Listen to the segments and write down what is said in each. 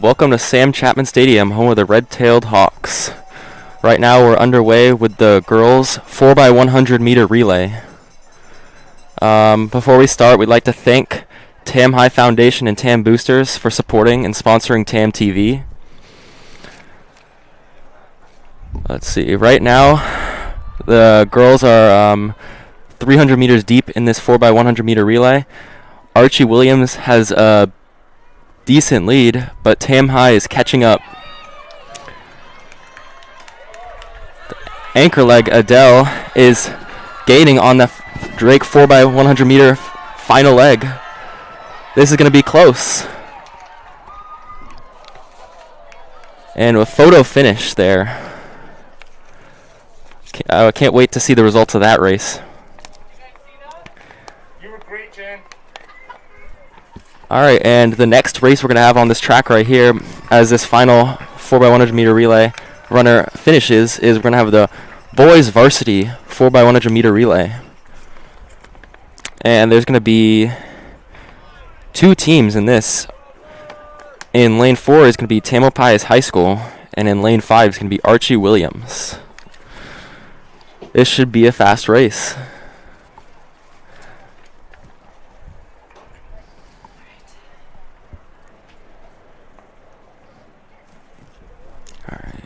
Welcome to Sam Chapman Stadium, home of the Red-Tailed Hawks. Right now we're underway with the girls 4x100 meter relay. Before we start, we'd like to thank Tam High Foundation and Tam Boosters for supporting and sponsoring Tam TV. Let's see, right now the girls are 300 meters deep in this 4x100 meter relay. Archie Williams has a decent lead, but Tam High is catching up. The anchor leg Adele is gaining on the Drake 4x100 meter final leg. This is going to be close. And a photo finish there. I can't wait to see the results of that race. You were great, Jen. All right, and the next race we're going to have on this track right here, as this final 4x100 meter relay runner finishes, is we're going to have the boys varsity 4x100 meter relay. And there's going to be two teams in this. In lane 4 is going to be Tamalpais High School, and in lane 5 is going to be Archie Williams. This should be a fast race. All right.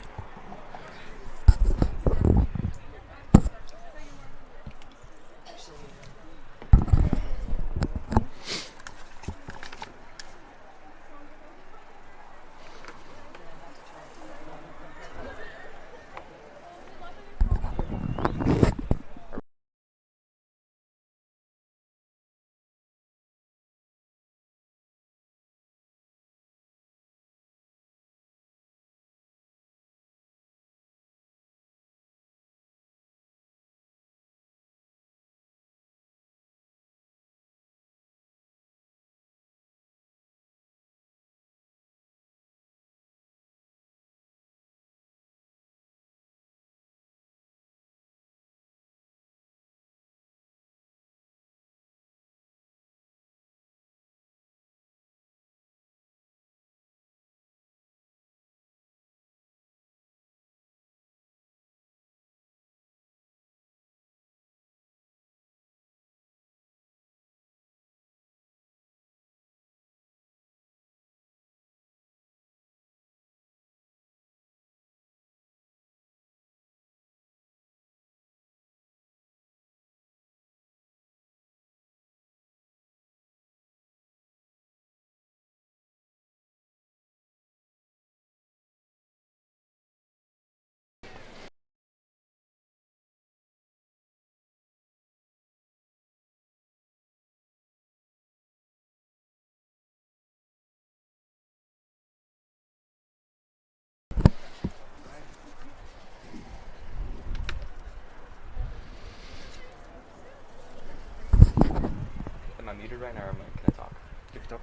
Am I muted right now, or can I talk? You can talk.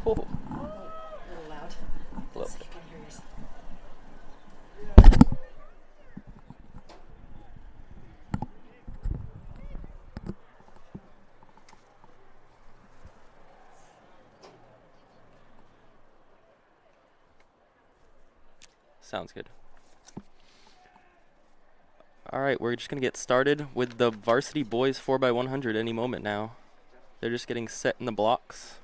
Oh. A little loud. A little So bit. you can hear yourself. Sounds good. All right, we're just going to get started with the varsity boys 4x100 any moment now. They're just getting set in the blocks.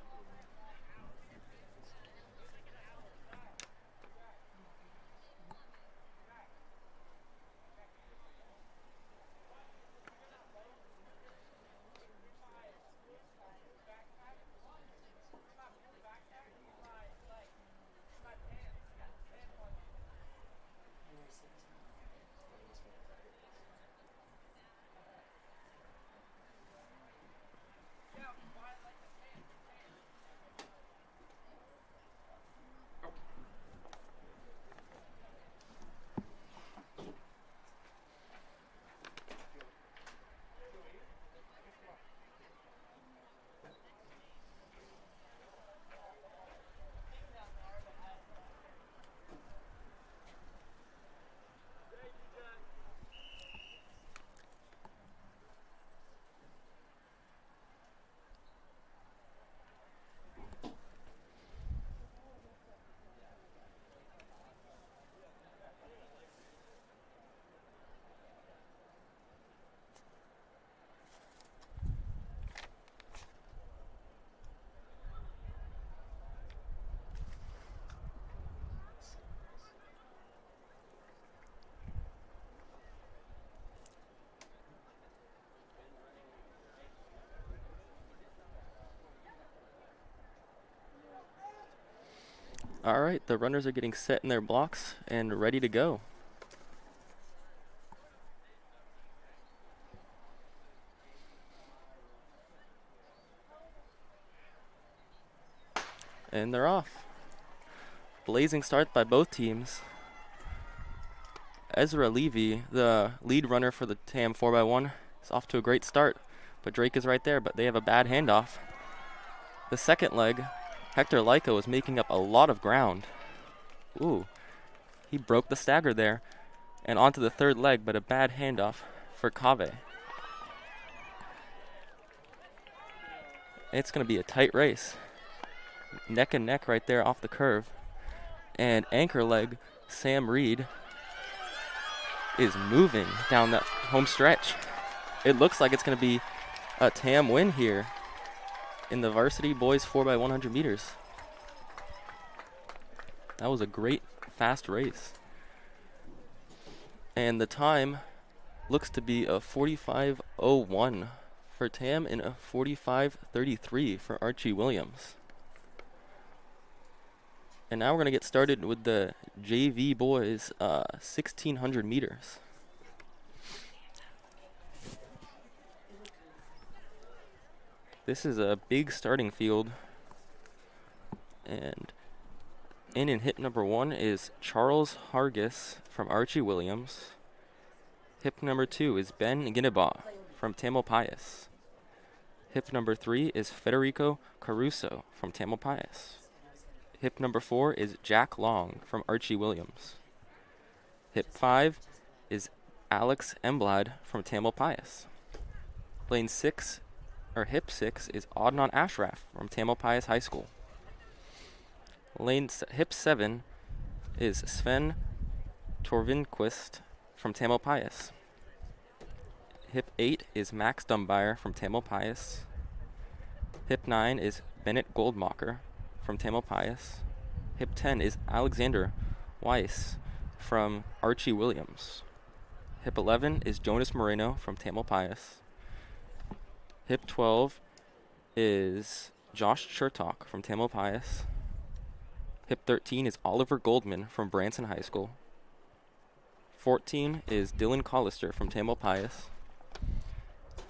All right, the runners are getting set in their blocks and ready to go. And they're off. Blazing start by both teams. Ezra Levy, the lead runner for the TAM 4x1, is off to a great start, but Drake is right there, but they have a bad handoff. The second leg, Hector Lyko is making up a lot of ground. Ooh, he broke the stagger there. And onto the third leg, but a bad handoff for Kave. It's going to be a tight race. Neck and neck right there off the curve. And anchor leg, Sam Reed, is moving down that home stretch. It looks like it's going to be a TAM win here in the Varsity Boys 4x100 meters. That was a great, fast race. And the time looks to be a 45:01 for TAM and a 45:33 for Archie Williams. And now we're going to get started with the JV boys 1600 meters. This is a big starting field. And in hip number 1 is Charles Hargis from Archie Williams. Hip number 2 is Ben Ginnebaugh from Tamalpais. Hip number 3 is Federico Caruso from Tamalpais. Hip number 4 is Jack Long from Archie Williams. Hip 5 is Alex Emblad from Tamalpais. Hip 6 is Adnan Ashraf from Tamalpais High School. Hip 7 is Sven Torvinquist from Tamalpais. Hip 8 is Max Dumbeyer from Tamalpais. Hip 9 is Bennett Goldmacher from Tamalpais. Hip 10 is Alexander Weiss from Archie Williams. Hip 11 is Jonas Moreno from Tamalpais. Hip 12 is Josh Chertok from Tamalpais. Hip 13 is Oliver Goldman from Branson High School. 14 is Dylan Collister from Tamalpais.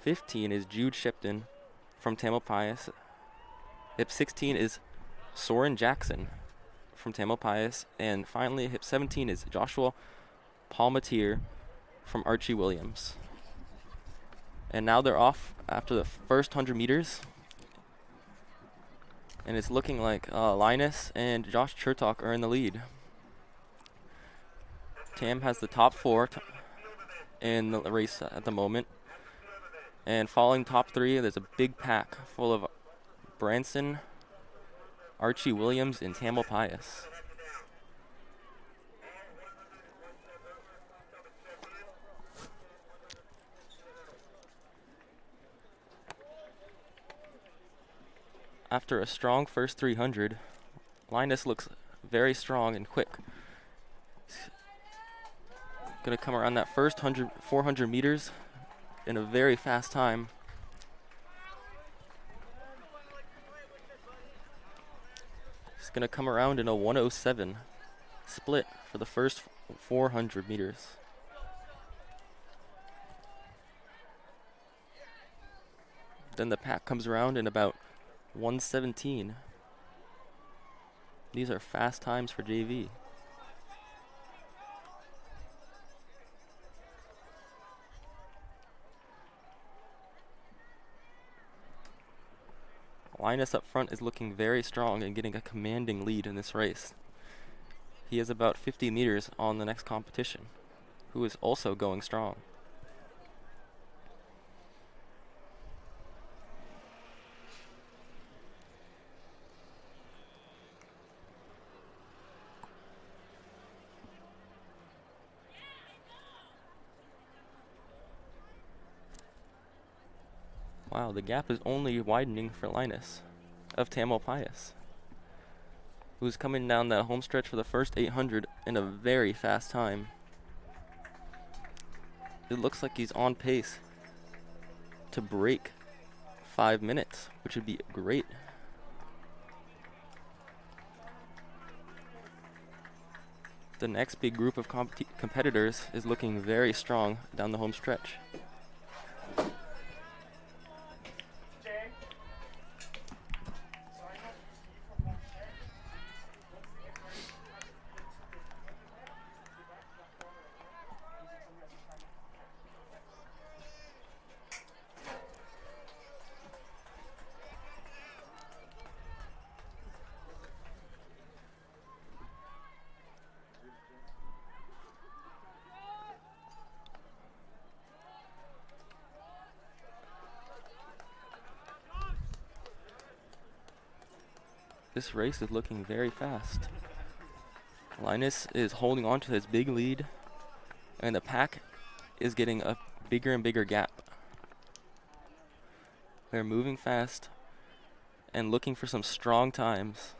15 is Jude Shipton from Tamalpais. Hip 16 is Soren Jackson from Tamalpais. And finally, hip 17 is Joshua Palmatier from Archie Williams. And now they're off after the first 100 meters. And it's looking like Linus and Josh Chertok are in the lead. TAM has the top 4 in the race at the moment. And following top 3, there's a big pack full of Branson, Archie Williams, and Tamalpais. After a strong first 300, Linus looks very strong and quick. He's gonna come around that first 400 meters in a very fast time. He's gonna come around in a 1:07 split for the first 400 meters. Then the pack comes around in about 1:17. These are fast times for JV. Linus up front is looking very strong and getting a commanding lead in this race. He is about 50 meters on the next competition, who is also going strong. Wow, the gap is only widening for Linus of Tamalpais, who's coming down that home stretch for the first 800 in a very fast time. It looks like he's on pace to break 5 minutes, which would be great. The next big group of competitors is looking very strong down the home stretch. This race is looking very fast. Linus is holding on to his big lead, and the pack is getting a bigger and bigger gap. They're moving fast and looking for some strong times.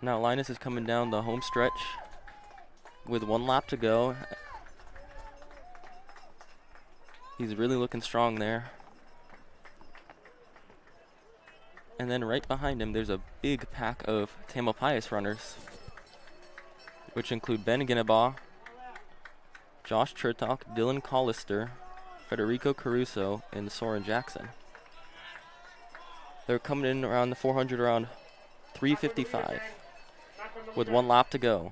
Now Linus is coming down the home stretch with 1 lap to go. He's really looking strong there. And then right behind him, there's a big pack of Tamalpais runners, which include Ben Ginnebaugh, Josh Chertok, Dylan Collister, Federico Caruso, and Soren Jackson. They're coming in around the 400 around 3:55 with 1 lap to go.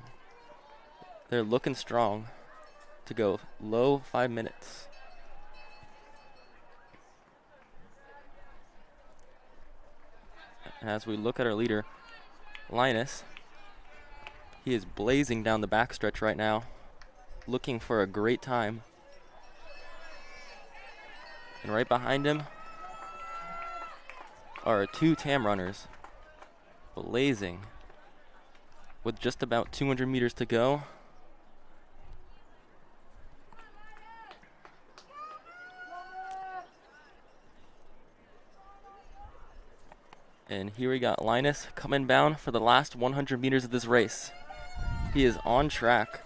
They're looking strong to go low 5 minutes. And as we look at our leader, Linus, he is blazing down the backstretch right now, looking for a great time. And right behind him are 2 TAM runners, blazing with just about 200 meters to go. And here we got Linus coming down for the last 100 meters of this race. He is on track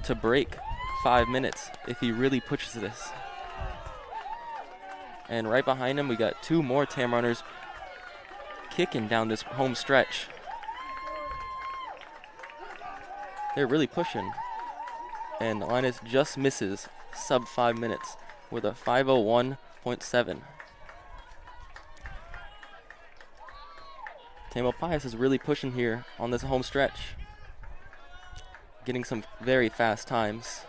to break 5 minutes if he really pushes this. And right behind him, we got 2 more TAM runners kicking down this home stretch. They're really pushing. And Linus just misses sub 5 minutes with a 5:01.7. Tamalpais is really pushing here on this home stretch, getting some very fast times.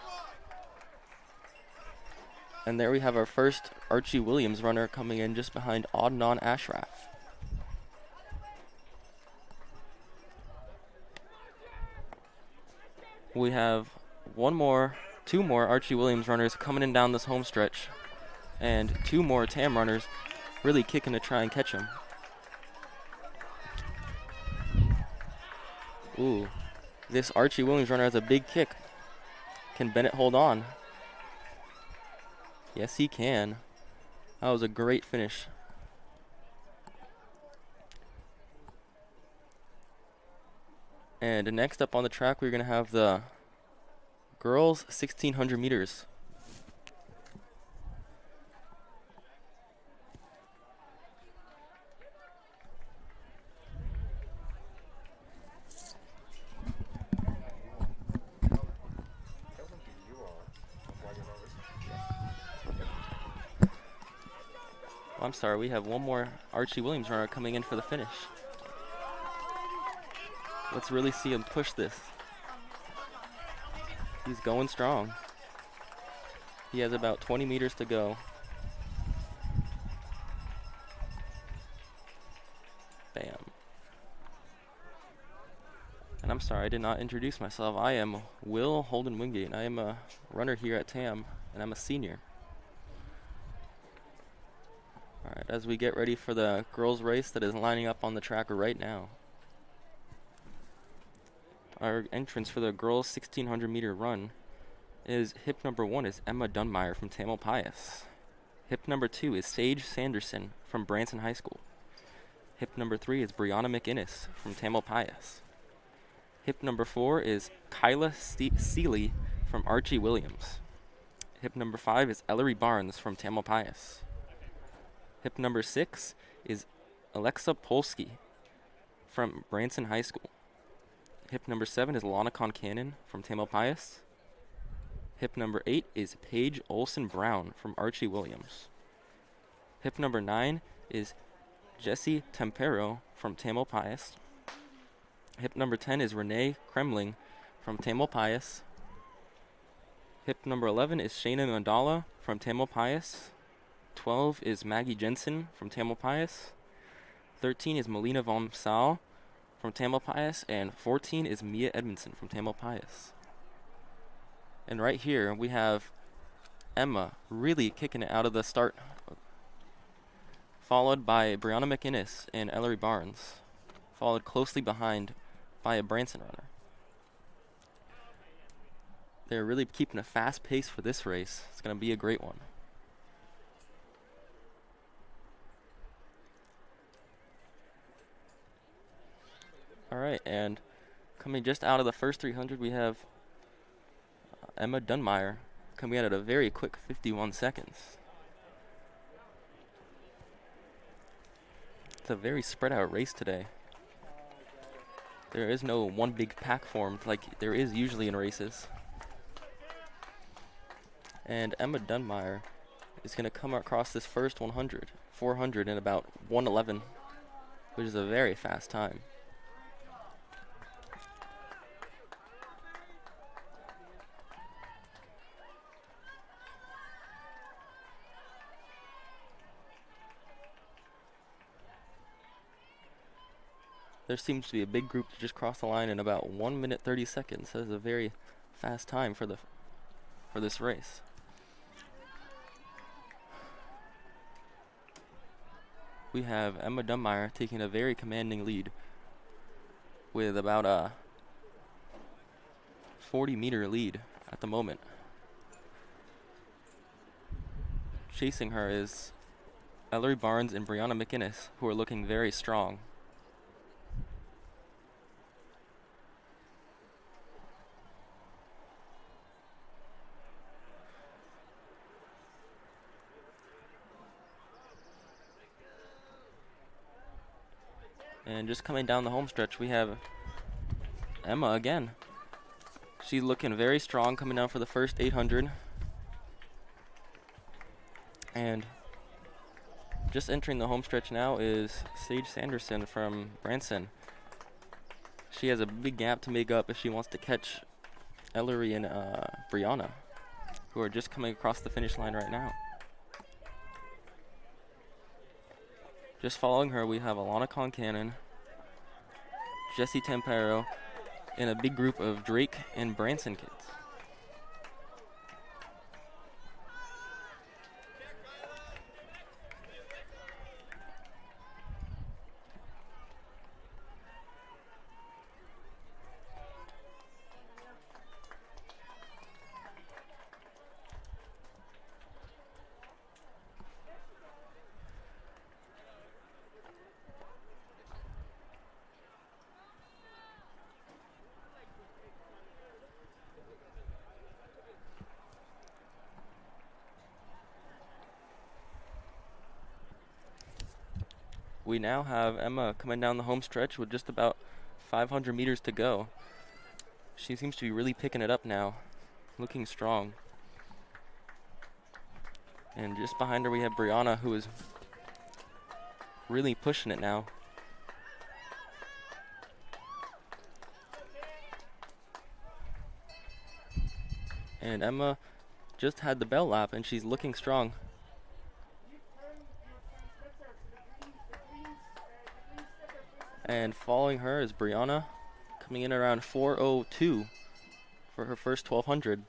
And there we have our first Archie Williams runner coming in just behind Adnan Ashraf. We have 2 more Archie Williams runners coming in down this home stretch, and 2 more TAM runners really kicking to try and catch him. Ooh, this Archie Williams runner has a big kick. Can Bennett hold on? Yes, he can. That was a great finish. And next up on the track, we're going to have the girls 1600 meters. I'm sorry, we have 1 more Archie Williams runner coming in for the finish. Let's really see him push this. He's going strong. He has about 20 meters to go. Bam. And I'm sorry, I did not introduce myself. I am Will Holden Wingate, and I am a runner here at TAM, and I'm a senior. Alright, as we get ready for the girls' race that is lining up on the track right now. Our entrance for the girls' 1600 meter run is hip number 1 is Emma Dunmeyer from Tamalpais. Hip number 2 is Sage Sanderson from Branson High School. Hip number 3 is Brianna McInnes from Tamalpais. Hip number 4 is Kyla Seeley from Archie Williams. Hip number 5 is Ellery Barnes from Tamalpais. Hip number 6 is Alexa Polsky from Branson High School. Hip number 7 is Lana Concannon from Tamalpais. Hip number 8 is Paige Olson Brown from Archie Williams. Hip number 9 is Jessie Tempero from Tamalpais. Hip number 10 is Renee Kremling from Tamalpais. Hip number 11 is Shayna Mandala from Tamalpais. 12 is Maggie Jensen from Tamalpais. 13 is Melina Von Sal from Tamalpais. And 14 is Mia Edmondson from Tamalpais. And right here we have Emma really kicking it out of the start, followed by Brianna McInnes and Ellery Barnes, followed closely behind by a Branson runner. They're really keeping a fast pace for this race. It's going to be a great one. Alright, and coming just out of the first 300, we have Emma Dunmeyer coming in at a very quick 51 seconds. It's a very spread out race today. There is no one big pack formed like there is usually in races. And Emma Dunmeyer is going to come across this first 400 in about 1:11, which is a very fast time. There seems to be a big group to just cross the line in about 1 minute 30 seconds. That is a very fast time for this race. We have Emma Dunmeyer taking a very commanding lead with about a 40-meter lead at the moment. Chasing her is Ellery Barnes and Brianna McInnes, who are looking very strong. And just coming down the home stretch, we have Emma again. She's looking very strong coming down for the first 800. And just entering the home stretch now is Sage Sanderson from Branson. She has a big gap to make up if she wants to catch Ellery and Brianna, who are just coming across the finish line right now. Just following her, we have Alana Concannon, Jessie Tempero, and a big group of Drake and Branson kids. We now have Emma coming down the home stretch with just about 500 meters to go. She seems to be really picking it up now, looking strong. And just behind her we have Brianna, who is really pushing it now. And Emma just had the bell lap and she's looking strong. And following her is Brianna, coming in around 4:02 for her first 1200.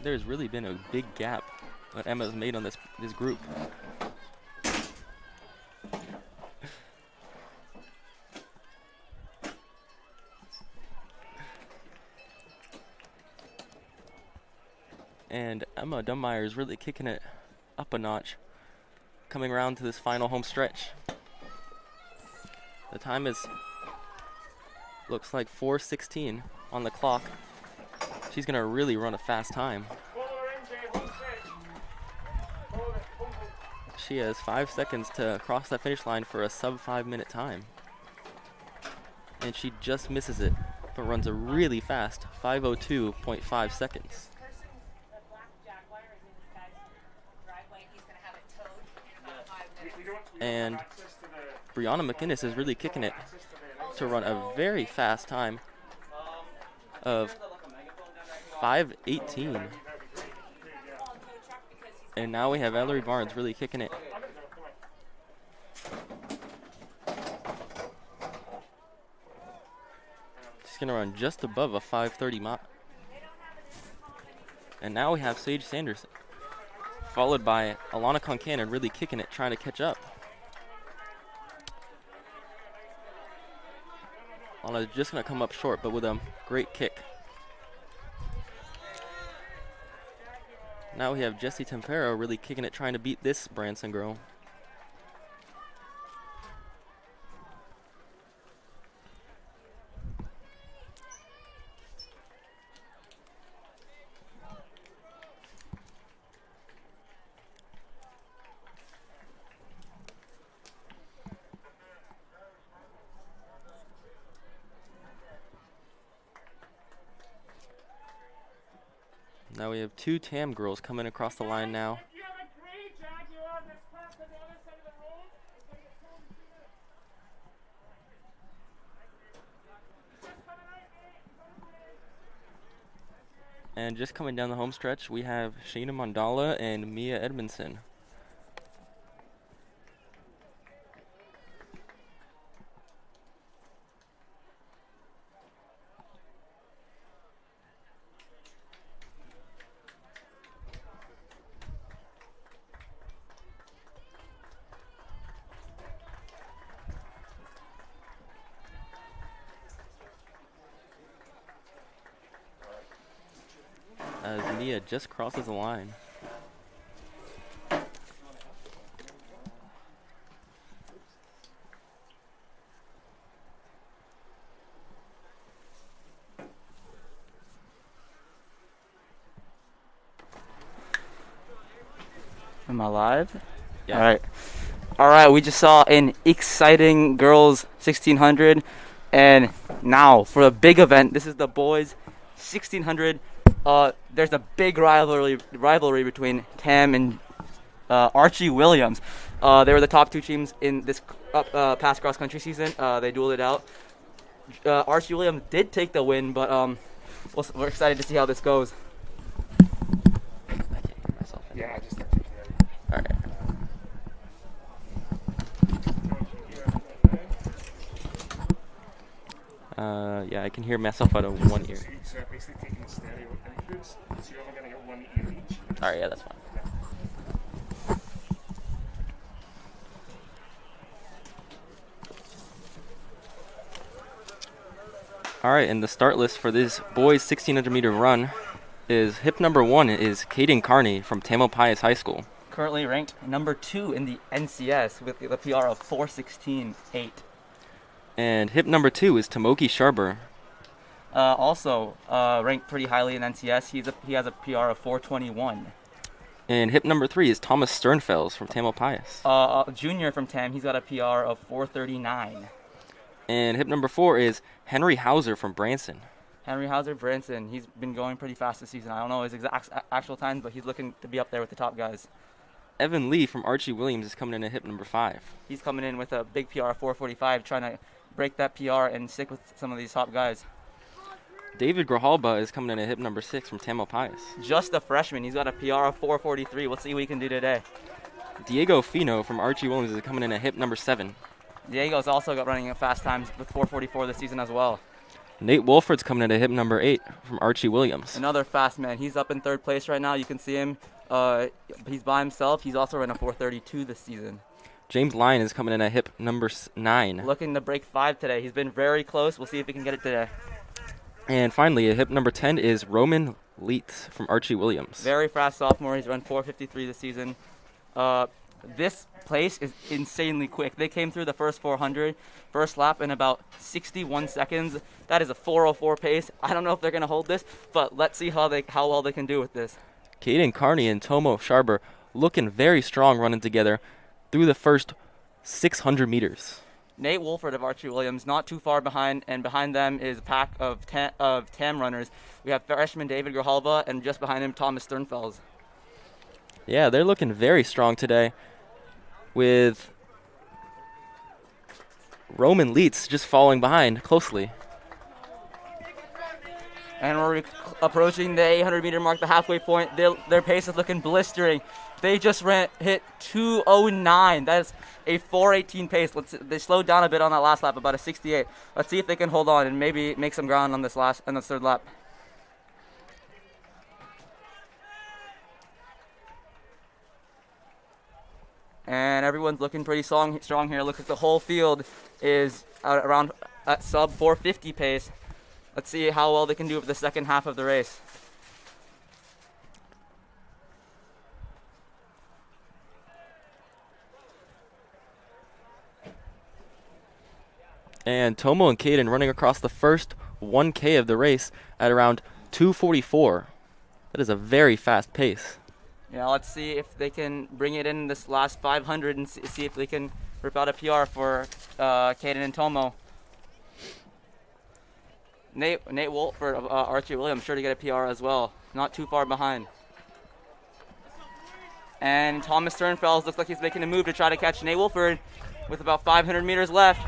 There's really been a big gap that Emma's made on this group. And Emma Dunmeyer is really kicking it up a notch, coming around to this final home stretch. The time is, looks like 4:16 on the clock. She's going to really run a fast time. She has 5 seconds to cross that finish line for a sub 5 minute time. And she just misses it, but runs a really fast 5:02.5 seconds. And Brianna McInnes is really kicking it to run a very fast time of 5:18. And now we have Ellery Barnes really kicking it. She's going to run just above a 5:30 mile. And now we have Sage Sanders, followed by Alana Concanon really kicking it, trying to catch up. Alana's just going to come up short, but with a great kick. Now we have Jessie Tempero really kicking it, trying to beat this Branson girl. Now we have 2 TAM girls coming across the line now. And just coming down the home stretch, we have Shayna Mandala and Mia Edmondson. As Mia just crosses the line. Am I live? Yeah. All right, we just saw an exciting girls 1600, and now for a big event, this is the boys 1600. There's a big rivalry between Tam and Archie Williams. They were the top 2 teams in this past cross country season. They dueled it out. Archie Williams did take the win, but we're excited to see how this goes. Yeah, I just All right. Yeah, I can hear myself out of one ear. So basically taking stereo inputs, so you're only going to get one ear each. All right, yeah, that's fine. All right, and the start list for this boys 1600 meter run is hip number 1 is Caden Carney from Tamalpais High School. Currently ranked number 2 in the NCS with the PR of 4:16.8. And hip number 2 is Tomoki Sharber. Also ranked pretty highly in NCS. He has a PR of 4:21. And hip number 3 is Thomas Sternfels from Tamalpais. Junior from Tam, he's got a PR of 4:39. And hip number 4 is Henry Hauser from Branson. Henry Hauser, Branson, he's been going pretty fast this season. I don't know his exact actual times, but he's looking to be up there with the top guys. Evan Lee from Archie Williams is coming in at hip number 5. He's coming in with a big PR of 4:45, trying to break that PR and stick with some of these top guys. David Grijalba is coming in at hip number 6 from Tamalpais. Just a freshman. He's got a PR of 4:43. Let's see what he can do today. Diego Fino from Archie Williams is coming in at hip number 7. Diego's also got running at fast times with 4:44 this season as well. Nate Wolford's coming in at hip number 8 from Archie Williams. Another fast man. He's up in 3rd place right now. You can see him. He's by himself. He's also running a 4:32 this season. James Lyon is coming in at hip number 9. Looking to break 5 today. He's been very close. We'll see if he can get it today. And finally, at hip number 10 is Roman Leitz from Archie Williams. Very fast sophomore. He's run 4:53 this season. This place is insanely quick. They came through the first 400, first lap in about 61 seconds. That is a 4:04 pace. I don't know if they're gonna hold this, but let's see how well they can do with this. Caden Carney and Tomo Sharber looking very strong running together through the first 600 meters. Nate Wolford of Archie Williams not too far behind, and behind them is a pack of TAM runners. We have freshman David Grijalva, and just behind him Thomas Sternfels. Yeah, they're looking very strong today, with Roman Leitz just following behind closely. And we're approaching the 800-meter mark, the halfway point. Their pace is looking blistering. They just hit 2:09. That's a 4:18 pace. They slowed down a bit on that last lap, about a 68. Let's see if they can hold on and maybe make some ground on this third lap. And everyone's looking pretty strong here. Looks like the whole field is around at sub 450 pace. Let's see how well they can do for the second half of the race. And Tomo and Caden running across the first 1K of the race at around 2:44. That is a very fast pace. Yeah, let's see if they can bring it in this last 500 and see if they can rip out a PR for Caden and Tomo. Nate Wolford of Archie Williams sure to get a PR as well. Not too far behind. And Thomas Sternfels looks like he's making a move to try to catch Nate Wolford with about 500 meters left.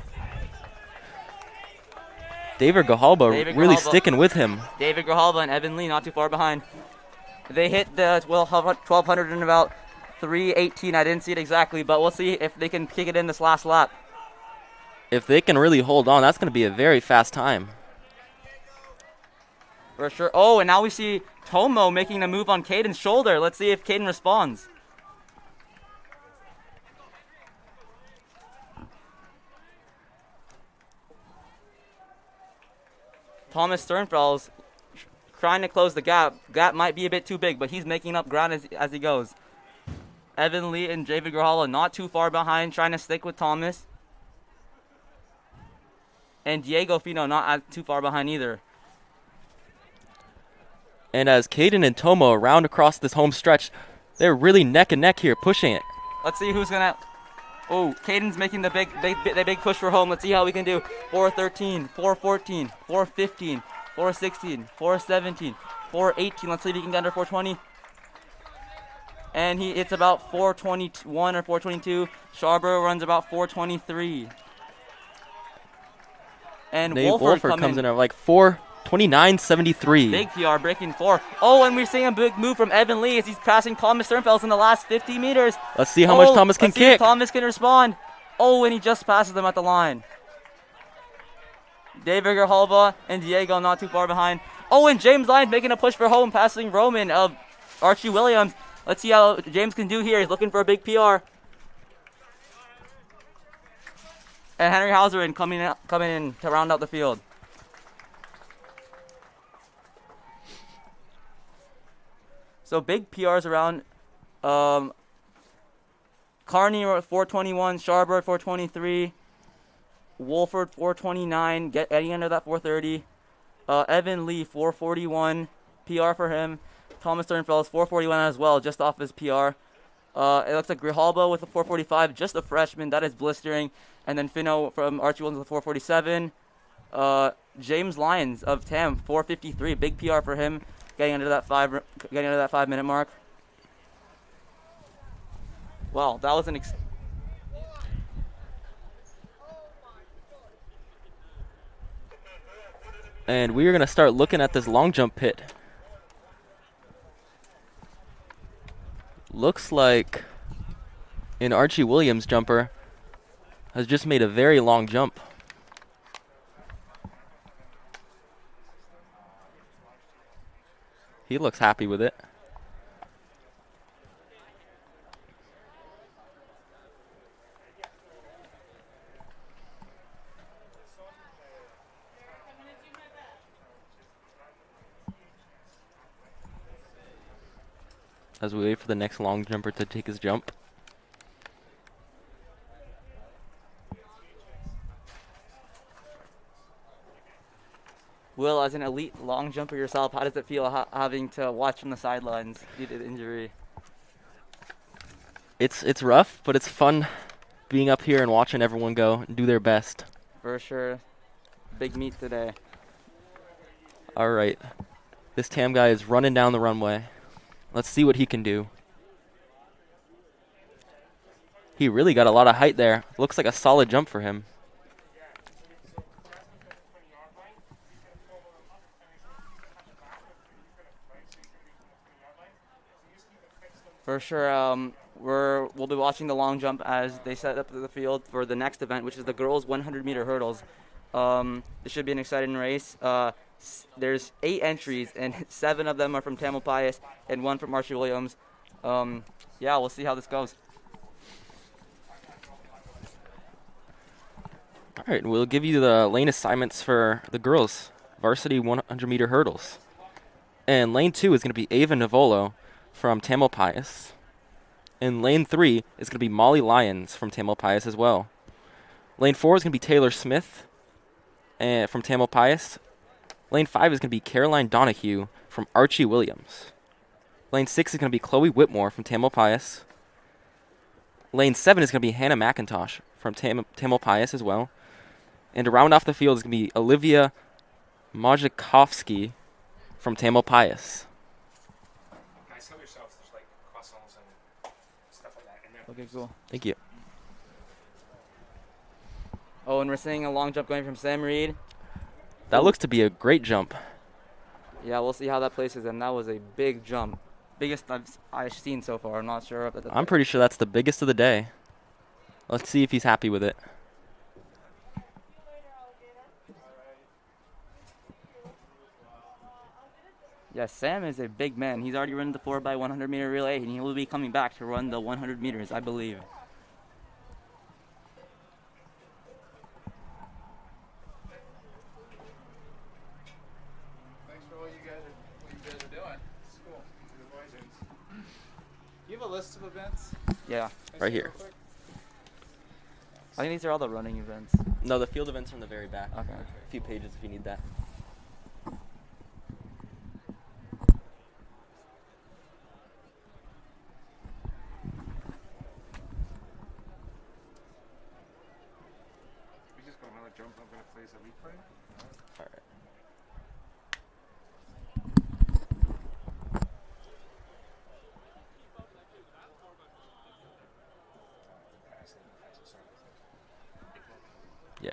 David Grijalva really sticking with him. David Grijalva and Evan Lee not too far behind. They hit the 1200 in about 3:18. I didn't see it exactly, but we'll see if they can kick it in this last lap. If they can really hold on, that's going to be a very fast time. For sure. Oh, and now we see Tomo making a move on Caden's shoulder. Let's see if Caden responds. Thomas Sternfels trying to close the gap. Gap might be a bit too big, but he's making up ground as he goes. Evan Lee and David Grijalva not too far behind, trying to stick with Thomas. And Diego Fino not too far behind either. And as Caden and Tomo round across this home stretch, they're really neck and neck here, pushing it. Let's see who's gonna. Oh, Caden's making the big push for home. Let's see how we can do. 4:13, 4:14, 4:15, 4:16, 4:17, 4:18. Let's see if he can get under 4:20. And it's about 4:21 or 4:22. Sharber runs about 4:23. And Nate Wolford comes in at like 4:29.73. Big PR, breaking 4. Oh, and we're seeing a big move from Evan Lee as he's passing Thomas Sternfels in the last 50 meters. Let's see how much Thomas can let's see if kick. Thomas can respond. Oh, and he just passes them at the line. David Grijalva and Diego not too far behind. Oh, and James Lyons making a push for home, passing Roman of Archie Williams. Let's see how James can do here. He's looking for a big PR. And Henry Hauser coming in to round out the field. So big PRs around. Carney at 4:21, Sharber at 4:23, Wolford 4:29, getting under that 4:30. Evan Lee 4:41, PR for him. Thomas Sternfels 4:41 as well, just off his PR. It looks like Grijalva with a 4:45, just a freshman, that is blistering. And then Fino from Archie Williams with a 4:47. James Lyons of TAM 4:53, big PR for him, getting under that 5-minute mark. Wow, that was And we are going to start looking at this long jump pit. Looks like an Archie Williams jumper has just made a very long jump. He looks happy with it. As we wait for the next long jumper to take his jump. Will, as an elite long jumper yourself, how does it feel having to watch from the sidelines due to the injury? It's rough, but it's fun being up here and watching everyone go and do their best. For sure. Big meet today. All right. This Tam guy is running down the runway. Let's see what he can do. He really got a lot of height there. Looks like a solid jump for him. For sure, we'll be watching the long jump as they set up the field for the next event, which is the girls 100-meter hurdles. This should be an exciting race. There's 8 entries, and 7 of them are from Tamalpais and 1 from Archie Williams. Yeah, we'll see how this goes. All right, we'll give you the lane assignments for the girls' varsity 100-meter hurdles. And lane 2 is going to be Ava Navolo from Tamalpais. And lane 3 is going to be Molly Lyons from Tamalpais as well. Lane 4 is going to be Taylor Smith from Tamalpais. Lane 5 is going to be Caroline Donahue from Archie Williams. Lane 6 is going to be Chloe Whitmore from Tamalpais. Lane 7 is going to be Hannah McIntosh from Tamalpais as well. And to round off the field is going to be Olivia Majikovsky from Tamalpais. Guys, help yourselves. There's like croissants and stuff like that in there. Okay, cool. Thank you. Oh, and we're seeing a long jump going from Sam Reed. That looks to be a great jump. Yeah, we'll see how that places him. That was a big jump. Biggest I've seen so far. I'm not sure. I'm pretty sure that's the biggest of the day. Let's see if he's happy with it. Yeah, Sam is a big man. He's already run the 4x100 meter relay, and he will be coming back to run the 100 meters, I believe. Thanks for what you guys are doing. It's cool. Do you have a list of events? Yeah, Can I Right see it here. real quick? I think these are all the running events. No, the field events are in the very back. Okay. A few pages if you need that. We just got another jump. I'm going to play as a replay. All right. Yeah.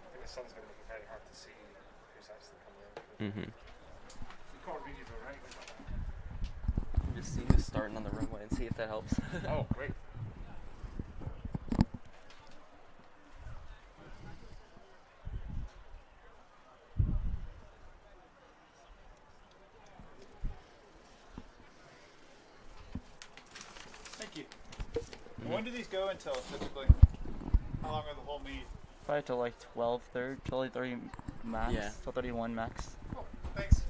I think the sun's going to make it very hard to see who's actually coming in. Mm-hmm. You can't read it, right? Just see who's starting on the runway and see if that helps. Oh, great. Thank you. When do these go until typically? How long are the whole meet? Probably till like 12:30 max. Yeah. 12:31 max. Oh, thanks.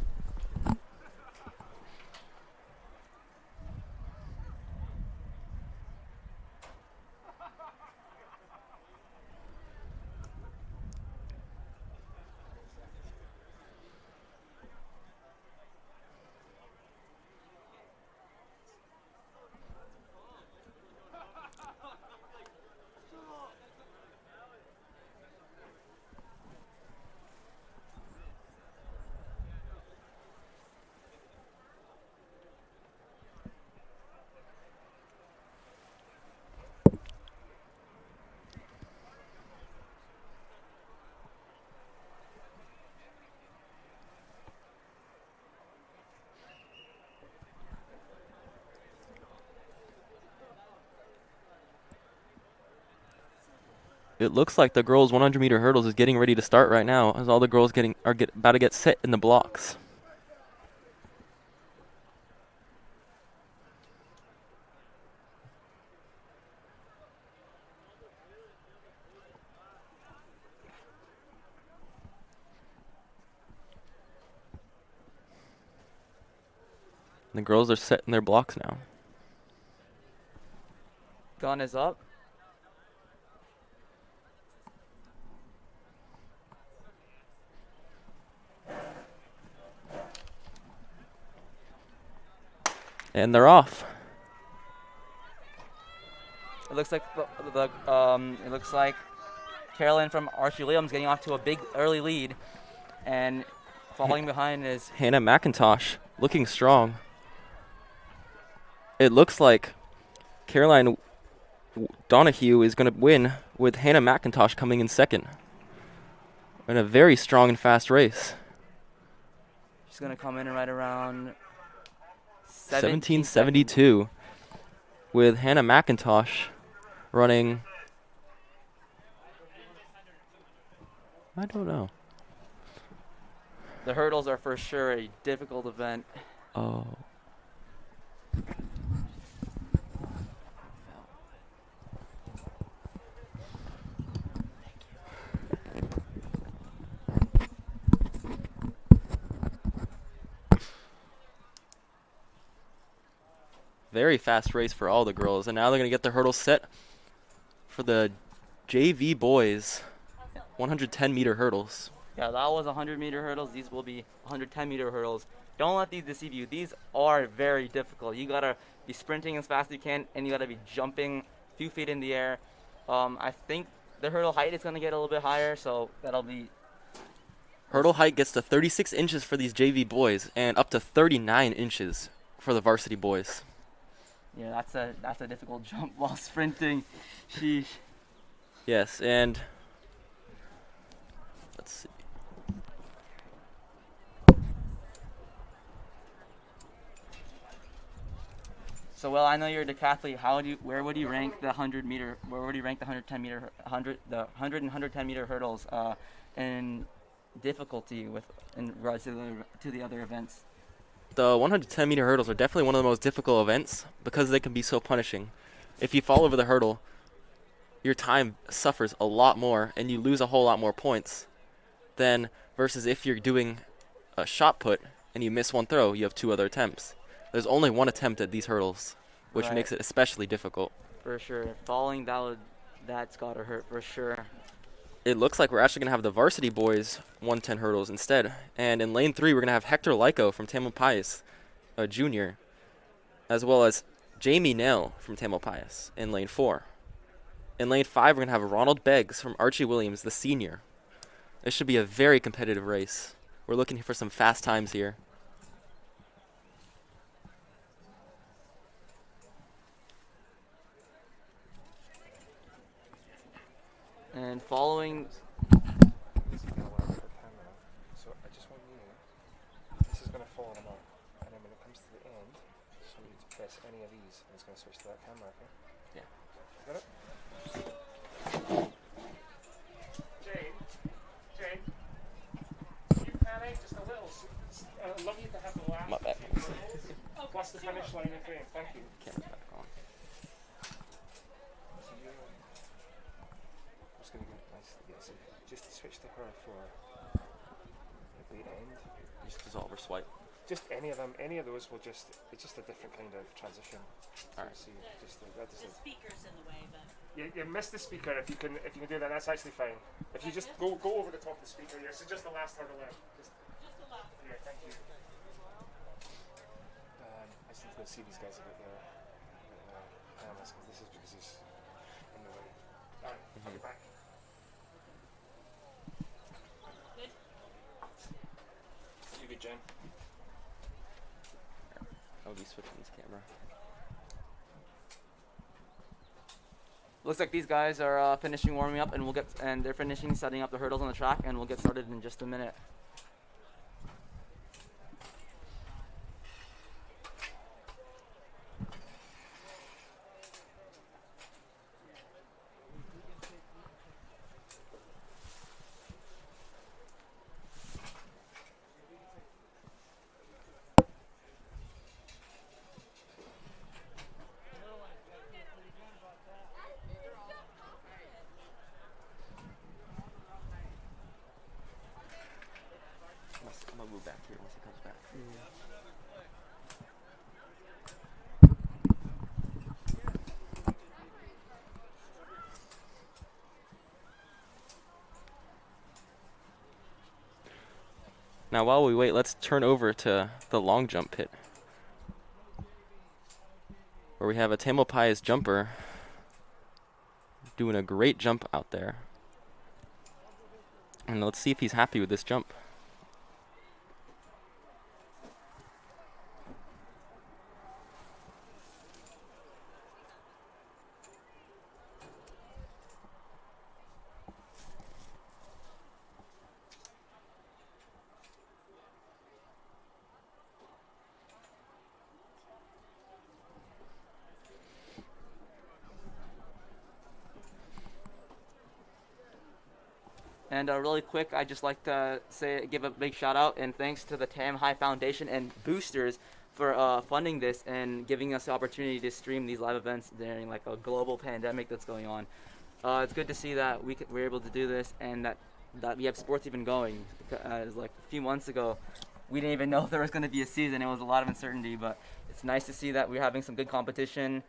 It looks like the girls' 100-meter hurdles is getting ready to start right now, as all the girls about to get set in the blocks. The girls are set in their blocks now. Gun is up. And they're off. It looks like it looks like Carolyn from Archie Williams getting off to a big early lead, and falling behind is Hannah McIntosh looking strong. It looks like Caroline Donahue is going to win, with Hannah McIntosh coming in second. In a very strong and fast race. she's gonna come in right around 17:72, with Hannah McIntosh running. I don't know. The hurdles are for sure a difficult event. Oh. Very fast race for all the girls, and now they're going to get their hurdles set for the JV boys 110-meter hurdles. Yeah, that was 100-meter hurdles. These will be 110-meter hurdles. Don't let these deceive you. These are very difficult. You gotta be sprinting as fast as you can, and you gotta be jumping a few feet in the air. I think the hurdle height is gonna get a little bit higher, so that'll be. Hurdle height gets to 36 inches for these JV boys, and up to 39 inches for the varsity boys. Yeah, that's a difficult jump while sprinting. Sheesh. Yes, and let's see. So, well, I know you're a decathlete. Where would you rank the 100-meter? Where would you rank the 110-meter, the 100 and 110-meter hurdles in difficulty in regards to the other events? The 110-meter hurdles are definitely one of the most difficult events because they can be so punishing. If you fall over the hurdle, your time suffers a lot more and you lose a whole lot more points than versus if you're doing a shot put and you miss one throw, you have 2 other attempts. There's only one attempt at these hurdles, which Right. makes it especially difficult. For sure. Falling, that's gotta hurt for sure. It looks like we're actually going to have the varsity boys 110 hurdles instead. And in lane 3, we're going to have Hector Lyko from Tamalpais, a junior, as well as Jamie Nell from Tamalpais in lane 4. In lane 5, we're going to have Ronald Beggs from Archie Williams, the senior. This should be a very competitive race. We're looking for some fast times here. And following, This is gonna work with the camera. So I just want you. This is gonna fall on a mark, and then when it comes to the end, I just want you to press any of these, and it's gonna switch to that camera. Okay? Yeah. Got it? Jane, you panic just a little. I'd love you to have the last. My bad. Plus the finish line in frame. Thank you. Camera's back on. So you're. I'm just gonna go nice. Yeah, so just switch to her for at the end. Just dissolve or swipe. Just any of them, any of those will just. It's just a different kind of transition. Alright. See, just that is The speaker's in the way, but you missed the speaker. If you can do that, that's actually fine. If you just go over the top of the speaker here. So just the last hurdle there. Just just a lot. yeah, thank you. I just need to see these guys a bit there. Because this is because he's in the way. Alright, I'll get back. Good. You good, Jen? I'll be switching this camera. looks like these guys are finishing warming up, and they're finishing setting up the hurdles on the track, and we'll get started in just a minute. Now, while we wait, let's turn over to the long jump pit, where we have a Tamalpais jumper doing a great jump out there. And let's see if he's happy with this jump. And really quick, I'd just like to give a big shout out and thanks to the Tam High Foundation and boosters for funding this and giving us the opportunity to stream these live events during like a global pandemic that's going on. It's good to see that we're able to do this and that we have sports even going. Because like a few months ago, we didn't even know if there was going to be a season. It was a lot of uncertainty, but it's nice to see that we're having some good competition.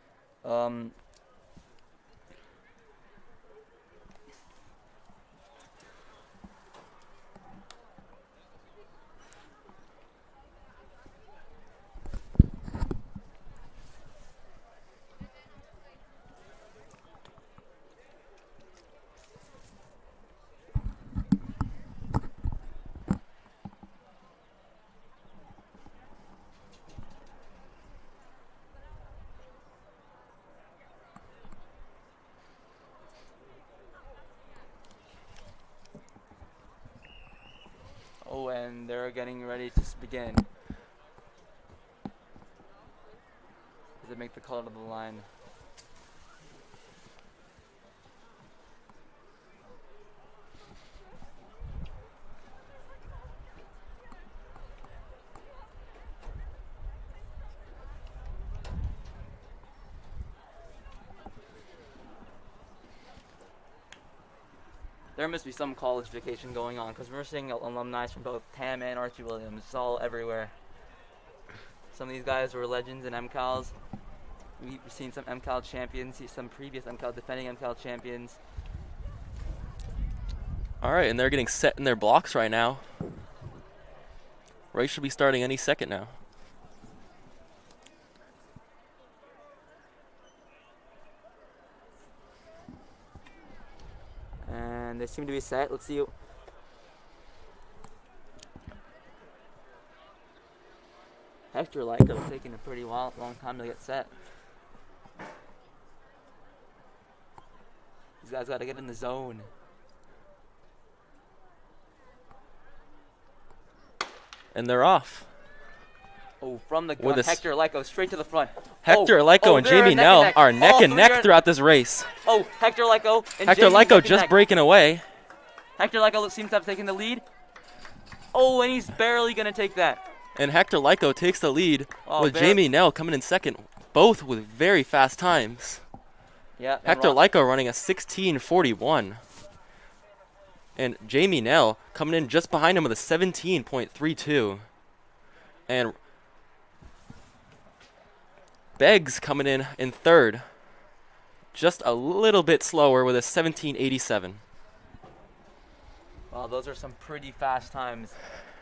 Oh, and they're getting ready to begin. Does it make the color of the line? There must be some college vacation going on because we're seeing alumni from both Tam and Archie Williams. It's all everywhere. Some of these guys were legends in MCALs. We've seen some MCAL champions, some previous defending MCAL champions. All right, and they're getting set in their blocks right now. Race should be starting any second now. And they seem to be set. Let's see. Hector Lyko taking a pretty long time to get set. These guys got to get in the zone. And they're off. Oh, from the gun, Hector Lyko straight to the front. Hector Lyko and Jamie Nell are neck and neck throughout this race. Oh, Hector Lyko and Hector Lyko just breaking away. Hector Lyko seems to have taken the lead. Oh, and he's barely going to take that. And Hector Lyko takes the lead with Jamie Nell coming in second, both with very fast times. Yeah. Hector Lyko running a 16:41. And Jamie Nell coming in just behind him with a 17.32. And Beggs coming in third, just a little bit slower with a 17.87. Wow, those are some pretty fast times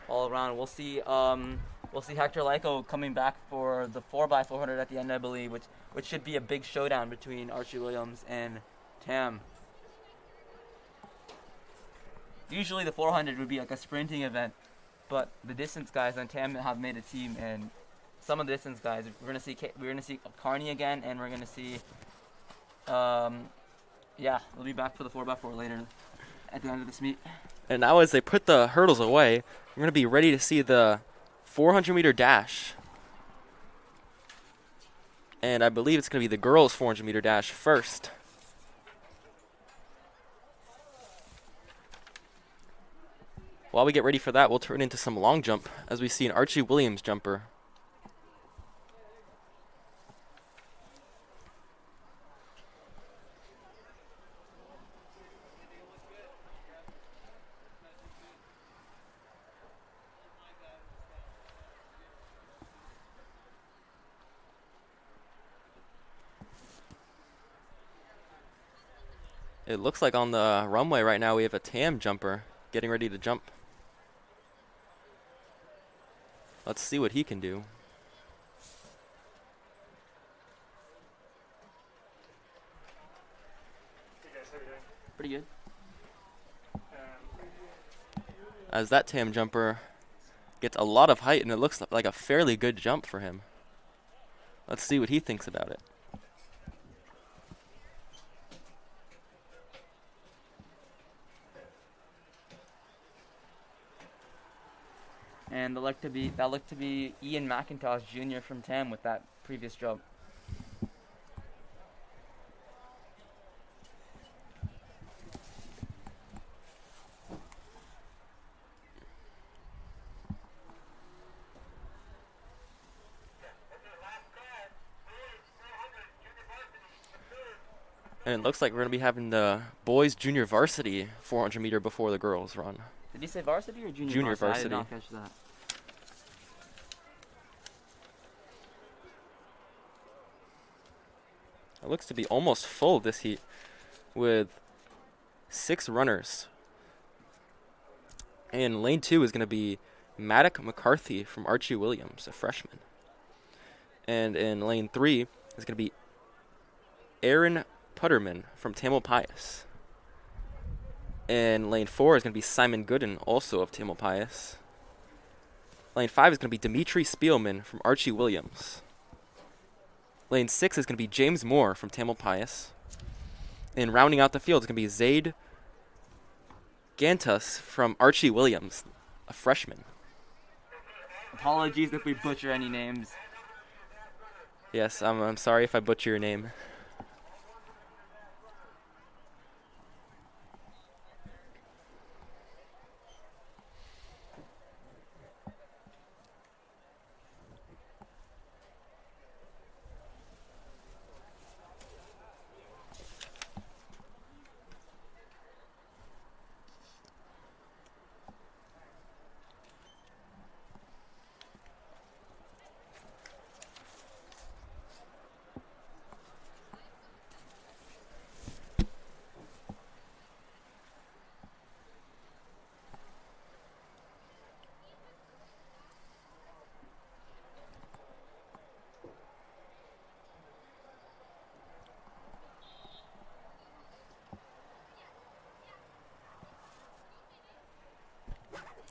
all around. We'll see Hector Lyko coming back for the 4x400 at the end, I believe, which should be a big showdown between Archie Williams and Tam. Usually the 400 would be like a sprinting event, but the distance guys on Tam have made a team, and some of the distance guys we're gonna see Carney again, and we're gonna see we'll be back for the 4x4 later at the end of this meet. And now as they put the hurdles away, we're gonna be ready to see the 400-meter dash. And I believe it's gonna be the girls' 400-meter dash first. While we get ready for that, we'll turn into some long jump as we see an Archie Williams jumper. It looks like on the runway right now we have a Tam jumper getting ready to jump. Let's see what he can do. Hey guys, how are you doing? Pretty good. As that tam jumper gets a lot of height, and it looks like a fairly good jump for him. Let's see what he thinks about it. And that looked to be Ian McIntosh Jr. from Tam with that previous jump. And it looks like we're going to be having the boys junior varsity 400 meter before the girls run. Did he say varsity or junior? Junior I did varsity. not catch that. It looks to be almost full this heat with 6 runners. And lane 2 is going to be Maddock McCarthy from Archie Williams, a freshman. And in lane 3 is going to be Aaron Putterman from Tamalpais. And lane 4 is going to be Simon Gooden, also of Tamalpais. Lane 5 is going to be Dimitri Spielman from Archie Williams. Lane 6 is going to be James Moore from Tamalpais. And rounding out the field is going to be Zaid Gantus from Archie Williams, a freshman. Apologies if we butcher any names. Yes, I'm sorry if I butcher your name.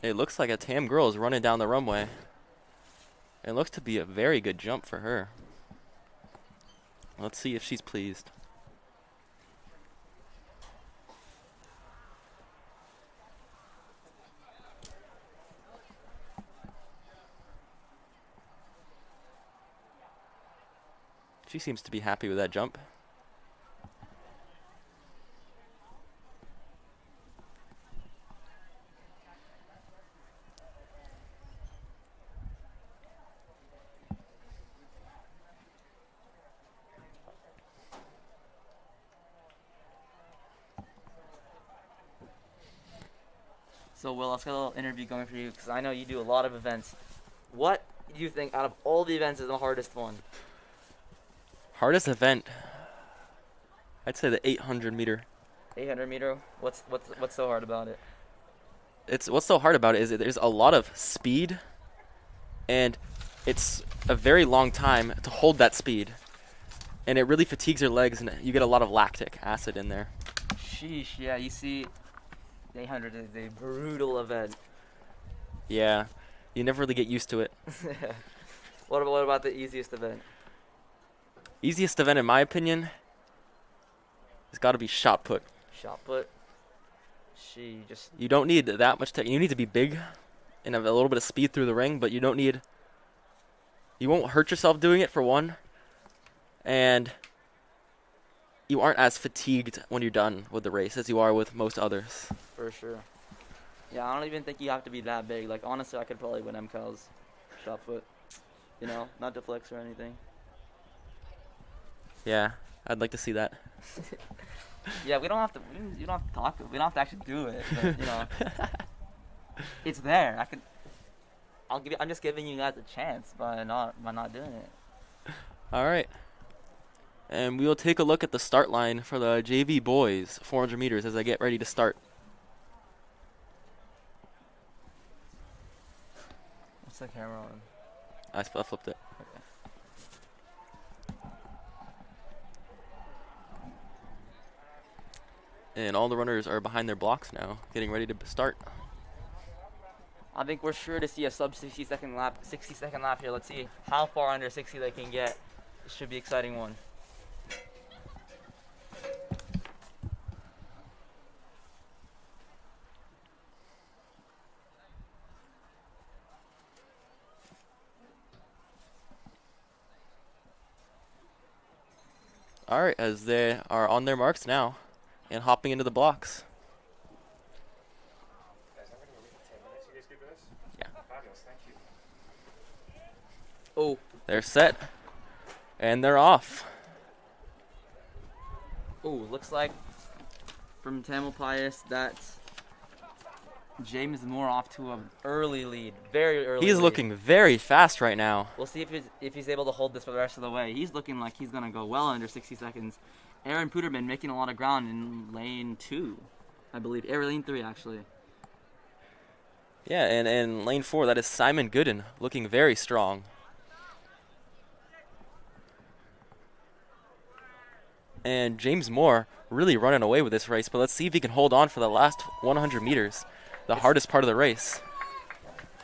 It looks like a Tam girl is running down the runway. It looks to be a very good jump for her. Let's see if she's pleased. She seems to be happy with that jump. So, Will, let's get a little interview going for you because I know you do a lot of events. What do you think out of all the events is the hardest one? Hardest event, I'd say the 800 meter. 800 meter. What's so hard about it? What's so hard about it is there's a lot of speed, and it's a very long time to hold that speed, and it really fatigues your legs, and you get a lot of lactic acid in there. Sheesh. Yeah, you see, 800 is a brutal event. Yeah, you never really get used to it. What about the easiest event? Easiest event, in my opinion, has got to be shot put. Shot put. You don't need that much technique. You need to be big and have a little bit of speed through the ring, but you don't need. You won't hurt yourself doing it, for one, and you aren't as fatigued when you're done with the race as you are with most others. For sure. Yeah, I don't even think you have to be that big. Like, honestly, I could probably win MCAL's shot put. You know, not to flex or anything. Yeah, I'd like to see that. Yeah, we don't have to. You don't have to talk. We don't have to actually do it. But, you know, it's there. I'm just giving you guys a chance by not doing it. All right. And we'll take a look at the start line for the JV boys 400 meters as they get ready to start. What's the camera on? I flipped it. And all the runners are behind their blocks now, getting ready to start. I think we're sure to see a sub 60-second lap here. Let's see how far under 60 they can get. It should be an exciting one. All right, as they are on their marks now and hopping into the blocks. Guys, I'm going to go wait for 10 minutes. You guys good with this? Yeah. Fabulous, thank you. Oh, They're set, and they're off. looks like from Tamalpais that's James Moore off to an early lead, very early. He's lead. looking very fast right now. We'll see if he's able to hold this for the rest of the way. He's looking like he's gonna go well under 60 seconds. Aaron Puderman making a lot of ground in lane 2, I believe. Lane 3 actually. Yeah, and in lane 4, that is Simon Gooden looking very strong. And James Moore really running away with this race, but let's see if he can hold on for the last 100 meters, the hardest part of the race.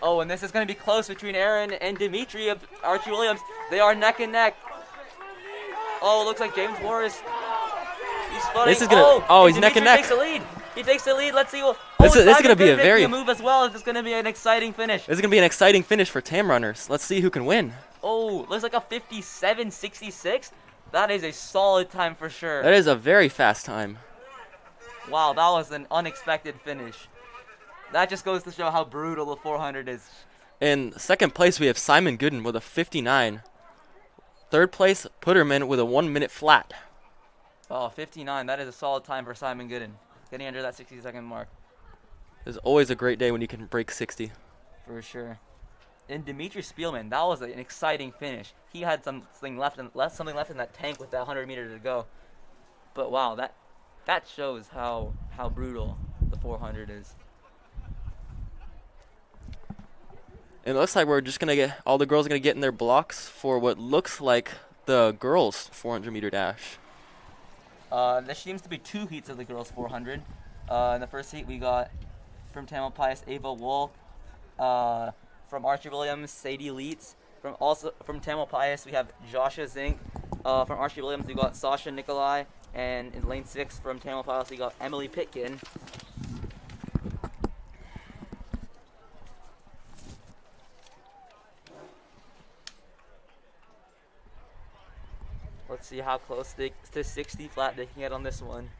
Oh, and this is going to be close between Aaron and Dimitri of Archie Williams. They are neck and neck. Oh, it looks like James Moore is... He's floating. This is gonna... he's neck and neck. Takes the lead. He takes the lead. Let's see. This is going to be a very... making a move as well. This is going to be an exciting finish. This is going to be an exciting finish for Tam runners. Let's see who can win. Oh, looks like a 57.66. That is a solid time for sure. That is a very fast time. Wow, that was an unexpected finish. That just goes to show how brutal the 400 is. In second place, we have Simon Gooden with a 59. Third place, Puderman with a 1 minute flat. Oh, 59. That is a solid time for Simon Gooden. Getting under that 60-second mark. It's always a great day when you can break 60. For sure. And Dimitri Spielman, that was an exciting finish. He had something left in that tank with that 100 meters to go. But wow, that shows how brutal the 400 is. It looks like we're just going to get, all the girls are going to get in their blocks for what looks like the girls' 400 meter dash. There seems to be 2 heats of the girls' 400. In the first heat, we got from Tamalpais, Ava Wool. From Archie Williams, Sadie Leitz. From Tamalpais, we have Joshua Zink. From Archie Williams, we got Sasha Nikolai. And in lane 6 from Tamalpais, we got Emily Pitkin. Let's see how close to 60 flat they can get on this one.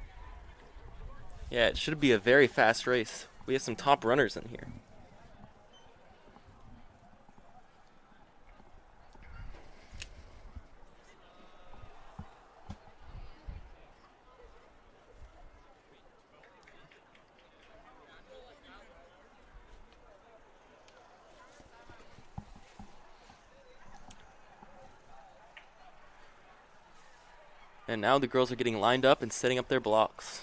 Yeah, it should be a very fast race. We have some top runners in here. And now the girls are getting lined up and setting up their blocks.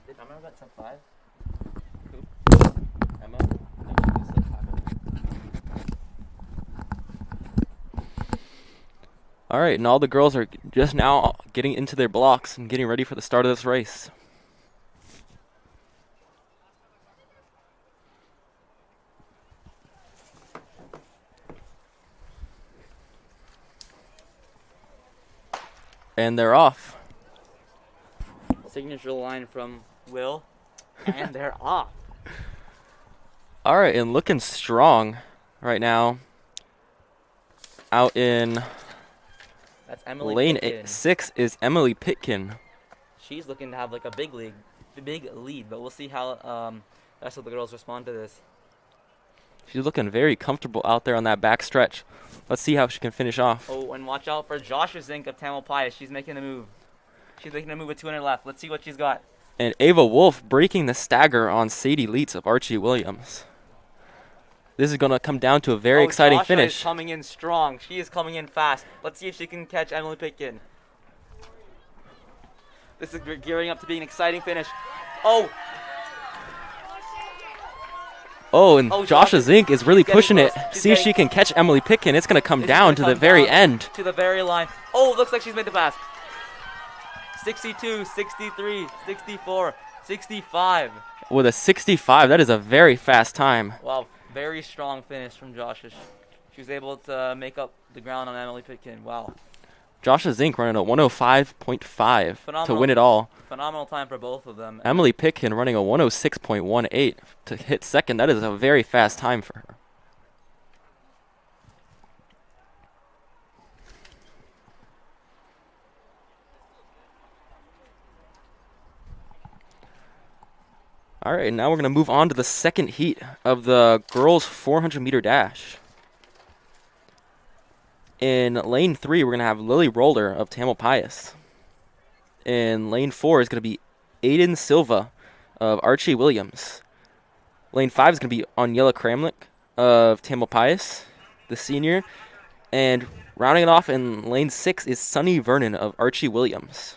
Did Emma got sub 5? Emma? All right, and all the girls are just now getting into their blocks and getting ready for the start of this race. And they're off. Signature line from Will, and they're off. All right, and looking strong right now. Out in That's Emily lane Pitkin. 6 is Emily Pitkin. She's looking to have like a big lead, but we'll see how the rest of the girls respond to this. She's looking very comfortable out there on that back stretch. Let's see how she can finish off. Oh, and watch out for Joshua Zink of Tamalpais. She's making a move. She's making a move with 200 left. Let's see what she's got. And Ava Wolf breaking the stagger on Sadie Leitz of Archie Williams. This is going to come down to a very exciting Joshua finish. is coming in strong. She is coming in fast. Let's see if she can catch Emily Pitkin. This is gearing up to be an exciting finish. Oh, Oh, and Joshua Zink is really getting pushing it. close. She's See if getting- she can catch Emily Pitkin. It's going to come This is down gonna to the come very down end. To the very line. Oh, looks like she's made the pass. 62, 63, 64, 65. With a 65, that is a very fast time. Wow, very strong finish from Joshua. She was able to make up the ground on Emily Pitkin. Wow. Joshua Zink running a 105.5 to Phenomenal. win it all. Phenomenal time for both of them. Emily Pitkin running a 106.18 to hit second. That is a very fast time for her. All right, now we're going to move on to the second heat of the girls 400-meter dash. In lane 3, we're going to have Lily Roller of Tamalpais. In lane 4 is going to be Aiden Silva of Archie Williams. Lane 5 is going to be Aniela Kramlik of Tamalpais, the senior. And rounding it off in lane 6 is Sunny Vernon of Archie Williams.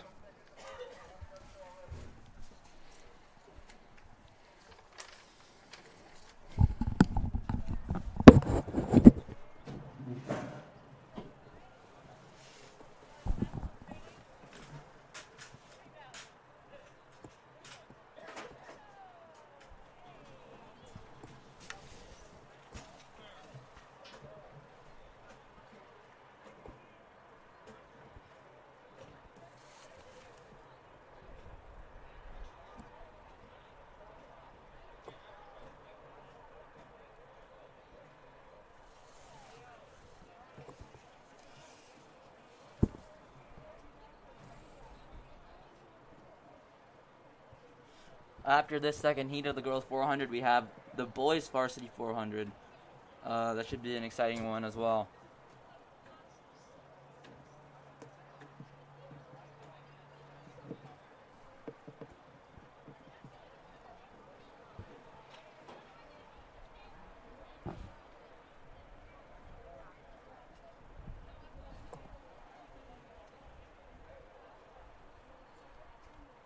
After this second heat of the girls 400, we have the boys varsity 400. That should be an exciting one as well.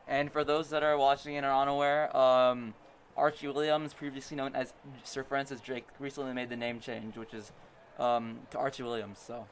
And for those that are watching and are unaware, Archie Williams, previously known as Sir Francis Drake, recently made the name change, which is to Archie Williams. So.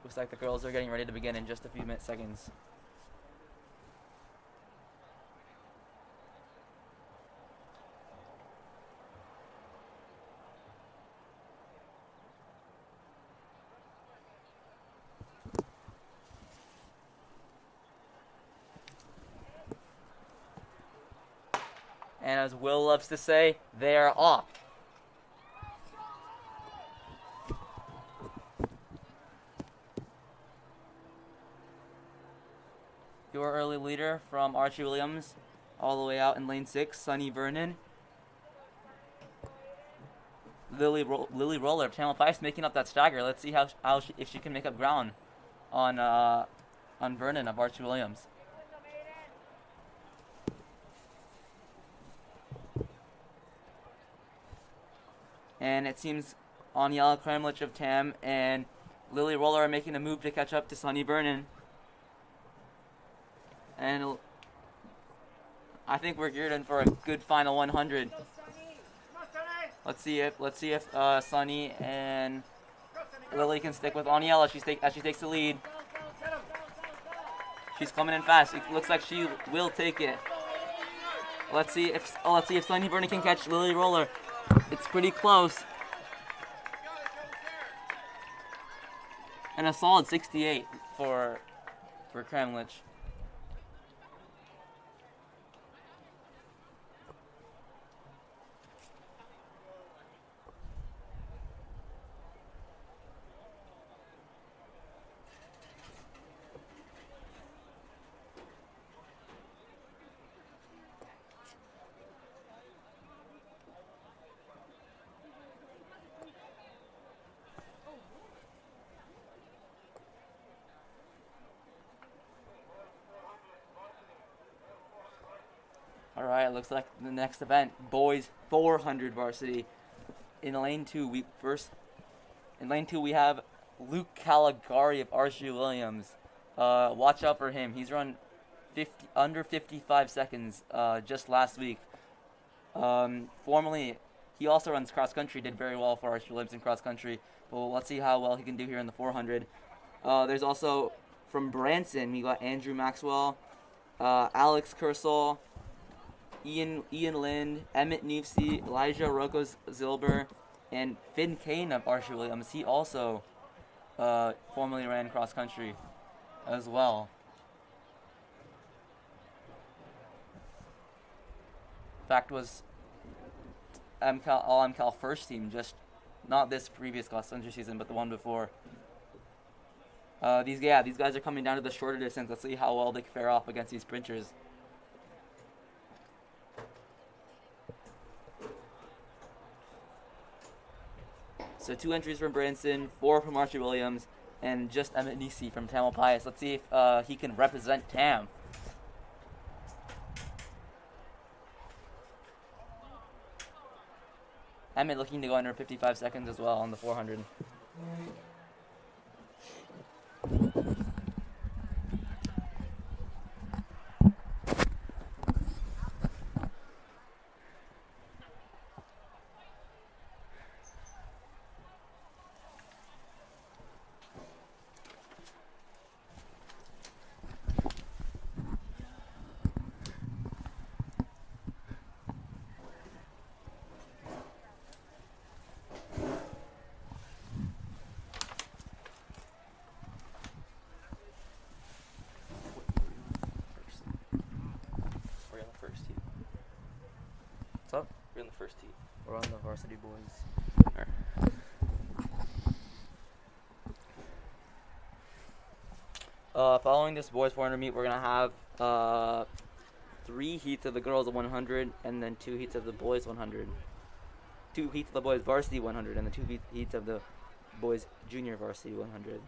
Looks like the girls are getting ready to begin in just a few seconds. And as Will loves to say, they are off. Your early leader from Archie Williams, all the way out in lane 6, Sunny Vernon. Lily Roller of Tamalpais making up that stagger. Let's see if she can make up ground on Vernon of Archie Williams. And it seems Aniela Kramlich of Tam and Lily Roller are making a move to catch up to Sunny Vernon. And I think we're geared in for a good final 100. Let's see if Sunny and Lily can stick with Aniela as she takes the lead. She's coming in fast. It looks like she will take it. Let's see if Sunny Vernon can catch Lily Roller. It's pretty close. And a solid 68 for Kramlich. Alright, looks like the next event, boys 400 varsity. In lane 2 we have Luke Caligari of Archie Williams. Watch out for him. He's run under 55 seconds just last week. Formerly, he also runs cross country, did very well for Archie Williams in cross country. But let's see how well he can do here in the 400. There's also from Branson, we got Andrew Maxwell, Alex Kersel, Ian Lind, Emmett Neefsey, Elijah Rocco Zilber, and Finn Kane of Archie Williams. He also formerly ran cross country as well. In fact, was all MCAL first team, just not this previous cross country season, but the one before. These guys are coming down to the shorter distance. Let's see how well they can fare off against these sprinters. So 2 entries from Branson, 4 from Archie Williams, and just Emmett Nisi from Tamalpais. Let's see if he can represent Tam. Emmett looking to go under 55 seconds as well on the 400. What's up? We're in the first tee. We're on the varsity boys. Alright. Following this boys 400 meet, we're gonna have 3 heats of the girls 100, and then 2 heats of the boys 100. 2 heats of the boys varsity 100, and the 2 heats of the boys junior varsity 100.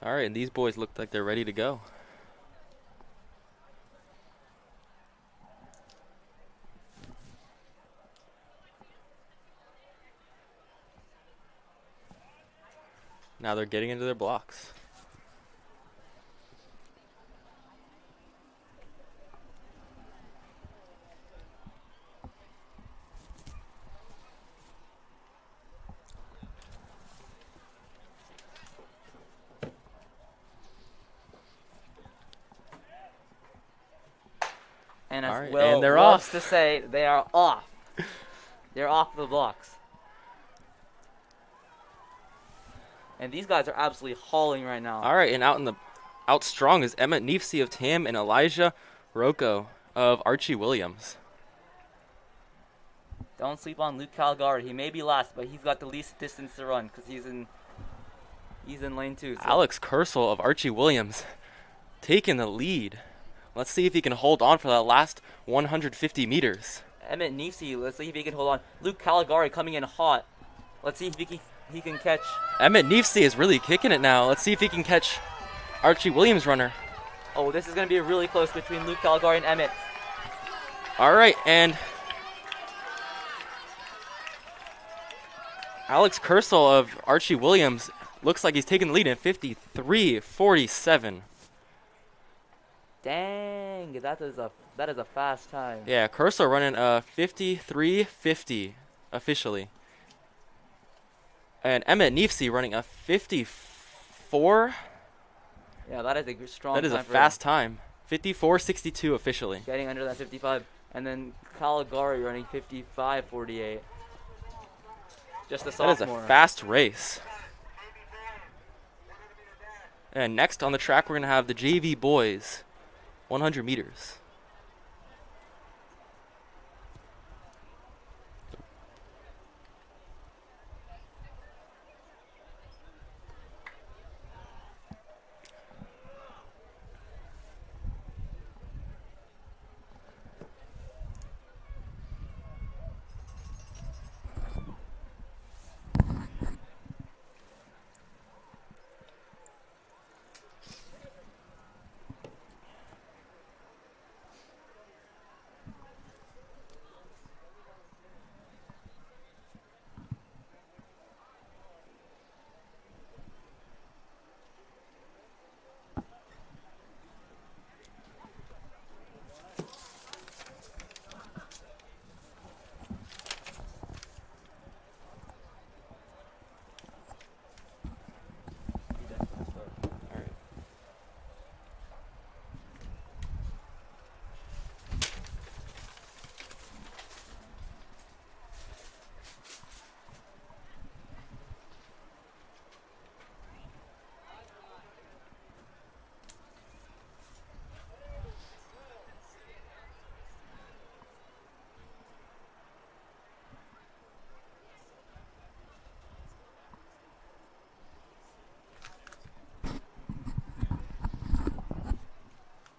All right, and these boys look like they're ready to go. Now they're getting into their blocks. And as All right, Will and they're loves off. to say, they are off. They're off the blocks. And these guys are absolutely hauling right now. All right, and out strong is Emmett Neefsey of Tam and Elijah Rocco of Archie Williams. Don't sleep on Luke Calgary. He may be last, but he's got the least distance to run because he's in lane 2. So. Alex Kersel of Archie Williams taking the lead. Let's see if he can hold on for that last 150 meters. Emmett Neefsey, let's see if he can hold on. Luke Caligari coming in hot. Let's see if he can catch. Emmett Neefsey is really kicking it now. Let's see if he can catch Archie Williams' runner. Oh, this is going to be really close between Luke Caligari and Emmett. All right, and Alex Kersel of Archie Williams looks like he's taking the lead in 53:47. Dang, that is a fast time. Yeah, Kersel running 53:50 officially. And Emmett Neefsey running a 54. Yeah, that is a strong That is time a for fast time. 54:62 officially. getting under that 55. And then Caligari running 55:48. Just a That is sophomore. a fast race. And next on the track, we're going to have the JV boys, 100 meters.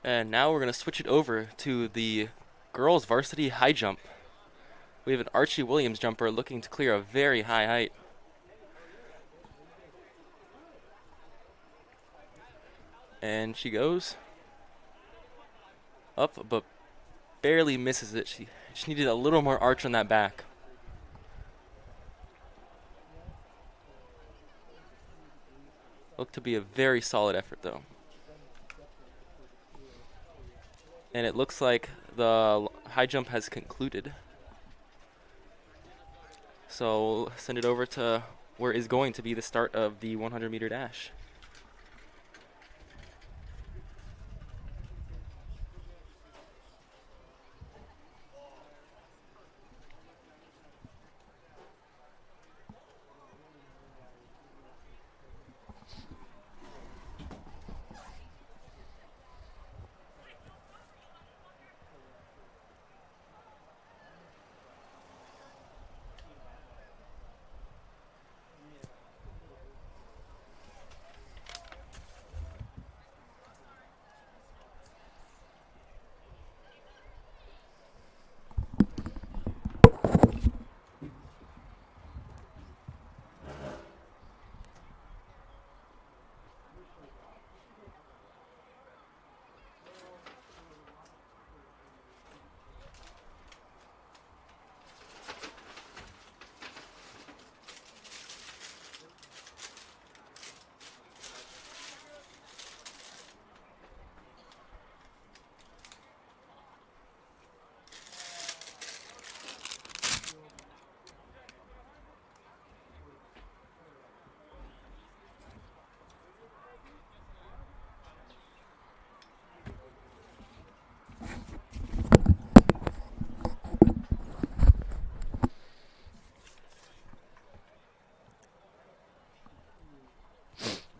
And now we're going to switch it over to the girls varsity high jump. We have an Archie Williams jumper looking to clear a very high height. And she goes up, but barely misses it. She needed a little more arch on that back. Looked to be a very solid effort, though. And it looks like the high jump has concluded. So we'll send it over to where is going to be the start of the 100-meter dash.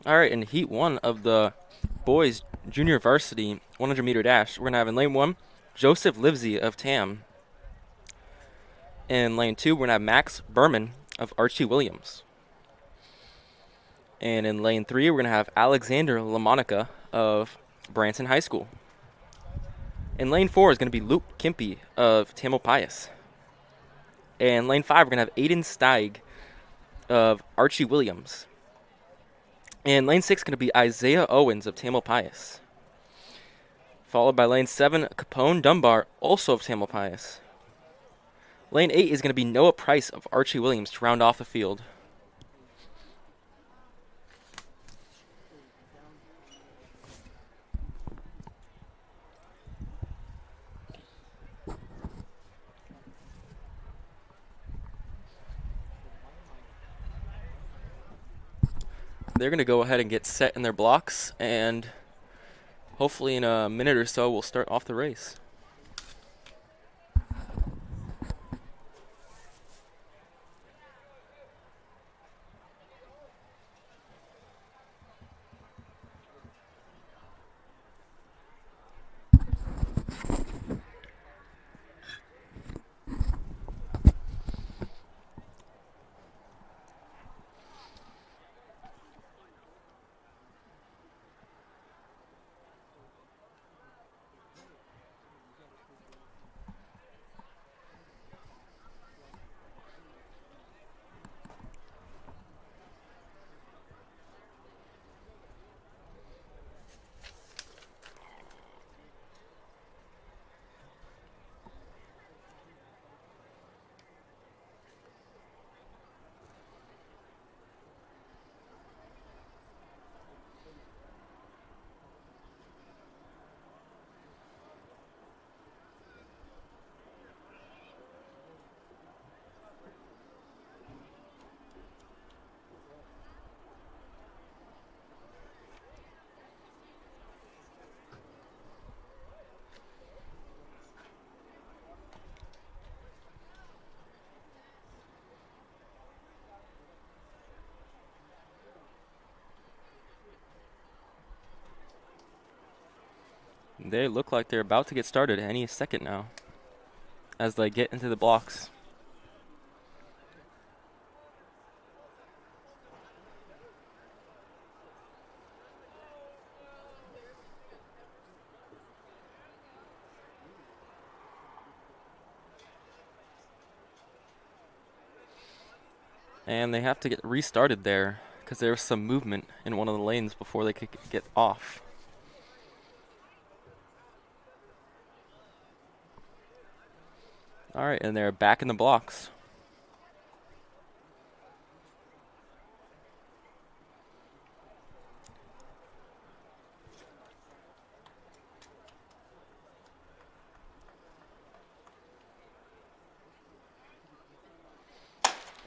All right, in heat one of the boys junior varsity 100-meter dash, we're going to have in lane one, Joseph Livesey of TAM. In lane two, we're going to have Max Berman of Archie Williams. And in lane three, we're going to have Alexander LaMonica of Branson High School. In lane four is going to be Luke Kimpy of Tamalpais. And lane five, we're going to have Aiden Steig of Archie Williams. And lane six is going to be Isaiah Owens of Tamalpais. Followed by lane 7, Capone Dunbar, also of Tamalpais. Lane 8 is going to be Noah Price of Archie Williams to round off the field. They're going to go ahead and get set in their blocks, and hopefully in a minute or so we'll start off the race. They look like they're about to get started any second now as they get into the blocks. And they have to get restarted there because there was some movement in one of the lanes before they could get off. All right, and they're back in the blocks.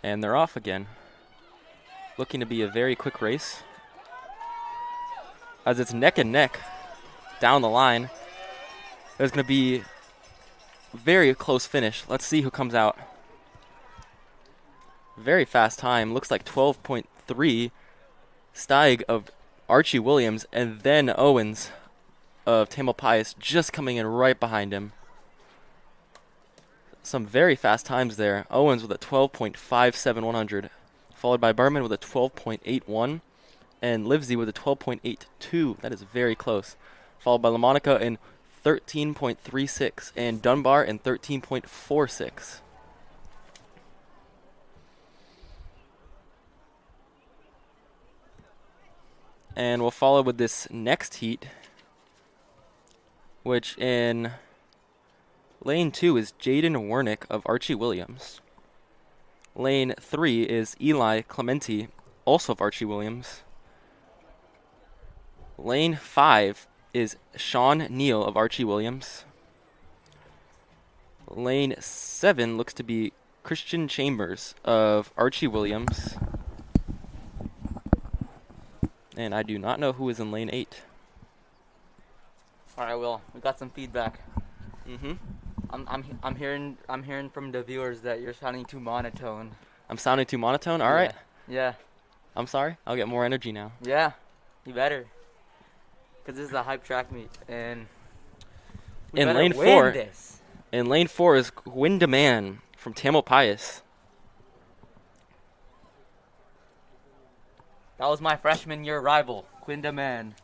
And they're off again. Looking to be a very quick race, as it's neck and neck down the line. There's going to be a very close finish. Let's see who comes out. Very fast time. Looks like 12.3. Steig of Archie Williams, and then Owens of Tamalpais just coming in right behind him. Some very fast times there. Owens with a 12.57 followed by Berman with a 12.81, and Livesey with a 12.82. That is very close. Followed by LaMonica in 13.36, and Dunbar in 13.46. And we'll follow with this next heat, which in lane 2 is Jaden Wernick of Archie Williams. Lane 3 is Eli Clementi, also of Archie Williams. Lane 5 is Sean Neal of Archie Williams. Lane 7 looks to be Christian Chambers of Archie Williams. And I do not know who is in lane 8. All right, Will. We got some feedback. Mm-hmm. I'm hearing from the viewers that you're sounding too monotone. I'm sounding too monotone? All right. Yeah. I'm sorry. I'll get more energy now. Yeah. You better. Because this is a hype track meet, and we In better lane win 4, this. in lane 4 is Gwindaman from Tamalpais. That was my freshman year rival, Quindaman.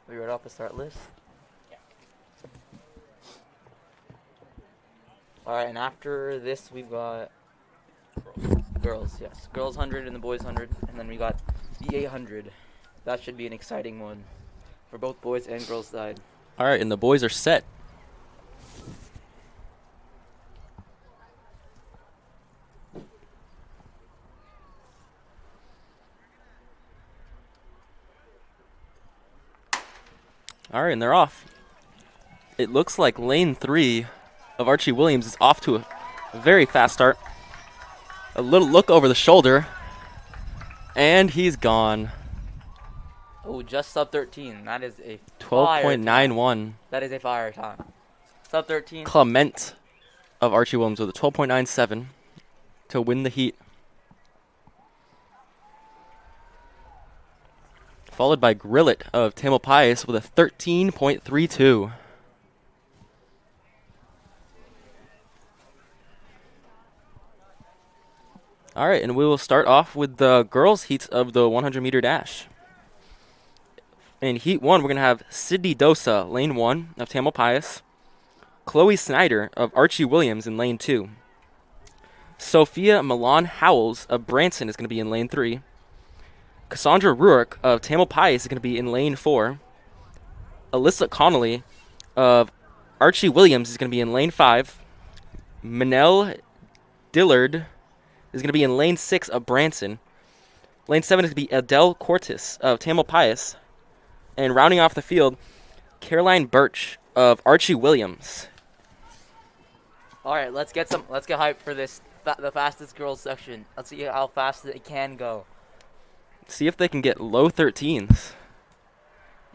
We read off the start list? Yeah. Alright, and after this we've got girls, yes. Girls 100 and the boys 100. And then we got the 800. That should be an exciting one for both boys and girls side. All right, and the boys are set. All right, and they're off. It looks like lane 3 of Archie Williams is off to a very fast start. A little look over the shoulder, and he's gone. Oh, just sub 13. That is a 12.91. That is a fire time. Sub 13. Clement of Archie Williams with a 12.97 to win the heat. Followed by Grillet of Tamalpais with a 13.32. All right, and we will start off with the girls' heats of the 100-meter dash. In Heat 1, we're going to have Sydney Dosa, Lane 1 of Tamalpais. Chloe Snyder of Archie Williams in Lane 2. Sophia Milan Howells of Branson is going to be in Lane 3. Cassandra Ruark of Tamalpais is going to be in Lane 4. Alyssa Connolly of Archie Williams is going to be in Lane 5. Manel Dillard is going to be in Lane 6 of Branson. Lane 7 is going to be Adele Cortis of Tamalpais. And rounding off the field, Caroline Birch of Archie Williams. All right, let's get hyped for this, the fastest girls section. Let's see how fast it can go. See if they can get low 13s.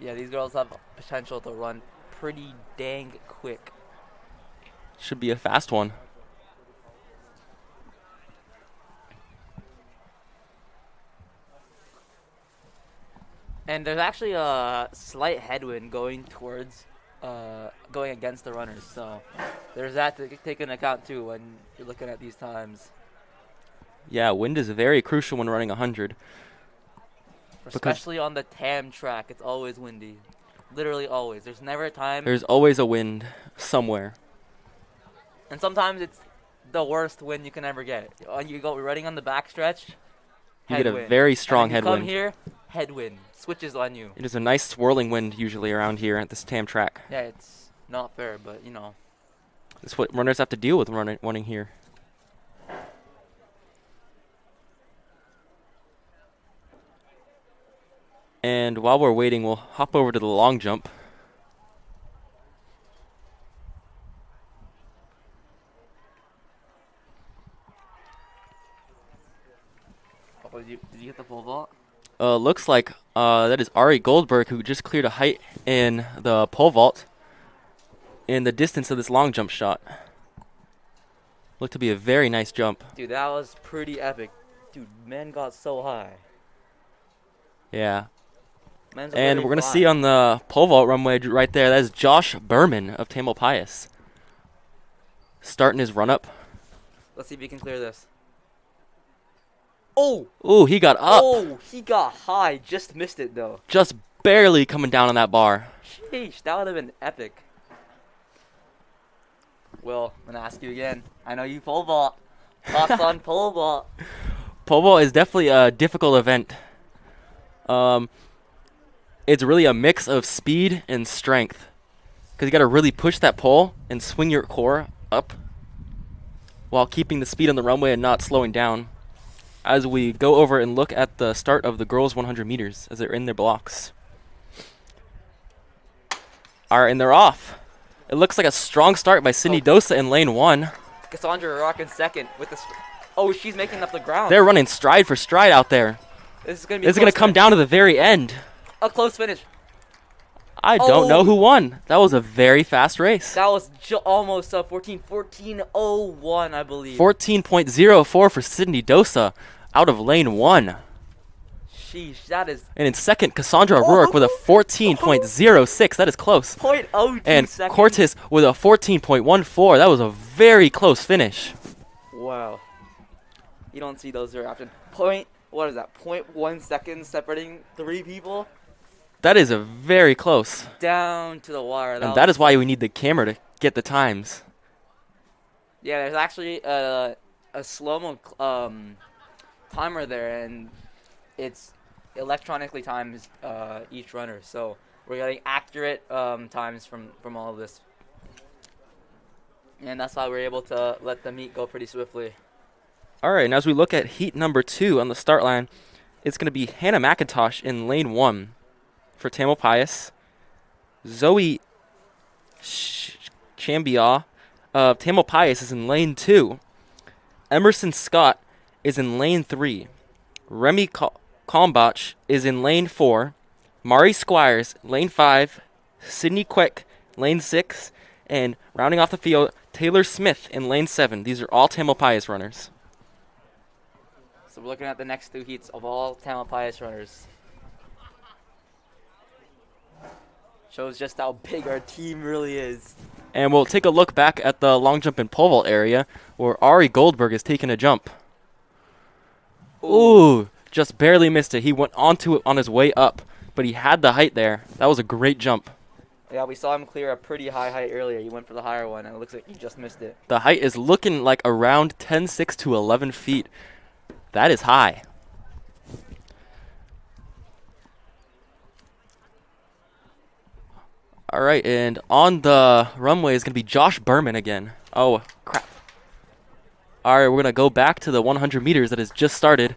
Yeah, these girls have potential to run pretty dang quick. Should be a fast one. And there's actually a slight headwind going towards, going against the runners. So there's that to take into account too when you're looking at these times. Yeah, wind is very crucial when running 100. Especially on the TAM track, it's always windy. Literally always. There's never a time. There's always a wind somewhere. And sometimes it's the worst wind you can ever get. When you go running on the backstretch, You get a headwind. very strong and then you headwind. come here, headwind switches on you. It is a nice swirling wind usually around here at this TAM track. Yeah, it's not fair, but you know. That's what runners have to deal with running here. And while we're waiting, we'll hop over to the long jump. Oh, did you get the pole vault? Looks like that is Ari Goldberg who just cleared a height in the pole vault in the distance of this long jump shot. Looked to be a very nice jump. Dude, that was pretty epic. Dude, men got so high. Yeah. Men's And really we're going to fly. see on the pole vault runway right there, that is Josh Berman of Tamalpais. Starting his run up. Let's see if he can clear this. Oh! Ooh, he got up. Oh, he got high. Just missed it, though. Just barely coming down on that bar. Sheesh, that would have been epic. Will, I'm going to ask you again. I know you pole vault. Thoughts on pole vault? Pole vault is definitely a difficult event. It's really a mix of speed and strength. Because you got to really push that pole and swing your core up while keeping the speed on the runway and not slowing down. As we go over and look at the start of the girls' 100 meters as they're in their blocks. All right, and they're off. It looks like a strong start by Sydney Dosa in lane 1. Cassandra rocking second with the. Oh, she's making up the ground. They're running stride for stride out there. This is gonna be. This is going to come down to the very end. A close finish. I don't know Oh. who won. That was a very fast race. That was almost 14:01, I believe. 14.04 for Sydney Dosa out of lane 1. Sheesh, that is And in second, Cassandra Rourke with a 14.06. That is close. .02 And seconds. Cortis with a 14.14. That was a very close finish. Wow. You don't see those very often. What is that? 0.1 seconds separating three people? That is a very close. Down to the wire. And that is why we need the camera to get the times. Yeah, there's actually a slow-mo timer there, and it's electronically times each runner. So we're getting accurate times from all of this. And that's why we're able to let the meet go pretty swiftly. All right, and as we look at heat number 2 on the start line, it's going to be Hannah McIntosh in lane 1 for Tamalpais. Zoe Chambia of Tamalpais is in lane 2. Emerson Scott is in lane 3. Remy Kalmbach is in lane 4. Mari Squires, lane 5. Sydney Quick, lane 6. And rounding off the field, Taylor Smith in lane 7. These are all Tamalpais runners. So we're looking at the next 2 heats of all Tamalpais runners. Shows just how big our team really is. And we'll take a look back at the long jump and pole vault area where Ari Goldberg is taking a jump. Ooh, just barely missed it. He went onto it on his way up, but he had the height there. That was a great jump. Yeah, we saw him clear a pretty high height earlier. He went for the higher one, and it looks like he just missed it. The height is looking like around 10.6 to 11 feet. That is high. All right, and on the runway is going to be Josh Berman again. Oh, crap. All right, we're going to go back to the 100 meters that has just started.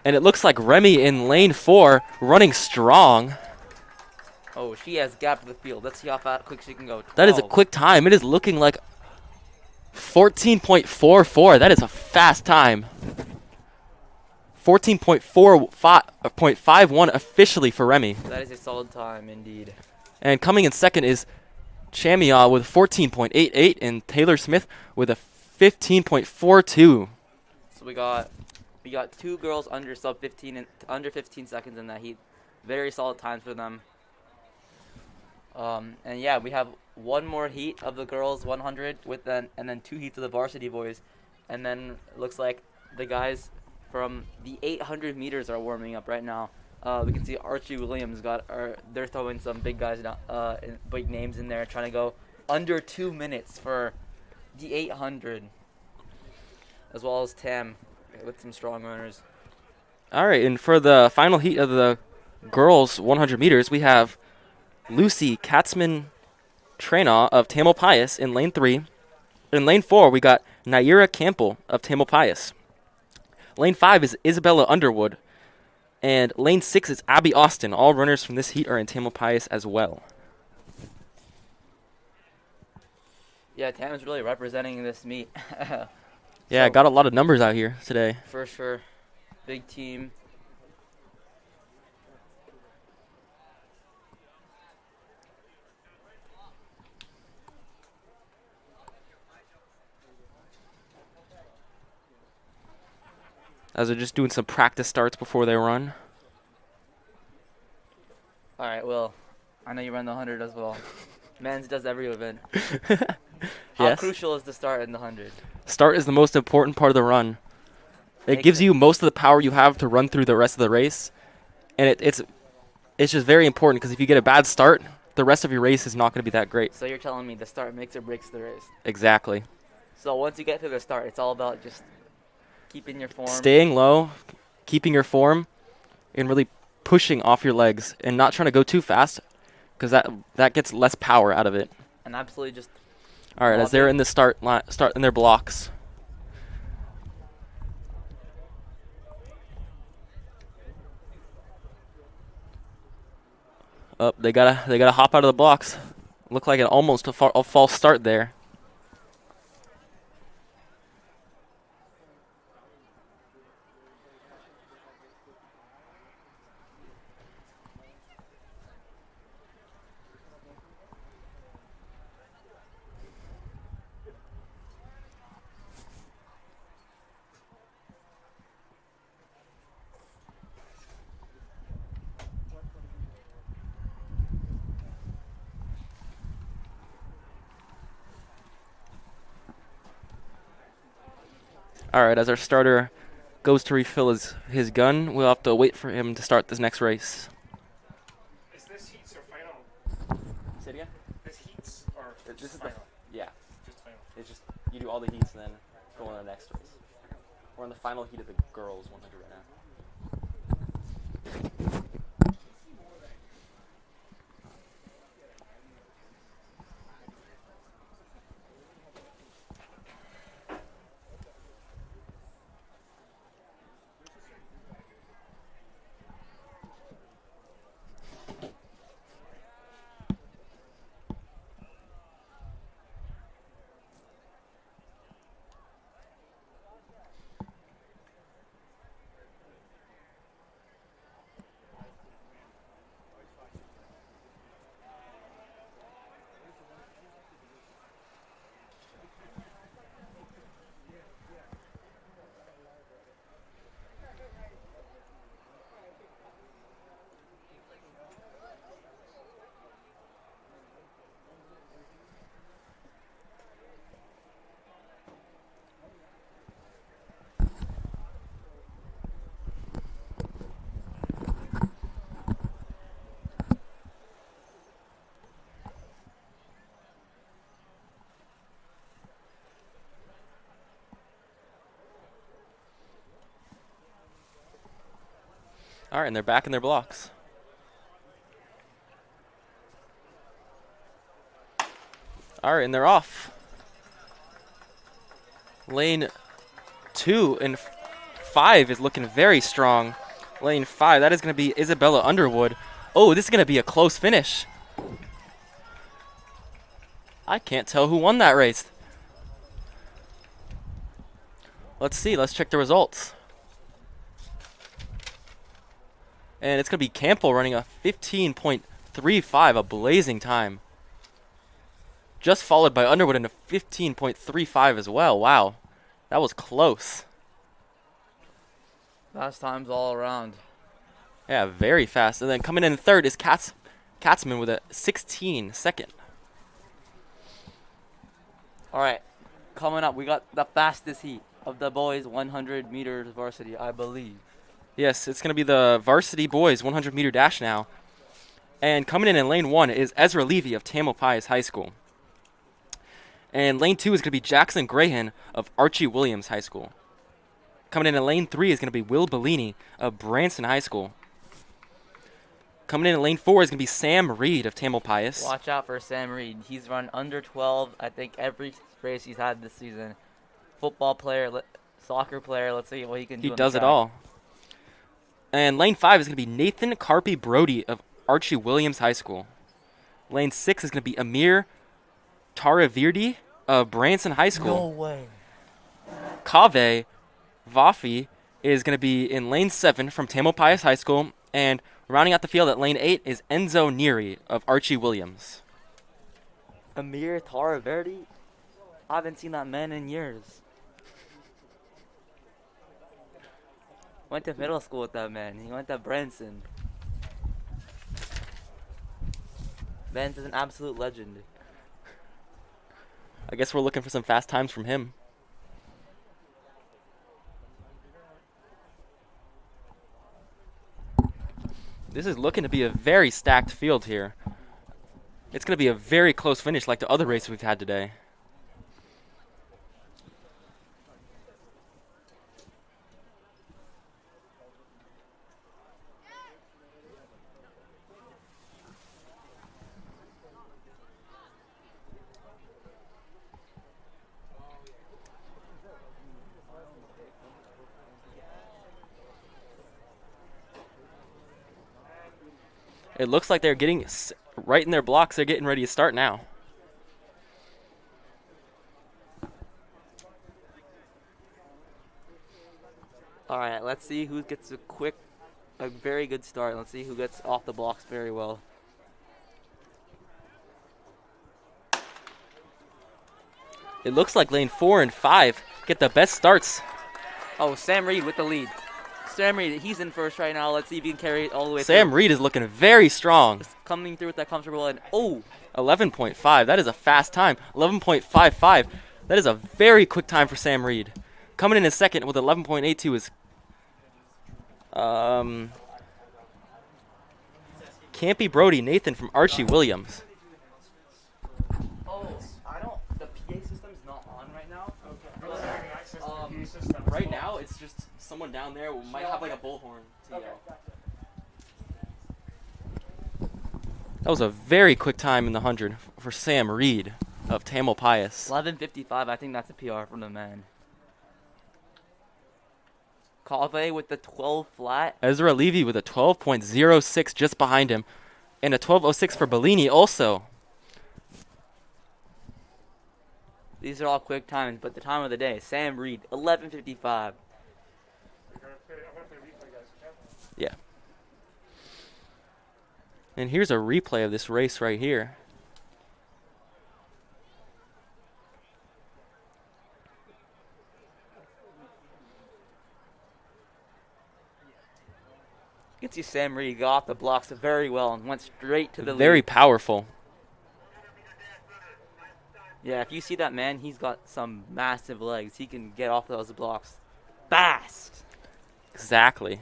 And it looks like Remy in lane 4 running strong. Oh, she has gapped the field. Let's see how quick she can go. That is a quick time. It is looking like 14.44. That is a fast time. 14.51 officially for Remy. That is a solid time indeed. And coming in second is Chamia with 14.88 and Taylor Smith with a 15.42. So we got 2 girls under sub 15 and under 15 seconds in that heat. Very solid times for them. And yeah, we have one more heat of the girls 100 and then 2 heats of the varsity boys, and then it looks like the guys from the 800 meters are warming up right now. We can see Archie Williams they're throwing some big guys big names in there, trying to go under 2 minutes for the 800, as well as Tam with some strong runners. All right, and for the final heat of the girls 100 meters, we have Lucy Katzman-Trena of Tamalpais in lane 3. In lane 4, we got Naira Campbell of Tamalpais. Lane 5 is Isabella Underwood. And lane 6 is Abby Austin. All runners from this heat are in Tamalpais as well. Yeah, Tam is really representing this meet. Yeah, got a lot of numbers out here today. For sure. Big team. As they're just doing some practice starts before they run. All right, well, I know you run the 100 as well. Men's does every event. How Yes. crucial is the start in the 100? Start is the most important part of the run. It gives you most of the power you have to run through the rest of the race. And it's just very important because if you get a bad start, the rest of your race is not going to be that great. So you're telling me the start makes or breaks the race. Exactly. So once you get to the start, it's all about just keeping your form. Staying low, keeping your form, and really pushing off your legs and not trying to go too fast because that gets less power out of it. And absolutely just. All right, as they're in the start in their blocks. Up, they gotta hop out of the blocks. Look like almost a false start there. All right, as our starter goes to refill his gun, we'll have to wait for him to start this next race. this heats or final? Say it again? This heats or This just is final? yeah. Just final. It's just you do all the heats and then go on to the next race. We're on the final heat of the girls 100 right now. All right, and they're back in their blocks. All right, and they're off. Lane 2 and 5 is looking very strong. Lane 5, that is going to be Isabella Underwood. Oh, this is going to be a close finish. I can't tell who won that race. Let's see. Let's check the results. And it's going to be Campbell running a 15.35, a blazing time. Just followed by Underwood in a 15.35 as well. Wow. That was close. Fast times all around. Yeah, very fast. And then coming in third is Katzman with a 16 second. All right, coming up, we got the fastest heat of the boys 100 meters varsity, I believe. Yes, it's going to be the varsity boys 100 meter dash now. And coming in lane 1 is Ezra Levy of Tamalpais High School. And lane 2 is going to be Jackson Grahan of Archie Williams High School. Coming in lane 3 is going to be Will Bellini of Branson High School. Coming in lane 4 is going to be Sam Reed of Tamalpais. Watch out for Sam Reed. He's run under 12, I think, every race he's had this season. Football player, soccer player. Let's see what he can do. He does it all. And lane 5 is going to be Nathan Carpy Brody of Archie Williams High School. Lane 6 is going to be Amir Taravirdi of Branson High School. No way. Kaveh Vafi is going to be in lane 7 from Tamalpais High School. And rounding out the field at lane 8 is Enzo Neary of Archie Williams. Amir Taraverdi? I haven't seen that man in years. Went to middle school with that man. He went to Branson. Vance is an absolute legend. I guess we're looking for some fast times from him. This is looking to be a very stacked field here. It's going to be a very close finish like the other races we've had today. It looks like they're getting right in their blocks. They're getting ready to start now. All right, let's see who gets a very good start. Let's see who gets off the blocks very well. It looks like lane 4 and 5 get the best starts. Oh, Sam Reed with the lead. Sam Reed, he's in first right now. Let's see if he can carry it all the way Sam through. Reed is looking very strong. Just coming through with that comfortable and 11.5. That is a fast time. 11.55. That is a very quick time for Sam Reed. Coming in second with 11.82 is Campy Brody Nathan from Archie Williams. Oh, I don't. The PA system's not on right now. Right now, it's just someone down there who might have like a bullhorn to yell. That was a very quick time in the 100 for Sam Reed of Tamalpais. 11:55. I think that's a PR from the men. Cave with the 12 flat. Ezra Levy with a 12.06 just behind him. And a 12.06 for Bellini also. These are all quick times, but the time of the day, Sam Reed, 11:55. Yeah. And here's a replay of this race right here. You can see Sam Reed got off the blocks very well and went straight to the Very lead. powerful. Yeah, if you see that man, he's got some massive legs. He can get off those blocks fast. Exactly.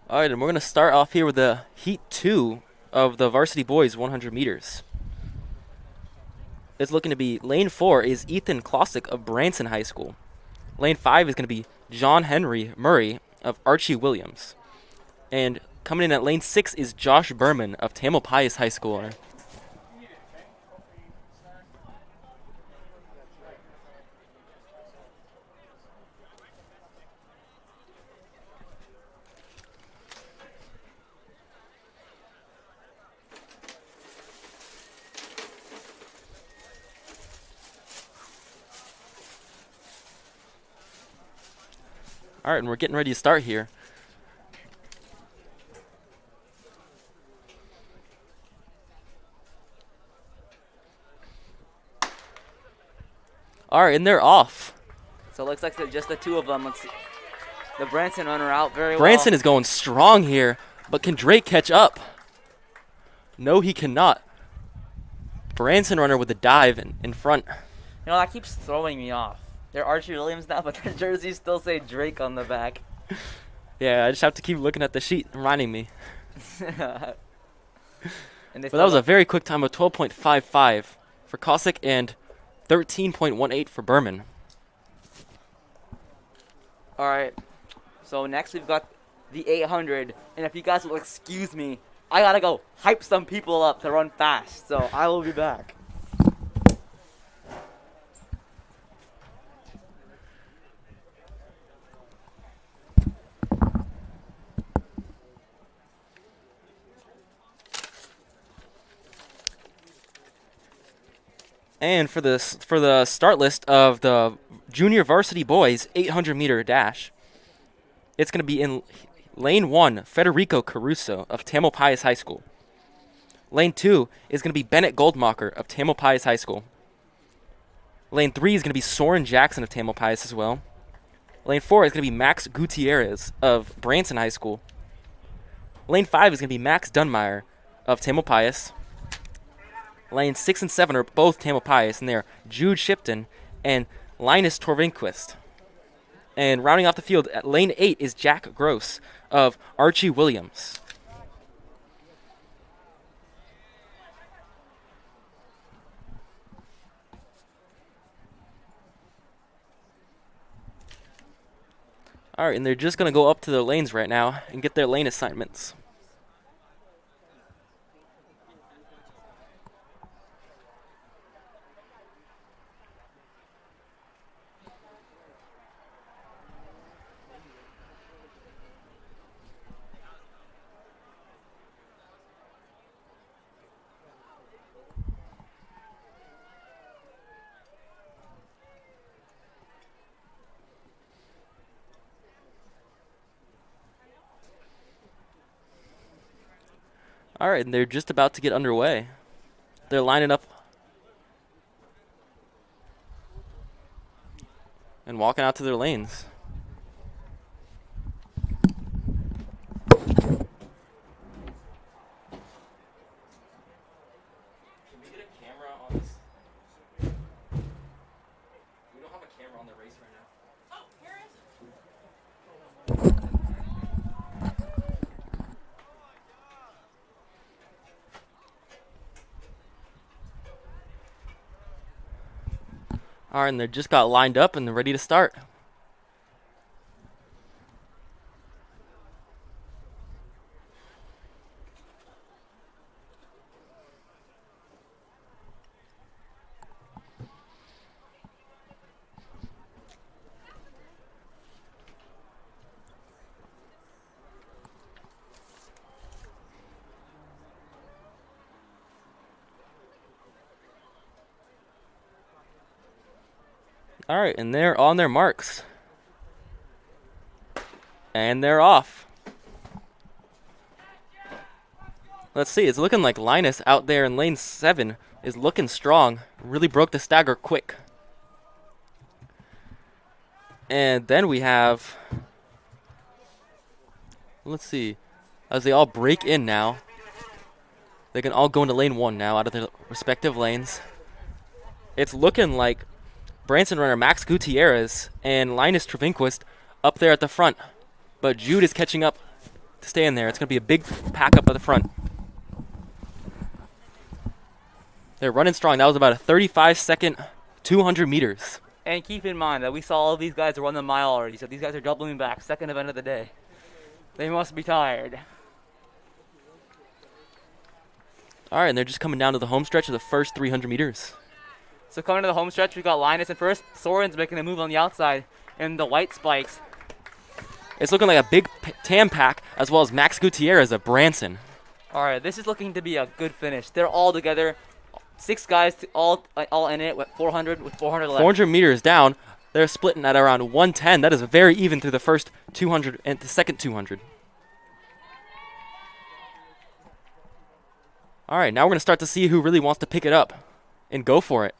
All right, and we're going to start off here with the Heat 2 of the Varsity Boys 100 meters. It's looking to be lane 4 is Ethan Klossick of Branson High School. Lane 5 is going to be John Henry Murray of Archie Williams. And coming in at lane 6 is Josh Berman of Tamalpais High School. All right, and we're getting ready to start here. All right, and they're off. So it looks like just the two of them. Let's see. The Branson runner out very Branson well. is going strong here, but can Drake catch up? No, he cannot. Branson runner with a dive in front. You know, that keeps throwing me off. They're Archie Williams now, but their jerseys still say Drake on the back. Yeah, I just have to keep looking at the sheet, reminding me. And But that was a very quick time of 12.55 for Kosick and 13.18 for Berman. All right. So next we've got the 800, and if you guys will excuse me, I gotta go hype some people up to run fast. So I will be back. And for the start list of the junior varsity boys 800-meter dash, it's going to be in lane 1, Federico Caruso of Tamalpais High School. Lane 2 is going to be Bennett Goldmacher of Tamalpais High School. Lane 3 is going to be Soren Jackson of Tamalpais as well. Lane 4 is going to be Max Gutierrez of Branson High School. Lane 5 is going to be Max Dunmeyer of Tamalpais. Lane 6 and 7 are both Tamalpais, and they're Jude Shipton and Linus Torvinquist. And rounding off the field, at lane 8 is Jack Gross of Archie Williams. All right, and they're just going to go up to their lanes right now and get their lane assignments. All right, and they're just about to get underway. They're lining up and walking out to their lanes. Can we get a camera on this? We don't have a camera on the race right now. All right, and they just got lined up and they're ready to start. All right, and they're on their marks. And they're off. Let's see, it's looking like Linus out there in lane 7 is looking strong. Really broke the stagger quick. And then we have, let's see, as they all break in now, they can all go into lane 1 now out of their respective lanes. It's looking like Branson runner Max Gutierrez and Linus Trevinquist up there at the front. But Jude is catching up to stay in there. It's going to be a big pack up at the front. They're running strong. That was about a 35-second, 200 meters. And keep in mind that we saw all these guys run the mile already, so these guys are doubling back. Second event of the day. They must be tired. All right, and they're just coming down to the home stretch of the first 300 meters. So coming to the home stretch, we got Linus in first. Soren's making a move on the outside in the white spikes. It's looking like a big TAM pack, as well as Max Gutierrez of Branson. All right, this is looking to be a good finish. They're all together. 6 guys all in it with 400 left. 400 meters down. They're splitting at around 110. That is very even through the first 200 and the second 200. All right, now we're going to start to see who really wants to pick it up and go for it.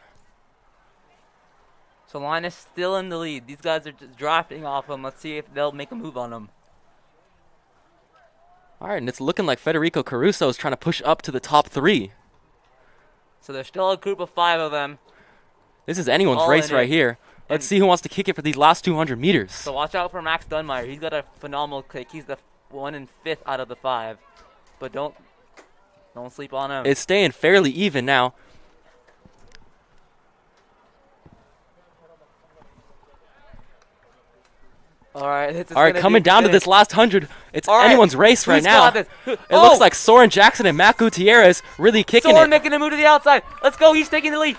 So Linus still in the lead. These guys are just drafting off him. Let's see if they'll make a move on him. All right, and it's looking like Federico Caruso is trying to push up to the top 3. So there's still a group of 5 of them. This is anyone's All race in right it. here. Let's see who wants to kick it for these last 200 meters. So watch out for Max Dunmeyer. He's got a phenomenal kick. He's the 1 and 5th out of the 5. But don't sleep on him. It's staying fairly even now. All right, All right, coming down to this last 100. It's All right, anyone's race right who's now. got this? It Oh! looks like Soren Jackson and Matt Gutierrez really kicking Soren it. making a move to the outside. Let's go. He's taking the lead.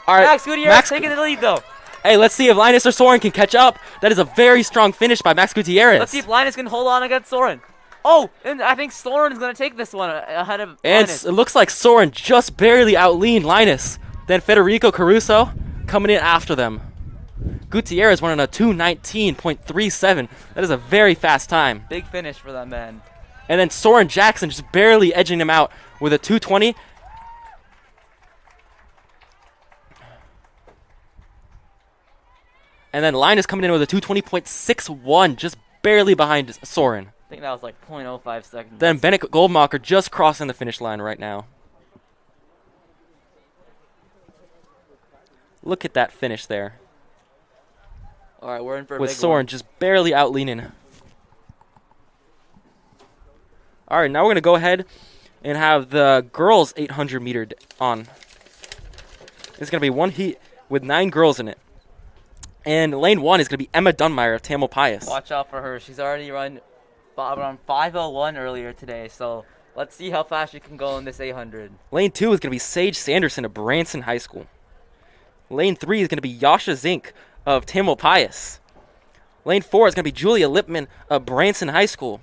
All right, Max Gutierrez taking the lead, though. Hey, let's see if Linus or Soren can catch up. That is a very strong finish by Max Gutierrez. Let's see if Linus can hold on against Soren. Oh, and I think Soren is going to take this one ahead of And Linus. it looks like Soren just barely outleaned Linus. Then Federico Caruso coming in after them. Gutierrez running a 2:19.37. That is a very fast time. Big finish for that man. And then Soren Jackson just barely edging him out with a 2:20. And then Linus coming in with a 2:20.61, just barely behind Soren. I think that was like 0.05 seconds. Then Bennett Goldmacher just crossing the finish line right now. Look at that finish there. All right, we're in for a With big Soren one. just barely outleaning. All right, now we're going to go ahead and have the girls 800 meter on. It's going to be one heat with 9 girls in it. And lane 1 is going to be Emma Dunmeyer of Tamalpais. Watch out for her. She's already run around 5:01 earlier today, so let's see how fast she can go in this 800. Lane 2 is going to be Sage Sanderson of Branson High School. Lane 3 is going to be Yasha Zink of Tamalpais. Lane 4 is going to be Julia Lipman of Branson High School.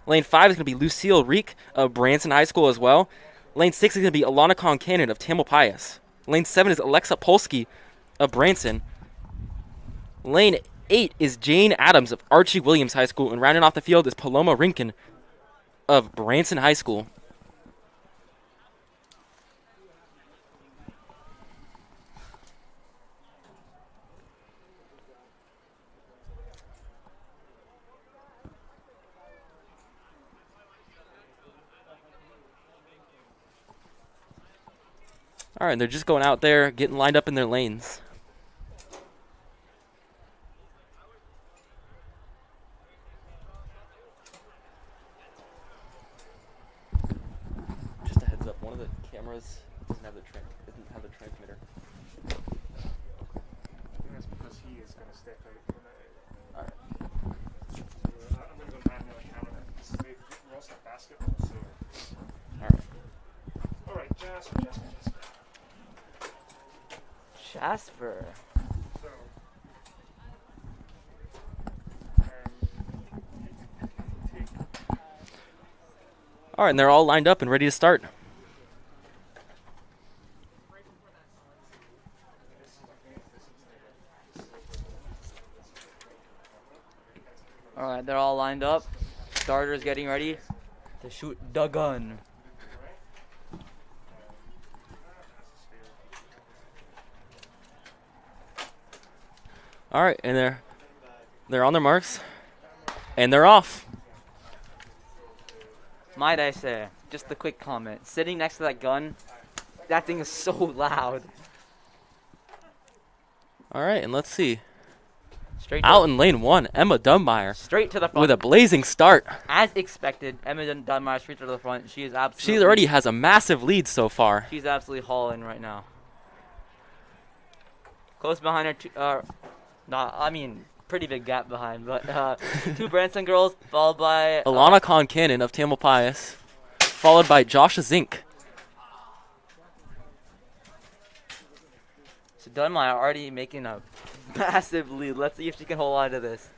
Lane 5 is going to be Lucille Reek of Branson High School as well. Lane 6 is going to be Alana Concannon of Tamalpais. Lane 7 is Alexa Polsky of Branson. Lane 8 is Jane Adams of Archie Williams High School. And rounding off the field is Paloma Rinkin of Branson High School. All right, they're just going out there, getting lined up in their lanes. Just a heads up, one of the cameras doesn't have the transmitter. key is going to stick out. I'm going to go manually camera that. This is we're also basketball, so. All right, Jasper. Jasper. So. Take. All right, and they're all lined up and ready to start. All right, they're all lined up. Starters getting ready to shoot the gun. All right, and they're on their marks, and they're off. Might I say, just a quick comment. Sitting next to that gun, that thing is so loud. All right, and let's see. Straight Out to, in lane 1, Emma Dunbar straight to the front. with a blazing start. As expected, Emma Dunbar straight to the front. She is absolutely. She already has a massive lead so far. She's absolutely hauling right now. Close behind her, pretty big gap behind, but two Branson girls, followed by Alana Concannon of Tamalpais, followed by Josh Zink. So Dunmire already making a massive lead. Let's see if she can hold on to this.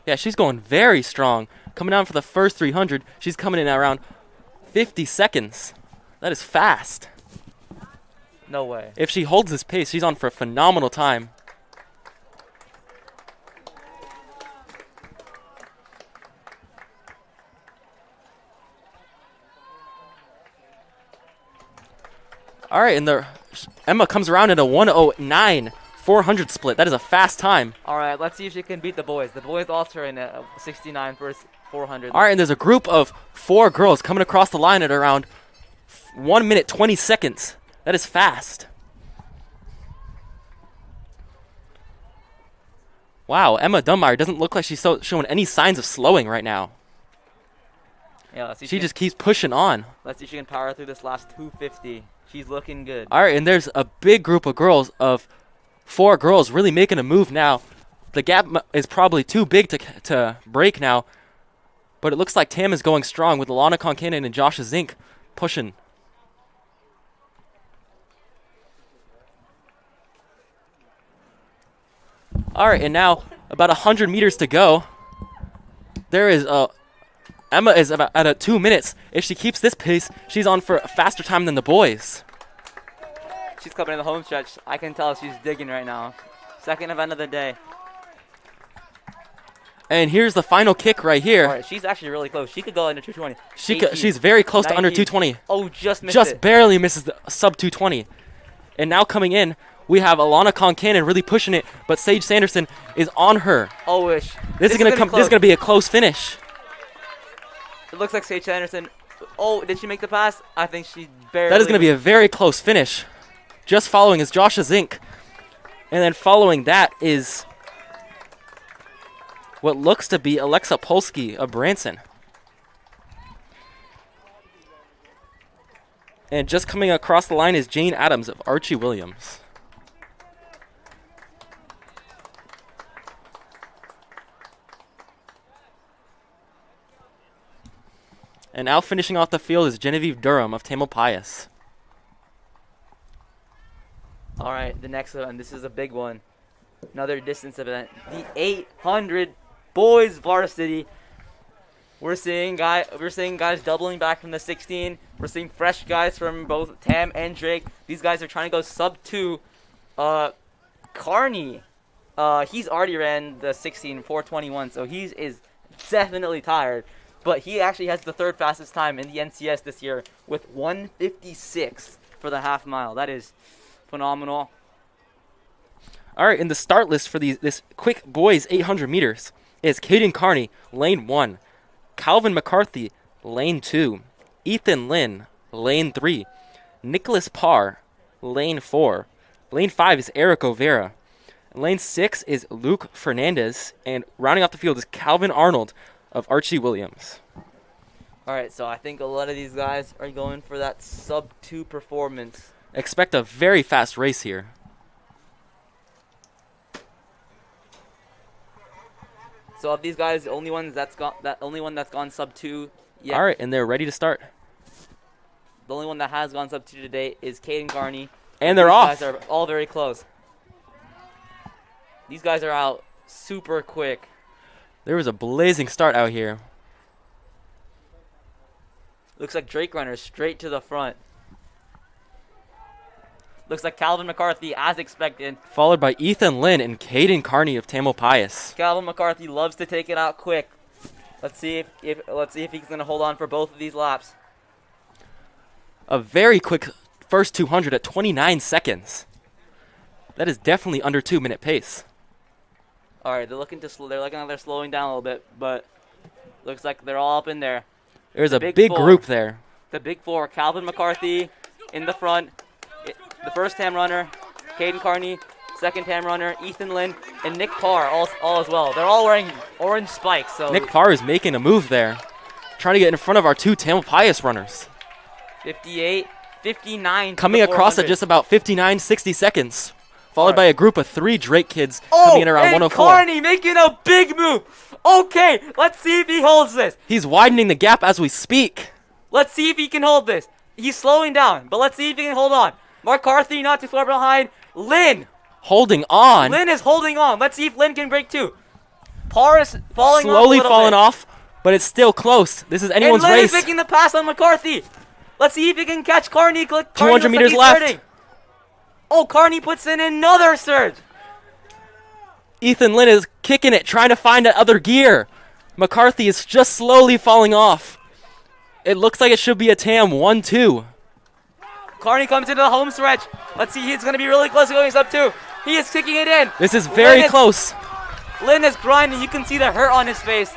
Yeah, she's going very strong. Coming down for the first 300, she's coming in at around 50 seconds. That is fast. No way. If she holds this pace, she's on for a phenomenal time. All right, and Emma comes around at a 1:09 400 split. That is a fast time. All right, let's see if she can beat the boys. The boys also are in a 69 versus 400. All right, and there's a group of 4 girls coming across the line at around 1 minute 20 seconds. That is fast. Wow, Emma Dunbar doesn't look like she's showing any signs of slowing right now. Yeah, let's see. She just keeps pushing on. Let's see if she can power through this last 250. She's looking good. All right, and there's a big group of girls of 4 girls really making a move now. The gap is probably too big to break now, but it looks like Tam is going strong with Alana Concannon and Josh Zink pushing. All right, and now about 100 meters to go. There is Emma is about at 2 minutes. If she keeps this pace, she's on for a faster time than the boys. She's coming in the home stretch. I can tell she's digging right now. Second event of the day. And here's the final kick right here. All right, she's actually really close. She could go under 220. She's very close to under 220. Oh, just missed Just it. barely misses the sub 220. And now coming in, we have Alana Concannon really pushing it, but Sage Sanderson is on her. Oh, wish. This is gonna be a close finish. It looks like Sage Sanderson. Oh, did she make the pass? I think she barely. That is gonna be a very close finish. Just following is Josh Zink. And then following that is what looks to be Alexa Polsky of Branson. And just coming across the line is Jane Adams of Archie Williams. And now finishing off the field is Genevieve Durham of Tamalpais. All right, the next one. This is a big one. Another distance event. The 800 boys varsity. We're seeing guys doubling back from the 16. We're seeing fresh guys from both Tam and Drake. These guys are trying to go sub 2. Carney, he's already ran the 16 4:21, so he is definitely tired. But he actually has the third fastest time in the NCS this year with 1:56 for the half mile. That is phenomenal. All right, in the start list for this quick boys 800 meters is Caden Carney, lane 1. Calvin McCarthy, lane 2. Ethan Lynn, lane 3. Nicholas Parr, lane 4. Lane 5 is Eric O'Vera. Lane 6 is Luke Fernandez. And rounding off the field is Calvin Arnold of Archie Williams. All right, so I think a lot of these guys are going for that sub 2 performance. Expect a very fast race here. So of these guys, the only one that's gone sub 2. Yeah. All right, and they're ready to start. The only one that has gone sub 2 today is Caden Carney. And they're These off. guys are all very close. These guys are out super quick. There was a blazing start out here. Looks like Drake Runner straight to the front. Looks like Calvin McCarthy, as expected. Followed by Ethan Lynn and Caden Carney of Tamalpais. Calvin McCarthy loves to take it out quick. Let's see if he's gonna hold on for both of these laps. A very quick first 200 at 29 seconds. That is definitely under 2-minute pace. All right, they're looking like they're slowing down a little bit, but looks like they're all up in there. There's The a big big four. group there. The big four: Calvin McCarthy in the front, the first TAM runner, Caden Carney, second TAM runner, Ethan Lynn, and Nick Parr all as well. They're all wearing orange spikes. So Nick Parr is making a move there, trying to get in front of our two Tamalpais runners. 58, 59. Coming to the across at 400. just about 59, 60 seconds. Followed Alright. by a group of 3 Drake kids coming in around and 104. Carney making a big move. Okay, let's see if he holds this. He's widening the gap as we speak. Let's see if he can hold this. He's slowing down, but let's see if he can hold on. McCarthy not too far behind. Lynn. Holding on. Lynn is holding on. Let's see if Lynn can break too. Parr is falling off a Slowly little falling bit. off, but it's still close. This is anyone's and Lynn race. is making the pass on McCarthy. Let's see if he can catch Carney. 200 meters left. Starting. Oh, Carney puts in another surge. Ethan Lynn is kicking it, trying to find that other gear. McCarthy is just slowly falling off. It looks like it should be a TAM 1-2. Carney comes into the home stretch. Let's see, he's going to be really close to going sub 2. He is kicking it in. This is very Lynn close. Lynn is grinding. You can see the hurt on his face.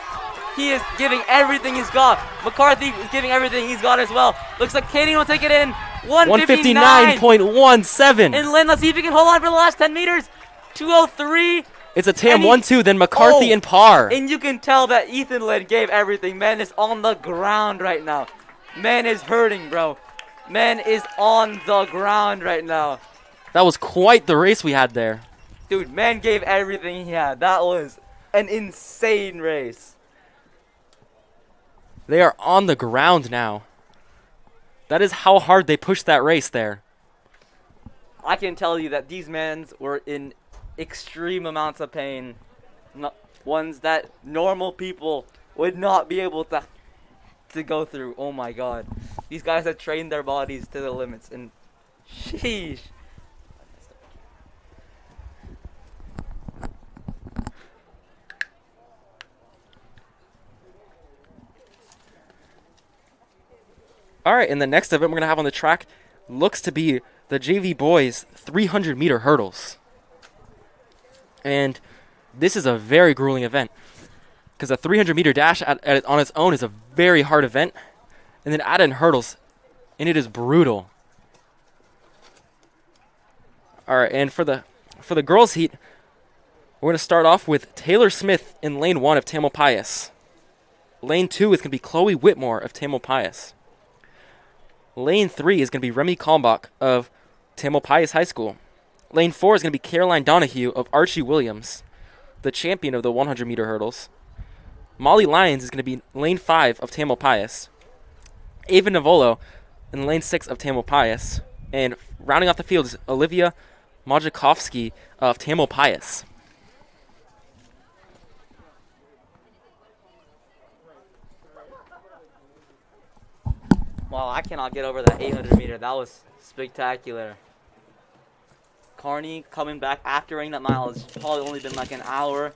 He is giving everything he's got. McCarthy is giving everything he's got as well. Looks like Katie will take it in. 159. 159.17. And Lynn, let's see if he can hold on for the last 10 meters. 203. It's a TAM and he- 1-2, then McCarthy Oh, and Parr. And you can tell that Ethan Lynn gave everything. Man is on the ground right now. Man is hurting, bro. Man is on the ground right now. That was quite the race we had there. Dude, man gave everything he had. That was an insane race. They are on the ground now. That is how hard they pushed that race there. I can tell you that these men were in extreme amounts of pain. Ones that normal people would not be able to go through. Oh my god. These guys have trained their bodies to the limits, and sheesh. All right, and the next event we're going to have on the track looks to be the JV boys 300-meter hurdles. And this is a very grueling event because a 300-meter dash on its own is a very hard event. And then add in hurdles, and it is brutal. All right, and for the girls' heat, we're going to start off with Taylor Smith in lane 1 of Tamalpais. Lane 2 is going to be Chloe Whitmore of Tamalpais. Lane 3 is going to be Remy Kalmbach of Tamalpais High School. Lane 4 is going to be Caroline Donahue of Archie Williams, the champion of the 100-meter hurdles. Molly Lyons is going to be lane 5 of Tamalpais. Ava Navolo in lane 6 of Tamalpais. And rounding off the field is Olivia Majakovsky of Tamalpais. Wow, I cannot get over that 800 meter. That was spectacular. Carney coming back after running that mile. It's probably only been like an hour.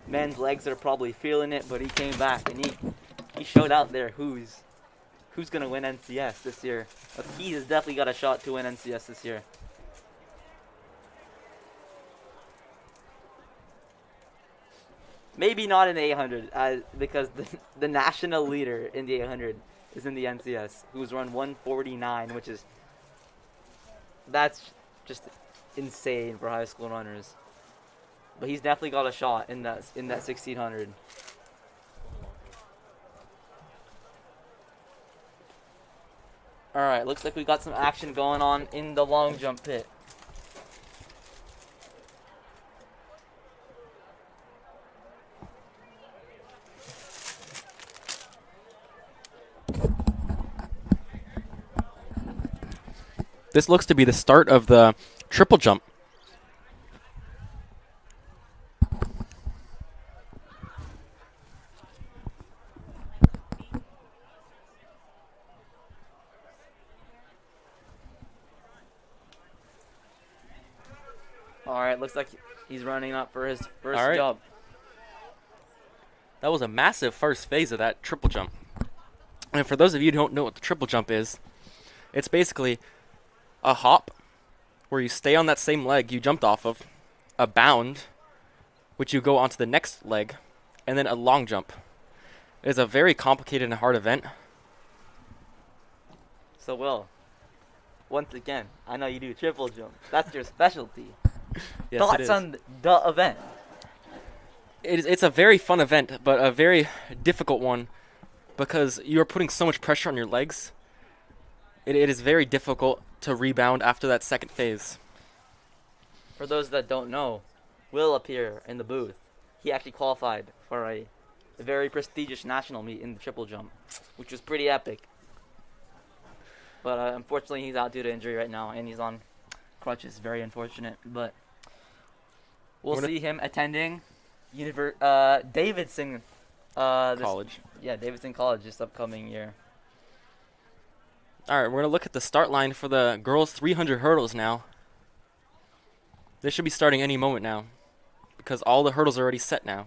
Man's legs are probably feeling it, but he came back and he showed out there who's gonna win NCS this year. He has definitely got a shot to win NCS this year. Maybe not in the 800, because the national leader in the 800 is in the NCS, who's run 149, that's just insane for high school runners. But he's definitely got a shot in that 1600. All right, looks like we got some action going on in the long jump pit. This looks to be the start of the triple jump. All right, looks like he's running up for his first All right. jump. That was a massive first phase of that triple jump. And for those of you who don't know what the triple jump is, it's basically a hop where you stay on that same leg you jumped off of, a bound, which you go onto the next leg, and then a long jump. It is a very complicated and hard event. So, Will, once again, I know you do triple jump. That's your specialty. Yes, it Thoughts is. on the event? It's a very fun event, but a very difficult one because you are putting so much pressure on your legs. It is very difficult to rebound after that second phase. For those that don't know, Will up here in the booth, he actually qualified for a very prestigious national meet in the triple jump, which was pretty epic. But unfortunately, he's out due to injury right now, and he's on crutches. Very unfortunate, but we'll see him attending Davidson College. Davidson College this upcoming year. All right, we're going to look at the start line for the girls' 300 hurdles now. They should be starting any moment now because all the hurdles are already set now.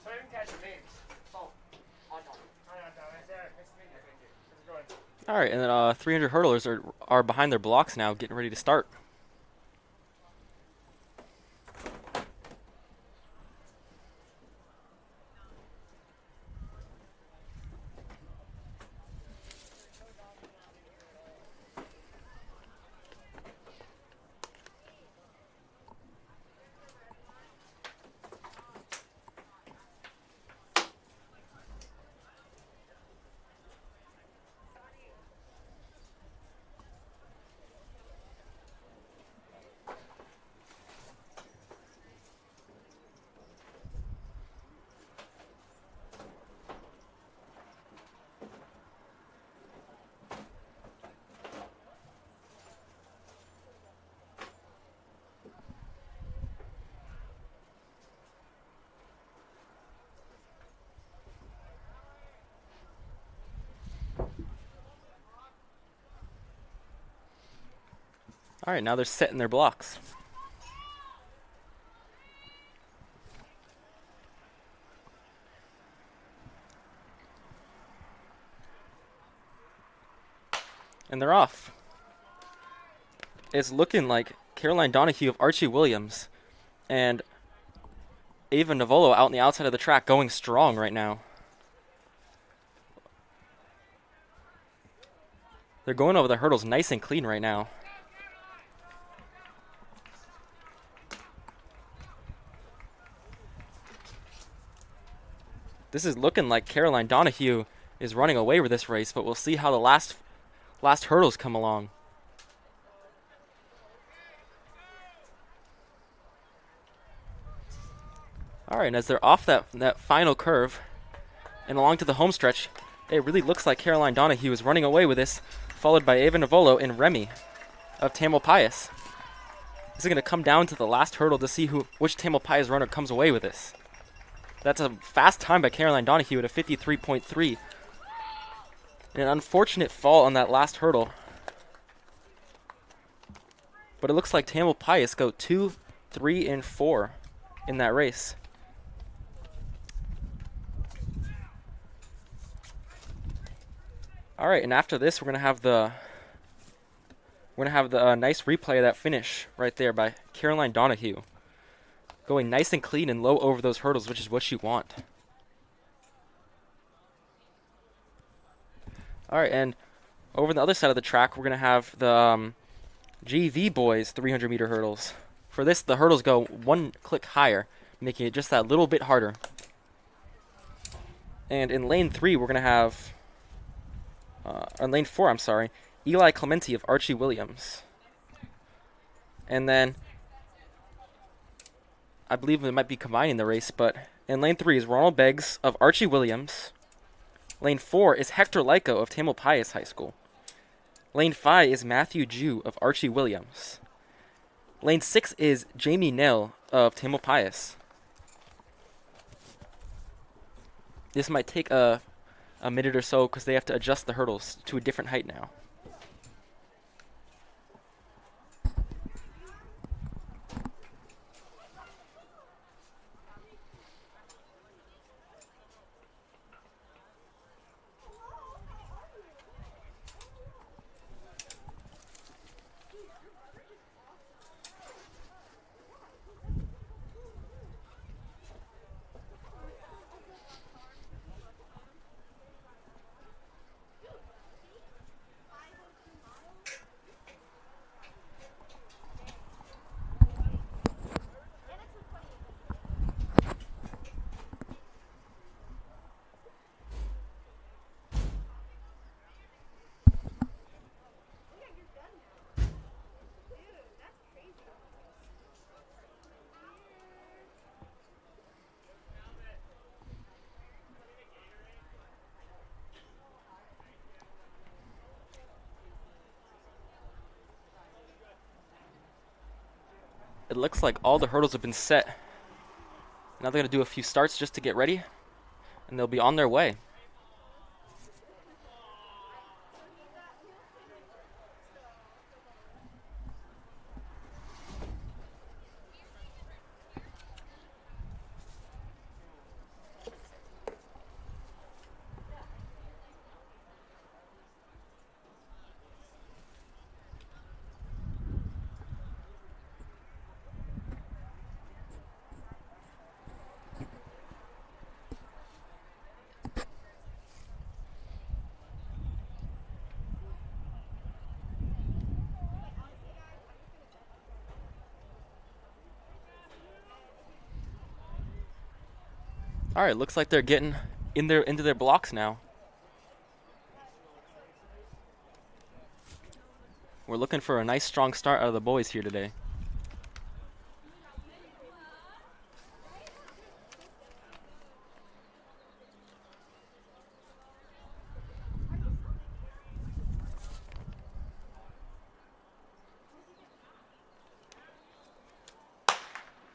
So I didn't catch your name. Oh, Anton. Hi, Anton. Nice to meet you. Thank you. How's it going? All right, and then 300 hurdlers are behind their blocks now, getting ready to start. All right, now they're setting their blocks. And they're off. It's looking like Caroline Donahue of Archie Williams and Ava Navolo out on the outside of the track going strong right now. They're going over the hurdles nice and clean right now. This is looking like Caroline Donahue is running away with this race, but we'll see how the last hurdles come along. All All right, and as they're off that final curve and along to the home stretch, it really looks like Caroline Donahue is running away with this, followed by Ava Navolo and Remy of Tamalpais. This is going to come down to the last hurdle to see which Tamalpais runner comes away with this. That's a fast time by Caroline Donahue at a 53.3. And an unfortunate fall on that last hurdle. But it looks like Tamalpais go 2, 3, and 4 in that race. All right, and after this, we're gonna have the nice replay of that finish right there by Caroline Donahue, going nice and clean and low over those hurdles, which is what you want. All right, and over on the other side of the track, we're gonna have the GV boys 300-meter hurdles. For this, the hurdles go one click higher, making it just that little bit harder. And in lane 3, we're gonna have. On lane 4, I'm sorry, Eli Clementi of Archie Williams. And then, I believe it might be combining the race, but in lane 3 is Ronald Beggs of Archie Williams. Lane 4 is Hector Lyko of Tamalpais High School. Lane 5 is Matthew Jew of Archie Williams. Lane 6 is Jamie Nell of Tamalpais. This might take a minute or so because they have to adjust the hurdles to a different height now. It looks like all the hurdles have been set. Now they're going to do a few starts just to get ready, and they'll be on their way. All right, looks like they're getting into their blocks now. We're looking for a nice strong start out of the boys here today.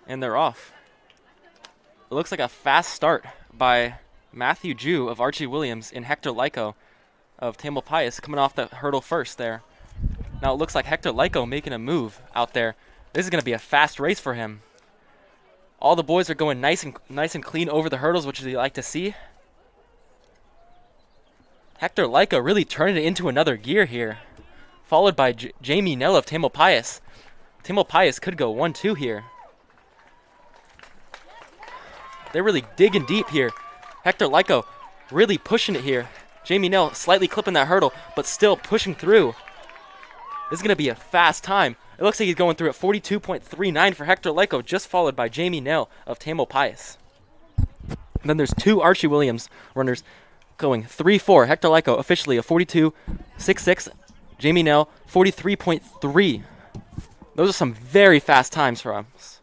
And they're off. It looks like a fast start by Matthew Jew of Archie Williams and Hector Lyko of Tamalpais coming off the hurdle first there. Now it looks like Hector Lyko making a move out there. This is going to be a fast race for him. All the boys are going nice and clean over the hurdles, which you like to see. Hector Lyko really turning it into another gear here, followed by Jamie Nell of Tamalpais. Tamalpais could go 1-2 here. They're really digging deep here. Hector Lyko really pushing it here. Jamie Nell slightly clipping that hurdle, but still pushing through. This is going to be a fast time. It looks like he's going through at 42.39 for Hector Lyko, just followed by Jamie Nell of Tamalpais. And then there's two Archie Williams runners going 3-4. Hector Lyko officially a 42.66. Jamie Nell 43.3. Those are some very fast times for us.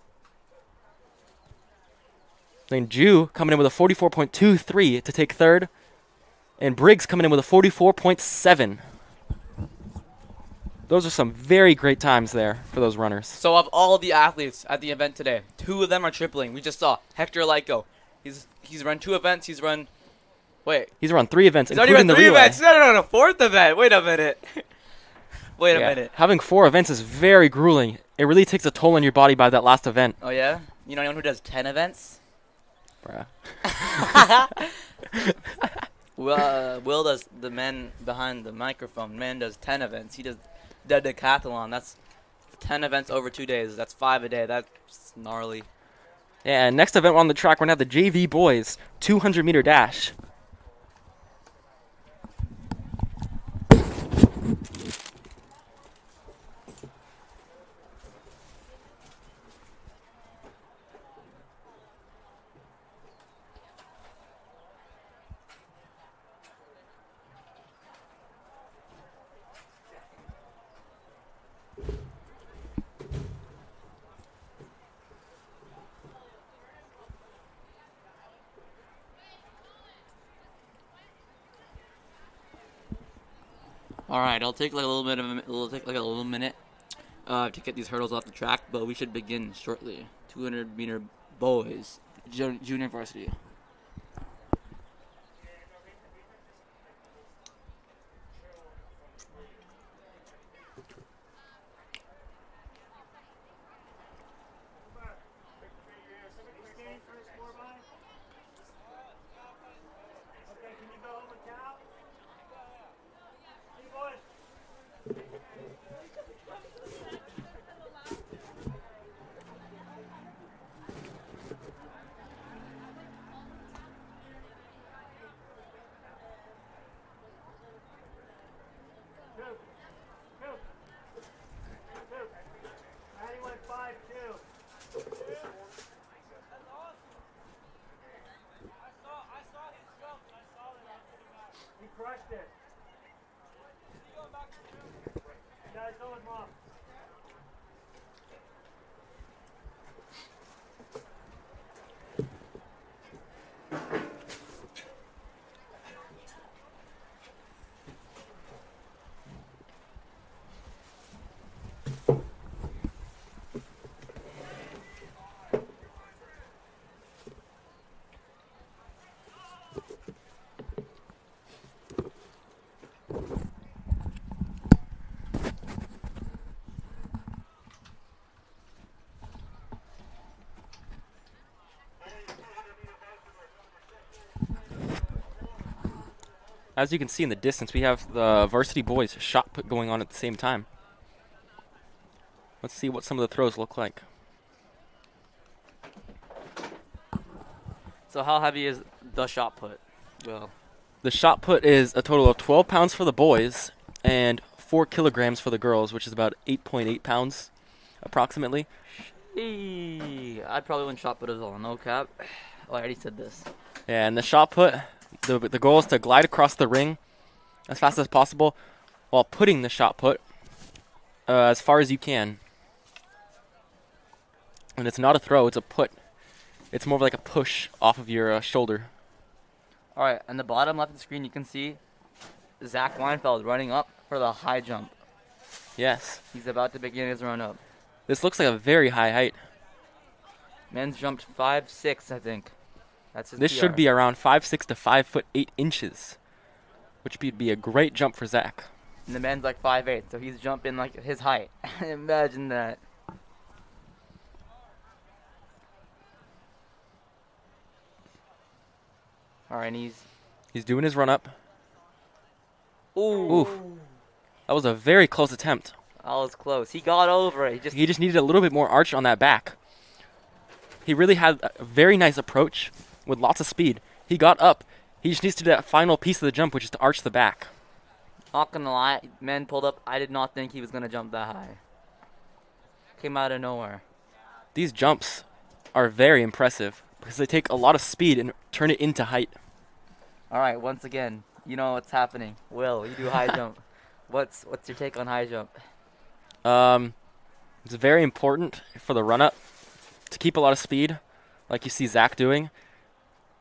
Then Jew coming in with a 44.23 to take third. And Briggs coming in with a 44.7. Those are some very great times there for those runners. So of all the athletes at the event today, 2 of them are tripling. We just saw Hector Lyko. He's run 2 events. He's run 3 events, already including run the 3 relay. events. No, 4th event. Wait a minute. Wait a Yeah. minute. Having 4 events is very grueling. It really takes a toll on your body by that last event. Oh yeah? You know anyone who does 10 events? Bruh. Will does, the man behind the microphone. Man does 10 events. He does the decathlon. That's 10 events over 2 days. That's 5 a day. That's gnarly. Yeah, and next event on the track, we're going to have the JV boys 200-meter dash. All right, it'll take like a little minute to get these hurdles off the track, but we should begin shortly. 200-meter boys, junior varsity. As you can see in the distance, we have the varsity boys shot put going on at the same time. Let's see what some of the throws look like. So how heavy is the shot put? Well, The shot put is a total of 12 pounds for the boys and 4 kilograms for the girls, which is about 8.8 pounds approximately. I probably wouldn't shot put as well. No cap. Oh, I already said this. Yeah, and the shot put, the goal is to glide across the ring as fast as possible while putting the shot put as far as you can. And it's not a throw, it's a put. It's more of like a push off of your shoulder. All right, on the bottom left of the screen, you can see Zach Weinfeld running up for the high jump. Yes. He's about to begin his run up. This looks like a very high height. Men's jumped 5'6", I think. That's his This PR. should be around 5'6" to 5'8", which would be a great jump for Zach. And the men's like 5'8", so he's jumping like his height. Imagine that. All right, and He's doing his run up. ooh, Oof. That was a very close attempt. that was close. He got over it. He just needed a little bit more arch on that back. He really had a very nice approach with lots of speed. He got up. He just needs to do that final piece of the jump, which is to arch the back. Not gonna lie, men pulled up. I did not think he was gonna jump that high. Came out of nowhere. These jumps are very impressive because they take a lot of speed and turn it into height. All right, once again, you know what's happening. Will, you do high jump. What's your take on high jump? It's very important for the run up to keep a lot of speed like you see Zach doing,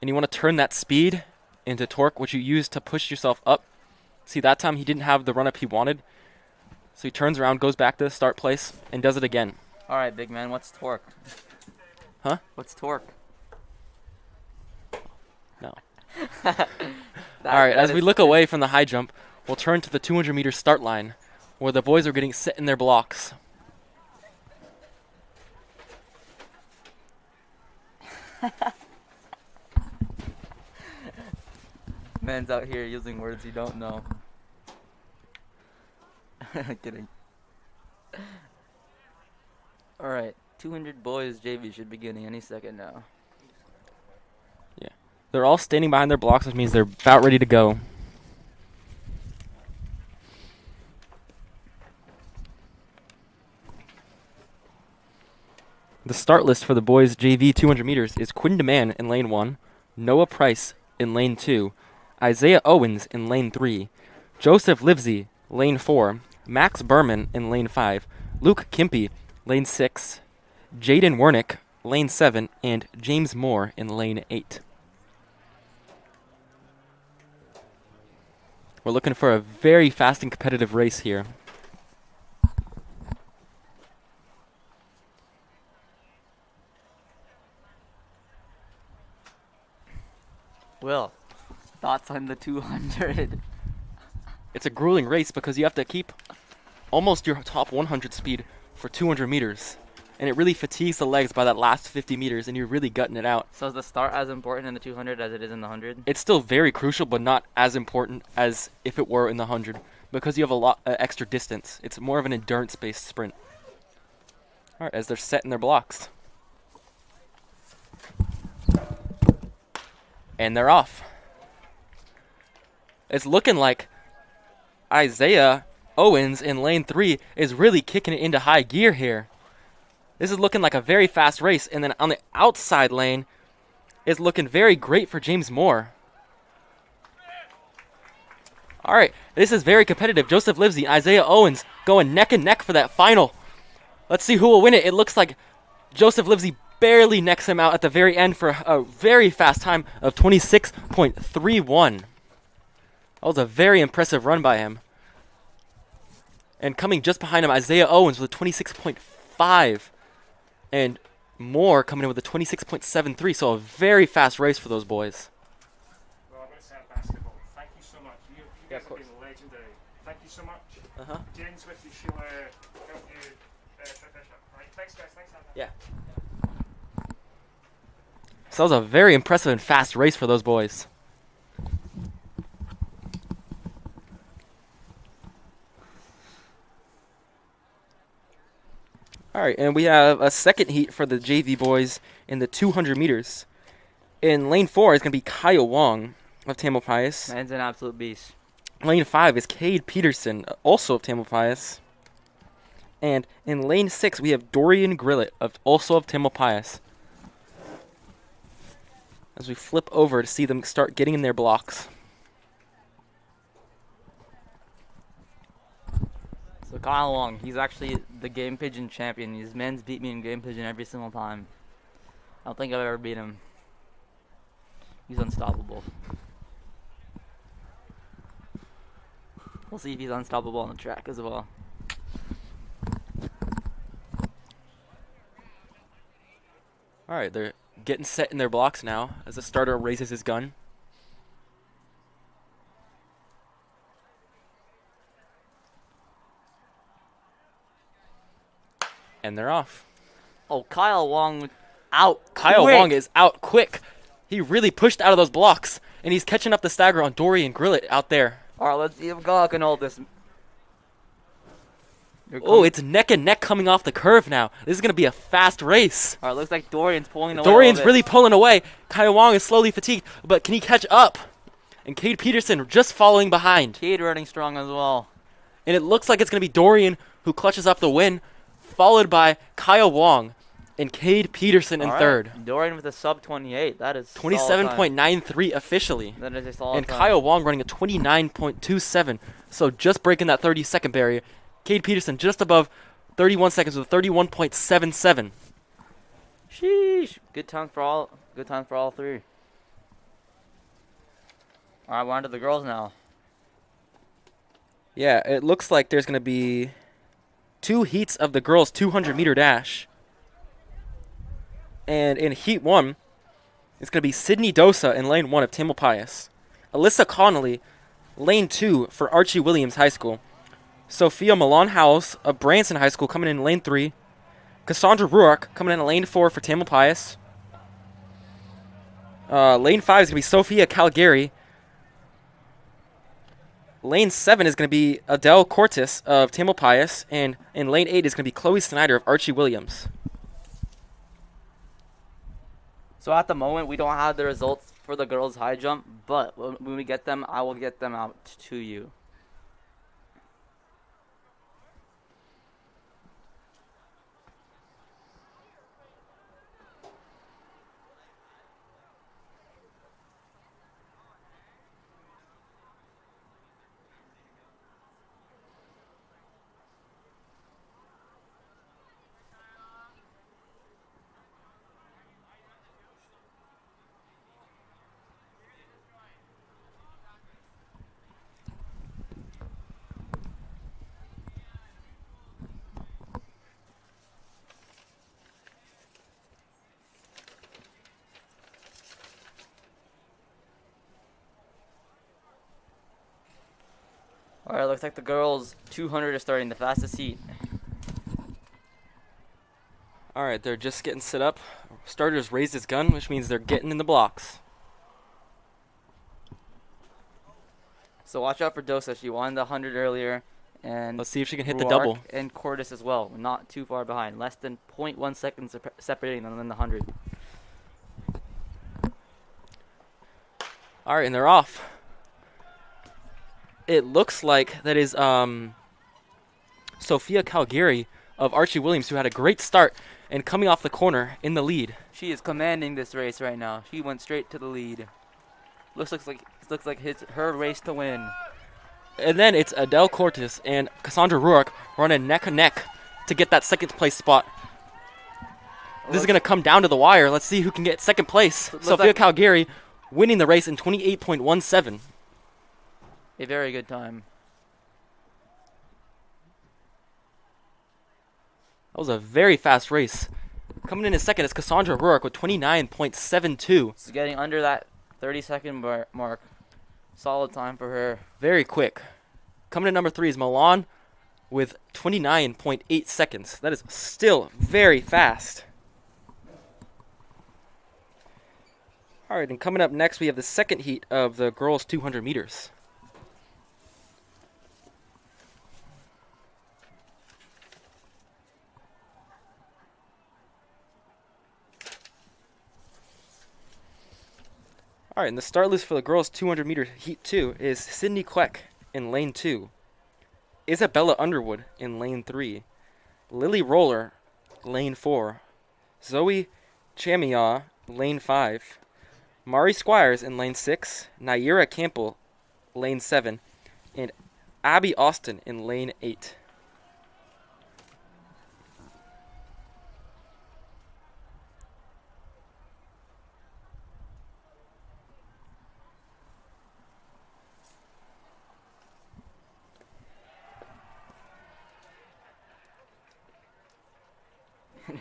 and you want to turn that speed into torque, which you use to push yourself up. See, that time he didn't have the run-up he wanted, so he turns around, goes back to the start place, and does it again. All right, big man. What's torque? Huh? What's torque? No. That- All right, that as we is- look away from the high jump, we'll turn to the 200-meter start line, where the boys are getting set in their blocks. Man's out here using words you don't know. Kidding. All right, 200 boys JV should be beginning any second now. They're all standing behind their blocks, which means they're about ready to go. The start list for the boys JV 200 meters is Quinn DeMann in lane 1, Noah Price in lane 2, Isaiah Owens in lane 3, Joseph Livesey, lane 4, Max Berman in lane 5, Luke Kimpy, lane 6, Jaden Wernick, lane 7, and James Moore in lane 8. We're looking for a very fast and competitive race here. Will, thoughts on the 200? It's a grueling race because you have to keep almost your top 100 speed for 200 meters. And it really fatigues the legs by that last 50 meters, and you're really gutting it out. So is the start as important in the 200 as it is in the 100? It's still very crucial, but not as important as if it were in the 100 because you have a lot extra distance. It's more of an endurance-based sprint. All right, as they're set in their blocks. And they're off. It's looking like Isaiah Owens in lane 3 is really kicking it into high gear here. This is looking like a very fast race. And then on the outside lane, it's looking very great for James Moore. All right, this is very competitive. Joseph Livesey and Isaiah Owens going neck and neck for that final. Let's see who will win it. It looks like Joseph Livesey barely necks him out at the very end for a very fast time of 26.31. That was a very impressive run by him. And coming just behind him, Isaiah Owens with a 26.5. And Moore coming in with a 26.73. So a very fast race for those boys. Well, I'm going to say basketball. Thank you so much. You Yeah, guys of have been legendary. Thank you so much. Uh-huh. Jen's with you. She'll help you finish up. Right. Thanks, guys. Thanks, Anna. Yeah. So that was a very impressive and fast race for those boys. All right, and we have a second heat for the JV boys in the 200 meters. In lane 4 is going to be Kyle Wong of Tamalpais. Man's an absolute beast. Lane 5 is Cade Peterson, also of Tamalpais. And in lane 6, we have Dorian Grillett, also of Tamalpais. As we flip over to see them start getting in their blocks. So Kyle Long, he's actually the Game Pigeon champion. His men's beat me in Game Pigeon every single time. I don't think I've ever beat him. He's unstoppable. We'll see if he's unstoppable on the track as well. All right, they're getting set in their blocks now as the starter raises his gun. And they're off. Oh, Kyle Wong out. Kyle quick. Wong is out quick. He really pushed out of those blocks, and he's catching up the stagger on Dorian Grillett out there. All right, let's see if Kyle can hold this. Oh, it's neck and neck coming off the curve now. This is going to be a fast race. All right, looks like Dorian's pulling away. Dorian's really pulling away. Kyle Wong is slowly fatigued, but can he catch up? And Cade Peterson just following behind. Cade running strong as well. And it looks like it's going to be Dorian who clutches up the win, followed by Kyle Wong and Cade Peterson in All right, third. Dorian with a sub 28. That is 27.93 officially. That is a solid And time. Kyle Wong running a 29.27. So just breaking that 30-second barrier. Cade Peterson just above 31 seconds with 31.77. Sheesh. Good time for all. Good time for all three. All right, we're on to the girls now. Yeah, it looks like there's going to be 2 heats of the girls' 200-meter dash. And in heat 1, it's going to be Sydney Dosa in lane 1 of Tamalpais. Alyssa Connolly, lane 2 for Archie Williams High School. Sophia Milan House of Branson High School coming in lane 3. Cassandra Ruark coming in lane 4 for Tamalpais. Lane 5 is going to be Sophia Calgary. Lane 7 is going to be Adele Cortis of Tamalpais. And in lane 8 is going to be Chloe Snyder of Archie Williams. So at the moment, we don't have the results for the girls' high jump, but when we get them, I will get them out to you. All right, looks like the girls' 200 is starting the fastest heat. All right, they're just getting set up. Starter's raised his gun, which means they're getting in the blocks. So watch out for Dosa. She won the 100 earlier. And Let's see if she can hit the Ruark double. And Cortis as well. Not too far behind. Less than 0.1 seconds separating them in the 100. All right, and they're off. It looks like that is Sophia Calgary of Archie Williams, who had a great start and coming off the corner in the lead. She is commanding this race right now. She went straight to the lead. Looks like her race to win. And then it's Adele Cortis and Cassandra Ruark running neck and neck to get that second place spot. This is going to come down to the wire. Let's see who can get second place. Sophia Calgary winning the race in 28.17. A very good time. That was a very fast race. Coming in second is Cassandra Ruark with 29.72. So getting under that 30-second mark. Solid time for her. Very quick. Coming in number 3 is Milan with 29.8 seconds. That is still very fast. All right, and coming up next, we have the second heat of the girls' 200 meters. All right, and the start list for the girls' 200-meter heat 2 is Sydney Queck in lane 2, Isabella Underwood in lane 3, Lily Roller, lane 4, Zoe Chamiaw, lane 5, Mari Squires in lane 6, Naira Campbell, lane 7, and Abby Austin in lane 8.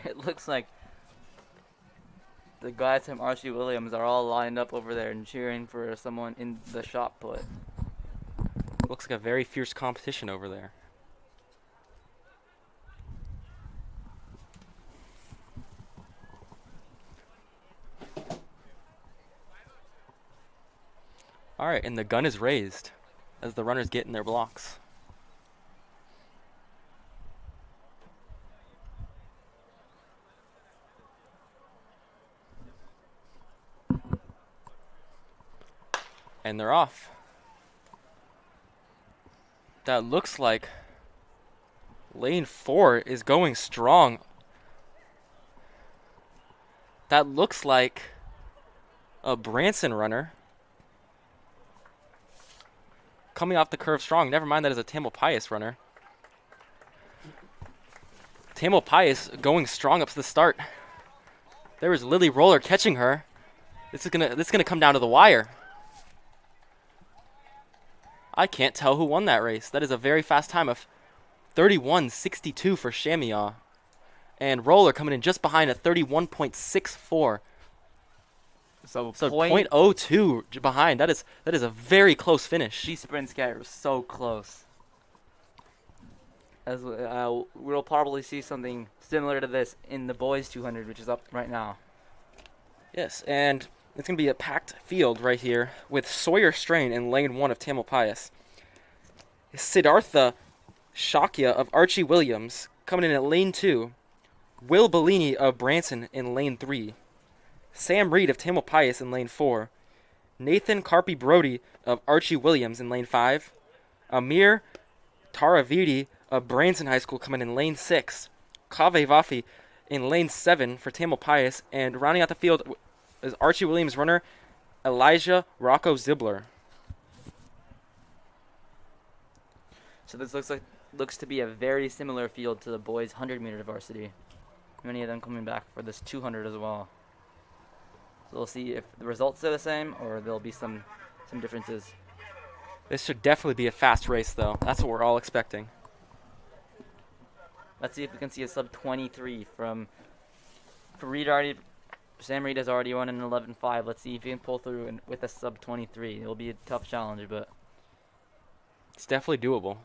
It looks like the guys from Archie Williams are all lined up over there and cheering for someone in the shot put. Looks like a very fierce competition over there. All right, and the gun is raised as the runners get in their blocks. And they're off. That looks like lane 4 is going strong. That looks like a Branson runner. Coming off the curve strong. Never mind, that is a Tamalpais runner. Tamalpais going strong up to the start. There was Lily Roller catching her. This is gonna come down to the wire. I can't tell who won that race. That is a very fast time of 31.62 for Shamiaw. And Roller coming in just behind at 31.64. So, So 0.02 behind. That is a very close finish. These sprints get so close. As we'll probably see something similar to this in the boys 200, which is up right now. Yes, and it's going to be a packed field right here with Sawyer Strain in lane 1 of Tamalpais. Siddhartha Shakya of Archie Williams coming in at lane 2. Will Bellini of Branson in lane 3. Sam Reed of Tamalpais in lane 4. Nathan Carpy Brody of Archie Williams in lane 5. Amir Taravidi of Branson High School coming in lane 6. Kave Vafi in lane 7 for Tamalpais. And rounding out the field is Archie Williams runner Elijah Rocco Zibler. So this looks to be a very similar field to the boys 100-meter varsity. Many of them coming back for this 200 as well. So we'll see if the results are the same or there'll be some differences. This should definitely be a fast race, though. That's what we're all expecting. Let's see if we can see a sub 23 from Reed already. Sam Reed has already run an 11.5. Let's see if he can pull through with a sub 23. It'll be a tough challenge, but it's definitely doable.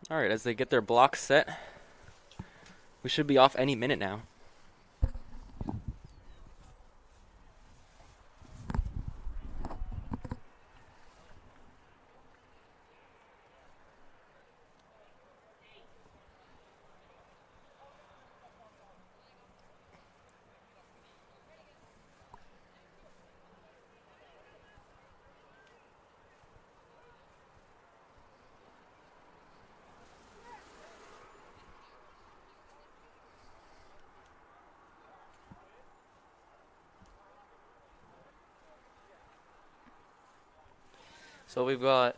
All right, as they get their blocks set, we should be off any minute now. so we've got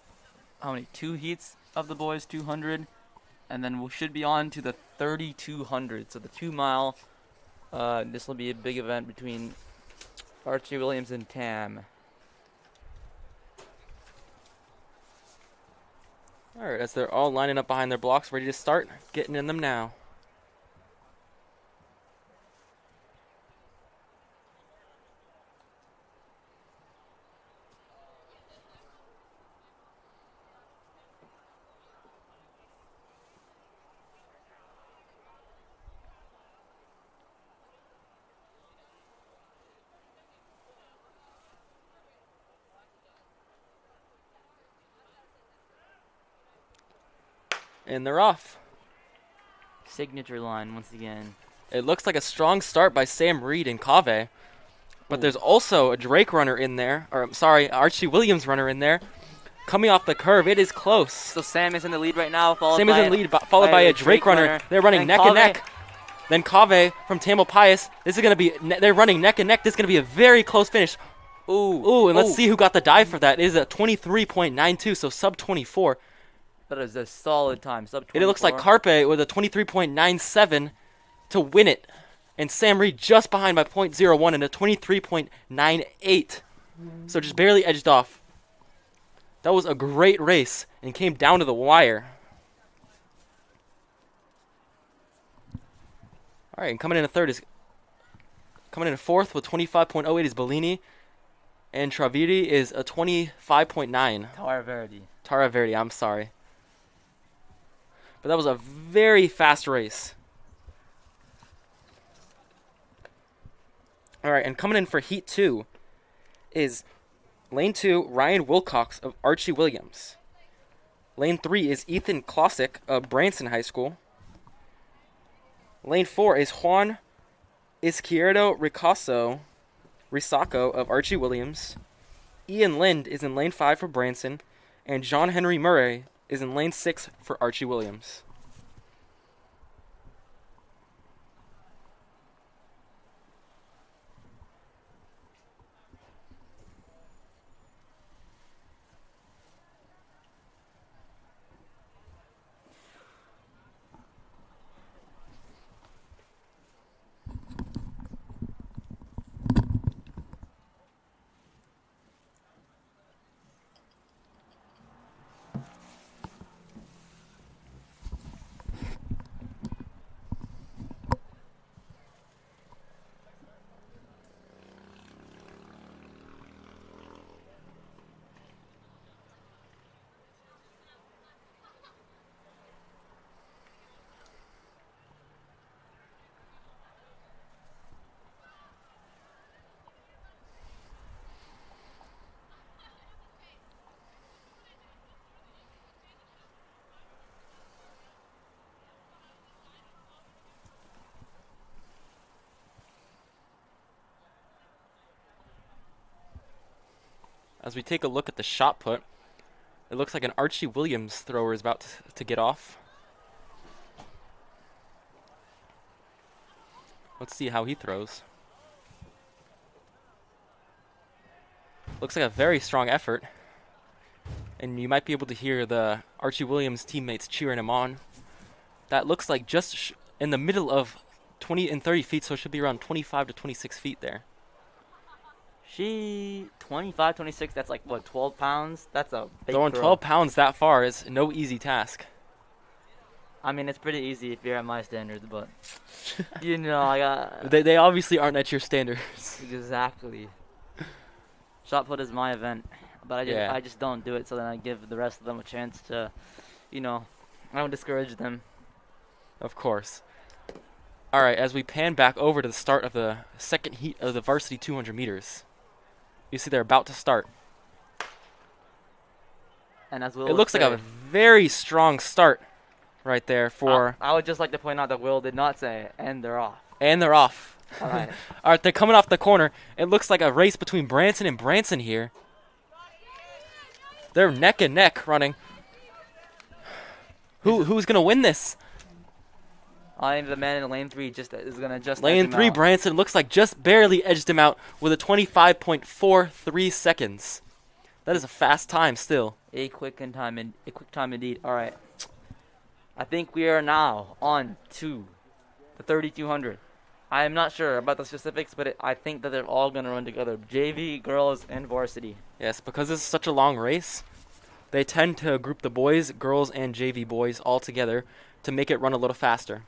how many? 2 heats of the boys 200, and then we should be on to the 3200. So the 2 mile. This will be a big event between Archie Williams and Tam. All right, as they're all lining up behind their blocks, ready to start, getting in them now. And they're off. Signature line once again. It looks like a strong start by Sam Reed and Kave. But there's also a Drake runner in there. Or, I'm sorry, Archie Williams runner in there. Coming off the curve, it is close. So Sam is in the lead right now. Sam is in the lead, followed by a Drake runner. They're running neck and neck. Then Kave from Tamalpais. This is going to be, they're running neck and neck. This is going to be a very close finish. Ooh, and let's see who got the dive for that. It is a 23.92, so sub 24. That is a solid time. Sub 24. It looks like Carpe with a 23.97 to win it. And Sam Reed just behind by 0.01 and a 23.98. So just barely edged off. That was a great race and came down to the wire. All right, and coming in a fourth with 25.08 is Bellini. And Travidi is a 25.9. Tara Verdi, I'm sorry. But that was a very fast race. All right, and coming in for Heat 2 is Lane 2, Ryan Wilcox of Archie Williams. Lane 3 is Ethan Klosik of Branson High School. Lane 4 is Juan Izquierdo Risacco of Archie Williams. Ian Lind is in lane 5 for Branson. And John Henry Murray is in lane 6 for Archie Williams. As we take a look at the shot put, it looks like an Archie Williams thrower is about to get off. Let's see how he throws. Looks like a very strong effort. And you might be able to hear the Archie Williams teammates cheering him on. That looks like just in the middle of 20 and 30 feet, so it should be around 25 to 26 feet there. 25, 26, that's like, what, 12 pounds? That's a big Throwing throw. 12 pounds that far is no easy task. I mean, it's pretty easy if you're at my standards, but, you know, I got... They obviously aren't at your standards. Exactly. Shot put is my event, but I just don't do it, so then I give the rest of them a chance to, you know, I don't discourage them. Of course. All right, as we pan back over to the start of the second heat of the Varsity 200 meters. You see they're about to start. And as Will It looks like a very strong start right there for... I would just like to point out that Will did not say, and they're off. And they're off. All right. All right, they're coming off the corner. It looks like a race between Branson and Branson here. They're neck and neck running. Who's going to win this? I think the man in lane 3 is going to just Lane 3, Branson looks like just barely edged him out with a 25.43 seconds. That is a fast time still. A quick time indeed. All right. I think we are now on to the 3200. I am not sure about the specifics, but I think that they're all going to run together. JV, girls, and varsity. Yes, because this is such a long race, they tend to group the boys, girls, and JV boys all together to make it run a little faster.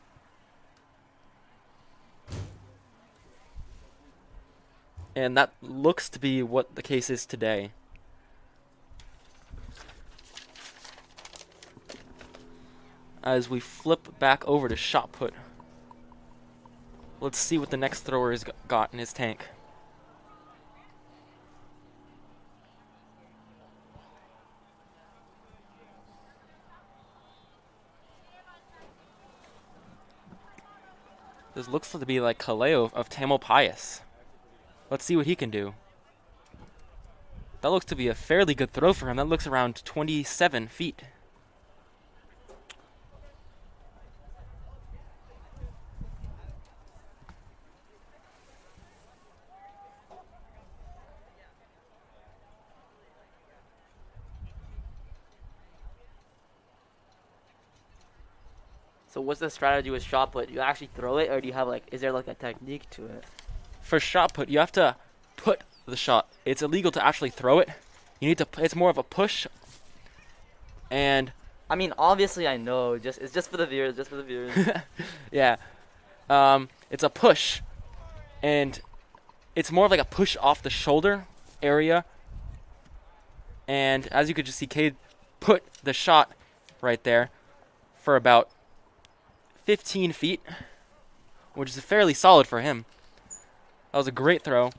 And that looks to be what the case is today. As we flip back over to shot put, let's see what the next thrower has got in his tank. This looks to be like Kaleo of Tamalpais. Let's see what he can do. That looks to be a fairly good throw for him. That looks around 27 feet. So what's the strategy with shot put? You actually throw it, or do you have is there a technique to it? For shot put, you have to put the shot. It's illegal to actually throw it. You need to. It's more of a push. And I mean, obviously I know. It's just for the viewers. Just for the viewers. yeah, it's a push, and it's more of like a push off the shoulder area. And as you could just see, Cade put the shot right there for about 15 feet, which is fairly solid for him. That was a great throw.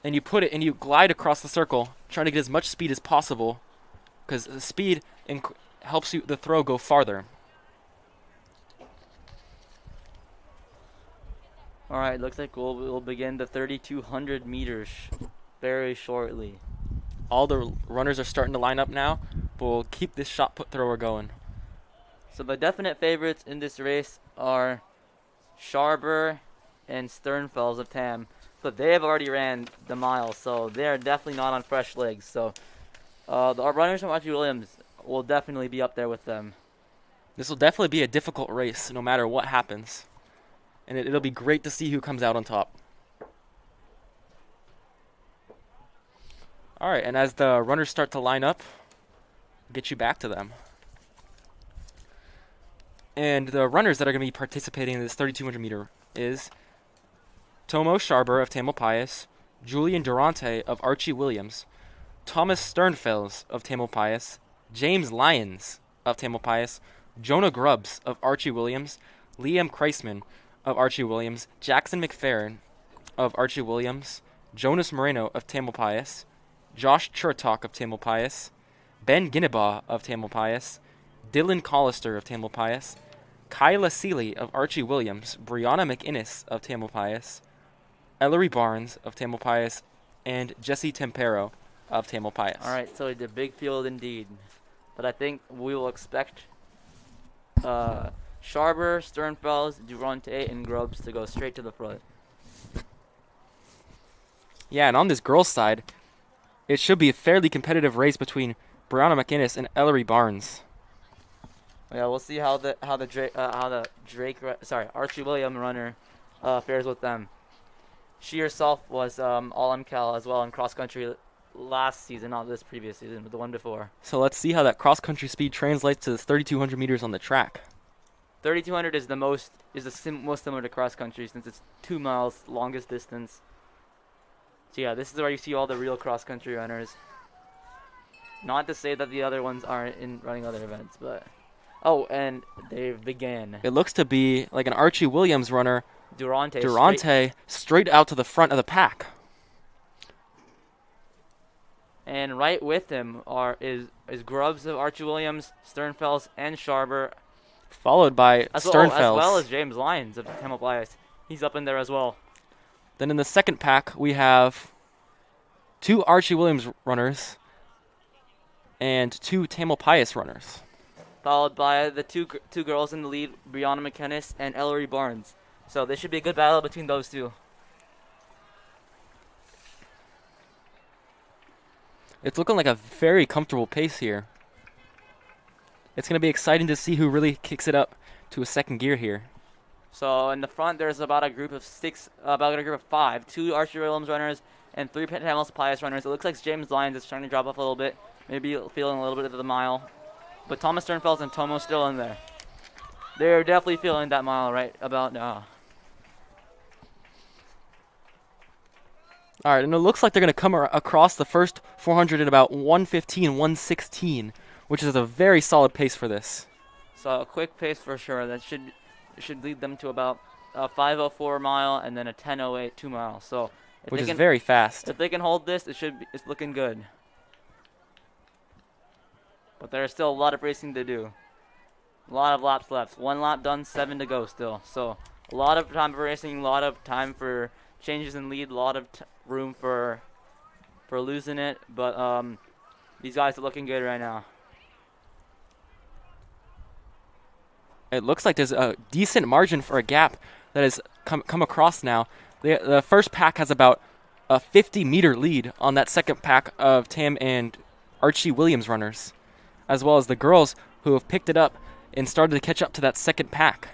And you put it and you glide across the circle, trying to get as much speed as possible, because the speed helps the throw go farther. All right, looks like we'll begin the 3,200 meters very shortly. All the runners are starting to line up now, but we'll keep this shot put thrower going. So the definite favorites in this race are Sharber and Sternfels of Tam. But they have already ran the mile, so they're definitely not on fresh legs. So our runners from Archie Williams will definitely be up there with them. This will definitely be a difficult race, no matter what happens. And it'll be great to see who comes out on top. All right, and as the runners start to line up, I'll get you back to them. And the runners that are going to be participating in this 3,200 meter is Tomo Sharber of Tamalpais, Julian Durante of Archie Williams, Thomas Sternfels of Tamalpais, James Lyons of Tamalpais, Jonah Grubbs of Archie Williams, Liam Kreisman of Archie Williams, Jackson McFerrin of Archie Williams, Jonas Moreno of Tamalpais, Josh Churtok of Tamalpais, Ben Ginnebaugh of Tamalpais, Dylan Collister of Tamalpais, Kyla Seeley of Archie Williams, Brianna McInnes of Tamalpais, Ellery Barnes of Tamalpais, and Jesse Tempero of Tamalpais. All right, so it's a big field indeed. But I think we will expect Sharber, Sternfels, Durante, and Grubbs to go straight to the front. Yeah, and on this girls' side, it should be a fairly competitive race between Brianna McInnes and Ellery Barnes. Yeah, we'll see how the Archie Williams runner fares with them. She herself was all MCAL as well in cross country last season, not this previous season, but the one before. So let's see how that cross country speed translates to this 3,200 meters on the track. 3,200 is the most similar to cross country since it's 2 miles longest distance. So yeah, this is where you see all the real cross country runners. Not to say that the other ones aren't in running other events, but and they began. It looks to be like an Archie Williams runner, Durante straight out to the front of the pack. And right with him is Grubbs of Archie Williams, Sternfels, and Sharber. Followed by Sternfels. As well as James Lyons of Tamalpais. He's up in there as well. Then in the second pack, we have 2 Archie Williams runners and 2 Tamalpais runners. Followed by the two girls in the lead, Brianna McInnes and Ellery Barnes. So this should be a good battle between those two. It's looking like a very comfortable pace here. It's going to be exciting to see who really kicks it up to a second gear here. So in the front, there's about a group of 5, 2 Archie Williams runners and 3 Tamalpais runners. It looks like James Lyons is trying to drop off a little bit, maybe feeling a little bit of the mile. But Thomas Sternfels and Tomo still in there. They're definitely feeling that mile right about now. All right, and it looks like they're going to come across the first 400 at about 1:15, 1:16, which is a very solid pace for this. So a quick pace for sure. That should lead them to about a 5:04 mile and then a 10:08 2 mile. So which is very fast. If they can hold this, it's looking good. But there's still a lot of racing to do. A lot of laps left. 1 lap done, 7 to go still. So a lot of time for racing, a lot of time for changes in lead, a lot of room for losing it. But these guys are looking good right now. It looks like there's a decent margin for a gap that has come across now. The first pack has about a 50-meter lead on that second pack of Tam and Archie Williams runners, as well as the girls who have picked it up and started to catch up to that second pack.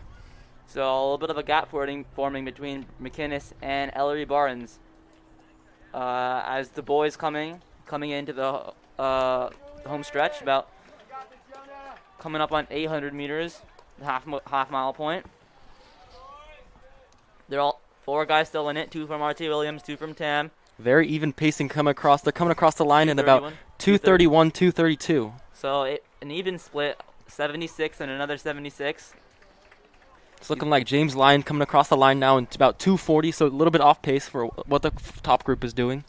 So a little bit of a gap forming between McInnes and Ellery Barnes as the boys coming into the home stretch, about coming up on 800 meters, half mile point. They're all 4 guys still in it, 2 from Archie Williams, 2 from Tam. Very even pacing coming across. They're coming across the line in about 2:31, 2:32. So an even split, 76 and another 76. It's looking like James Lyon coming across the line now in about 2:40, so a little bit off pace for what the top group is doing.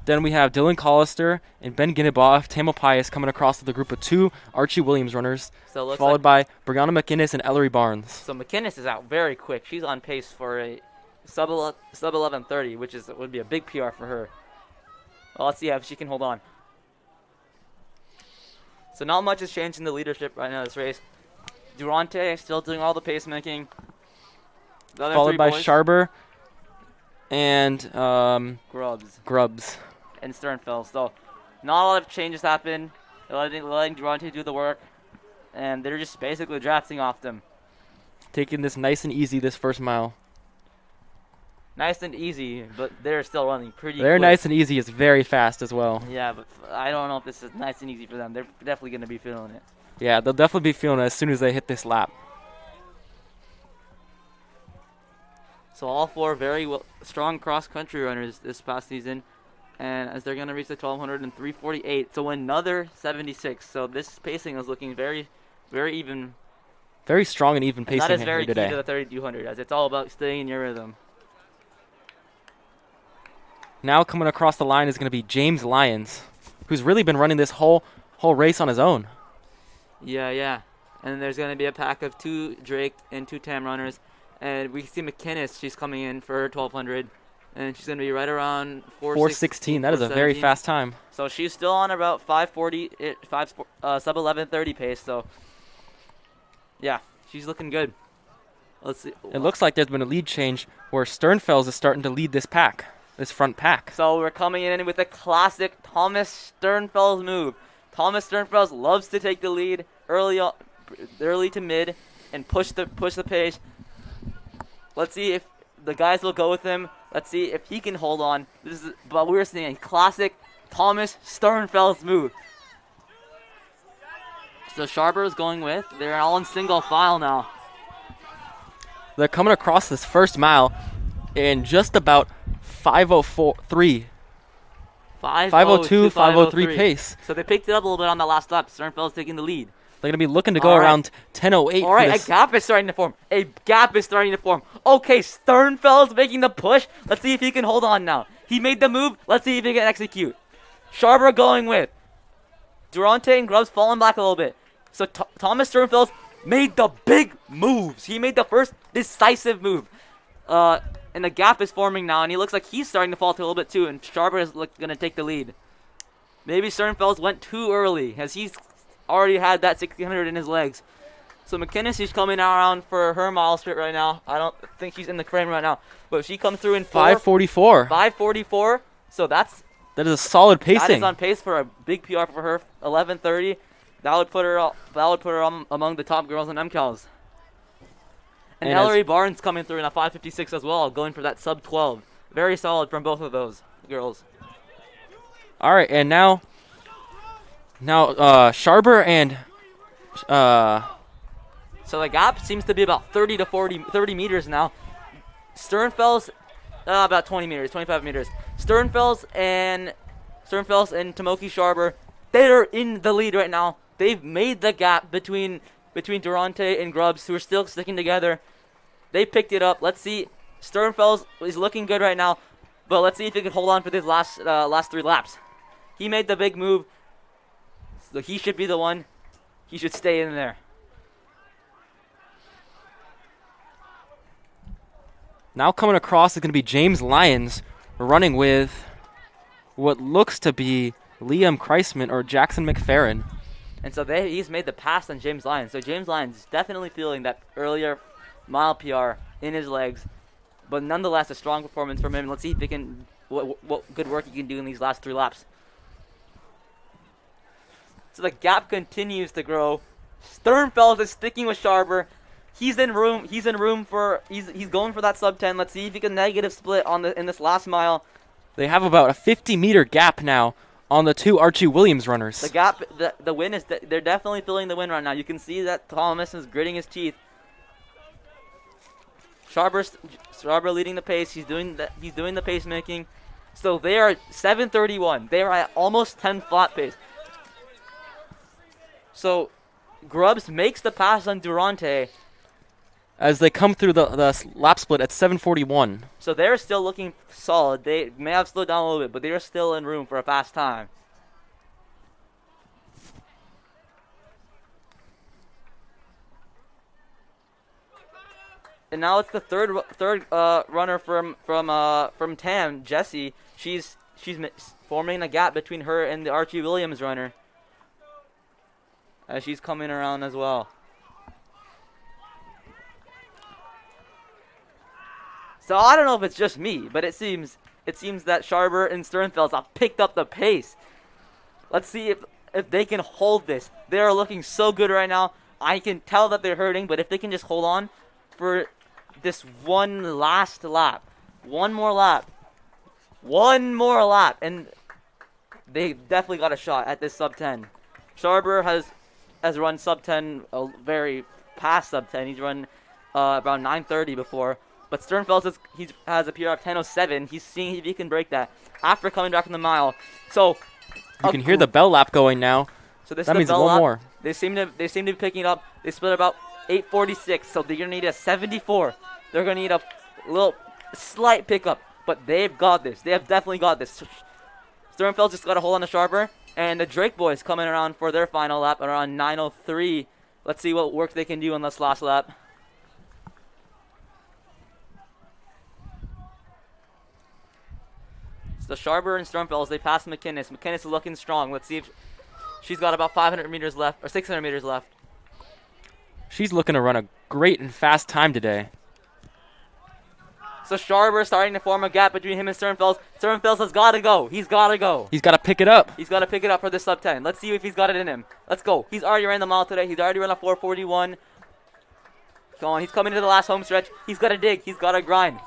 Then we have Dylan Collister and Ben Ginnebaugh, Tamil Pius coming across with a group of 2 Archie Williams runners, So it looks followed by Brianna McInnes and Ellery Barnes. So McInnes is out very quick. She's on pace for a sub 11:30, which would be a big PR for her. Well, let's see if she can hold on. So not much has changed in the leadership right now in this race. Durante still doing all the pacemaking. The other Followed three by boys, Sharber and Grubbs, Grubbs. and Sternfeld. So not a lot of changes happen. They're letting Durante do the work, and they're just basically drafting off them. Taking this nice and easy this first mile. Nice and easy, but they're still running pretty They're quick. nice and easy. It's very fast as well. Yeah, but I don't know if this is nice and easy for them. They're definitely going to be feeling it. Yeah, they'll definitely be feeling it as soon as they hit this lap. So all 4 very strong cross-country runners this past season. And as they're going to reach the 1200 in 3:48. So another 76. So this pacing is looking very, very even. Very strong and even And pacing that is here very key today. to the 3200, as it's all about staying in your rhythm. Now coming across the line is going to be James Lyons, who's really been running this whole race on his own. Yeah. And there's going to be a pack of 2 Drake and 2 Tam runners. And we see McInnes, she's coming in for her 1200. And she's going to be right around 4:16. That is a very 4:17. fast time. So she's still on about 5:40, sub 11:30 pace. So yeah, she's looking good. Let's see. It looks like there's been a lead change where Sternfels is starting to lead this pack, this front pack. So we're coming in with a classic Thomas Sternfels move. Thomas Sternfels loves to take the lead early to mid and push the pace. Let's see if the guys will go with him. Let's see if he can hold on. But we're seeing a classic Thomas Sternfels move. So Sharper is going with. They're all in single file now. They're coming across this first mile in just about 5:03. 5:02, 5:03 pace. So they picked it up a little bit on the last lap. Sternfeld's taking the lead. They're going to be looking to go All right. around 10:08 All for right, this. a gap is starting to form. Okay, Sternfeld's making the push. Let's see if he can hold on now. He made the move. Let's see if he can execute. Sharper going with. Durante and Grubbs falling back a little bit. So Thomas Sternfeld made the big moves. He made the first decisive move. And the gap is forming now, and he looks like he's starting to fall to a little bit too, and Sharper is going to take the lead. Maybe Sternfeld went too early, as he's already had that 1600 in his legs. So McInnes, she's coming around for her mile split right now. I don't think she's in the frame right now, but she comes through in 5:44. 5:44. So that That is a solid is pacing. on pace for a big PR for her. 11:30. That would put her among the top girls in MCALs. And And as- Ellery Barnes coming through in a 5:56 as well, going for that sub 12. Very solid from both of those girls. All right, and now Sharper and So the gap seems to be about 30 meters now. Sternfels, about 20 meters, 25 meters. Sternfels and Tomoki Sharper, they're in the lead right now. They've made the gap between Durante and Grubbs, who are still sticking together. They picked it up. Let's see. Sternfels is looking good right now, but let's see if he can hold on for these last 3 laps. He made the big move, so he should be the one. He should stay in there. now coming across is going to be James Lyons running with what looks to be Liam Kreisman or Jackson McFerrin. And so he's made the pass on James Lyons. So James Lyons is definitely feeling that earlier mile PR in his legs. But nonetheless, a strong performance from him. Let's see if he can, what good work he can do in these last 3 laps. So the gap continues to grow. Sternfeld is sticking with Sharper. He's going for that sub 10. Let's see if he can negative split in this last mile. They have about a 50-meter gap now on the 2 Archie Williams runners. The gap, the win is, they're definitely feeling the win right now. You can see that Thomas is gritting his teeth. Sharper leading the pace. He's doing the pace making. So they are 7:31. They are at almost 10 flat pace. So Grubbs makes the pass on Durante. as they come through the lap split at 7:41. So they're still looking solid. They may have slowed down a little bit, but they're still in room for a fast time. And now it's the third runner from Tam, Jessie. She's forming a gap between her and the Archie Williams runner, as she's coming around as well. So I don't know if it's just me, but it seems that Sharber and Sternfels have picked up the pace. Let's see if they can hold this. They are looking so good right now. I can tell that they're hurting, but if they can just hold on for this one last lap, one more lap, and they definitely got a shot at this sub 10. Sharber has run sub 10, very past sub 10. He's run around 9:30 before. But Sternfels has a PR of 10:07. He's seeing if he can break that after coming back from the mile. So You can hear the bell lap going now. So this That is means the bell one lap. more. They seem to be picking it up. They split about 8:46. So they're gonna need a 74. They're gonna need a little slight pickup, but they've got this. They have definitely got this. Sternfeld just got to hold on to Sharper, and the Drake boys coming around for their final lap around 9:03. Let's see what work they can do on this last lap. So Sharper and Sternfels, they pass McInnes. McInnes is looking strong. Let's see if she's got about 500 meters left, or 600 meters left. She's looking to run a great and fast time today. So Sharper starting to form a gap between him and Sternfels. Sternfels has got to go. He's got to go. He's got to pick it up. He's got to pick it up for this sub 10. Let's see if he's got it in him. Let's go. He's already ran the mile today. He's already run a 4:41. Come on. He's coming to the last home stretch. He's got to dig. He's got to grind.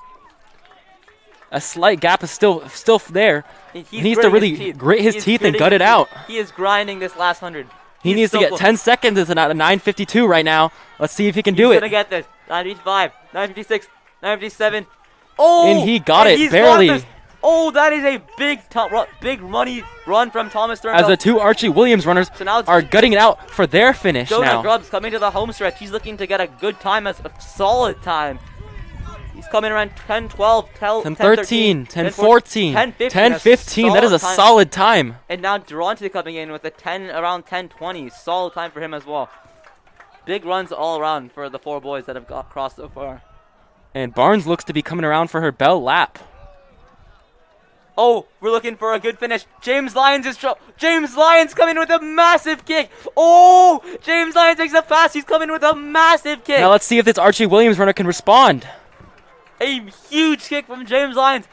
A slight gap is still there. He needs to gritting really grit his teeth and gritting gut his it teeth. out. He is grinding this last 100. He needs to get 10 seconds. It's at a 9:52 right now. Let's see if he can do He's it. going to get this. 9:55, 9:56, 9:57. Oh! And he got it, he's barely. got this. Oh, that is a big money run from Thomas Sternfeld. As the two Archie Williams runners So now it's are gutting it out for their finish Jonah now. Grubbs coming to the home stretch. He's looking to get a good time, a solid time. He's coming around 10-12, 10-13, 10-14, 10-15. 10-15. That is a solid time. And now Durante coming in with a 10 around 10-20. Solid time for him as well. Big runs all around for the four boys that have got crossed so far. And Barnes looks to be coming around for her bell lap. Oh, we're looking for a good finish. James Lyons coming with a massive kick. Oh, James Lyons takes a pass. He's coming with a massive kick. Now let's see if this Archie Williams runner can respond. A huge kick from James Lyons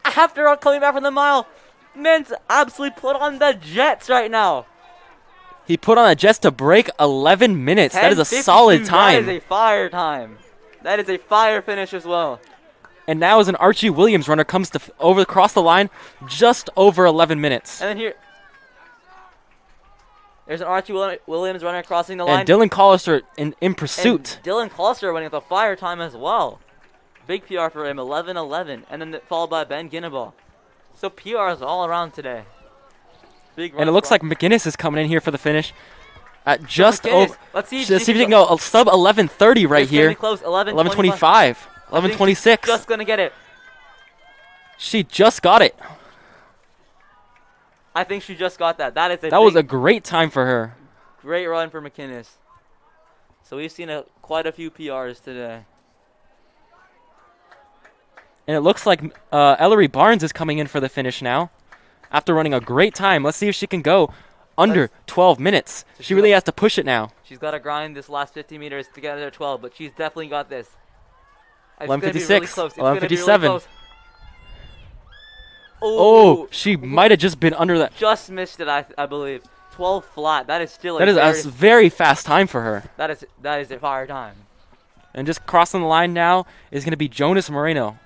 after coming back from the mile. Man's absolutely put on the jets right now. He put on a Jets to break 11 minutes. That is a 10:52. solid time. That is a fire time. That is a fire finish as well. And now as an Archie Williams runner comes to across the line, just over 11 minutes. And then there's an Archie Williams runner crossing the line. And Dylan Collister in pursuit. And Dylan Collister running with a fire time as well. Big PR for him, 11:11, and then followed by Ben Ginneball. So PRs all around today. Big run And it looks for- like McInnes is coming in here for the finish. At just McInnes, over. let's see if Let's see if she you can go sub 11:30 right It's gonna here. be close. 11:25. 11:26. Just gonna get it. She just got it. I think she just got that. That is That was a great time for her. great run for McInnes. So we've seen quite a few PRs today. And it looks like Ellery Barnes is coming in for the finish now. After running a great time. Let's see if she can go under 12 minutes. She really has to push it now. She's got to grind this last 50 meters to get to 12, but she's definitely got this. It's gonna be 11:56, really close. It's gonna be really 11:57. close. Oh, she might have just been under that. Just missed it, I believe. 12 flat. That is still That is a very fast time for her. that is a fire time. And just crossing the line now is going to be Jonas Moreno.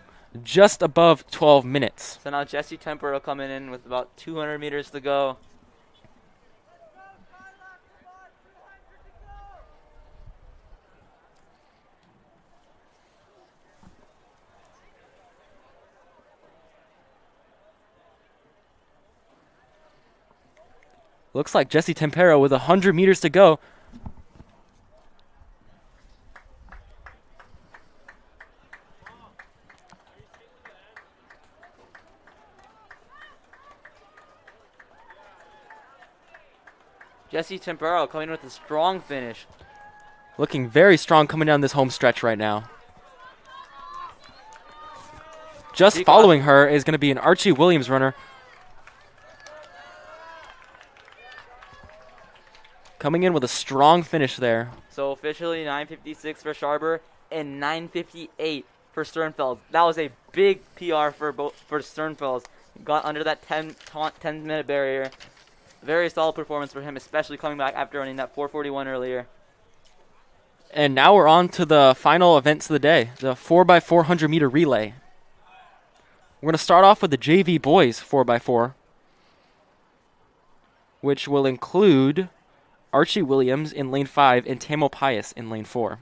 Just above 12 minutes. So now Jesse Tempero coming in with about 200 meters to go. Looks like Jesse Tempero with 100 meters to go. Jesse Tempero coming in with a strong finish. Looking very strong coming down this home stretch right now. Just Peacock. following her is going to be an Archie Williams runner. Coming in with a strong finish there. So officially 9:56 for Sharber and 9:58 for Sternfeld. That was a big PR for Sternfeld. Got under that 10-minute barrier. Very solid performance for him, especially coming back after running that 4:41 earlier. And now we're on to the final events of the day, the 4x400 meter relay. We're going to start off with the JV boys 4x4, which will include Archie Williams in lane 5 and Tamo Pius in lane 4.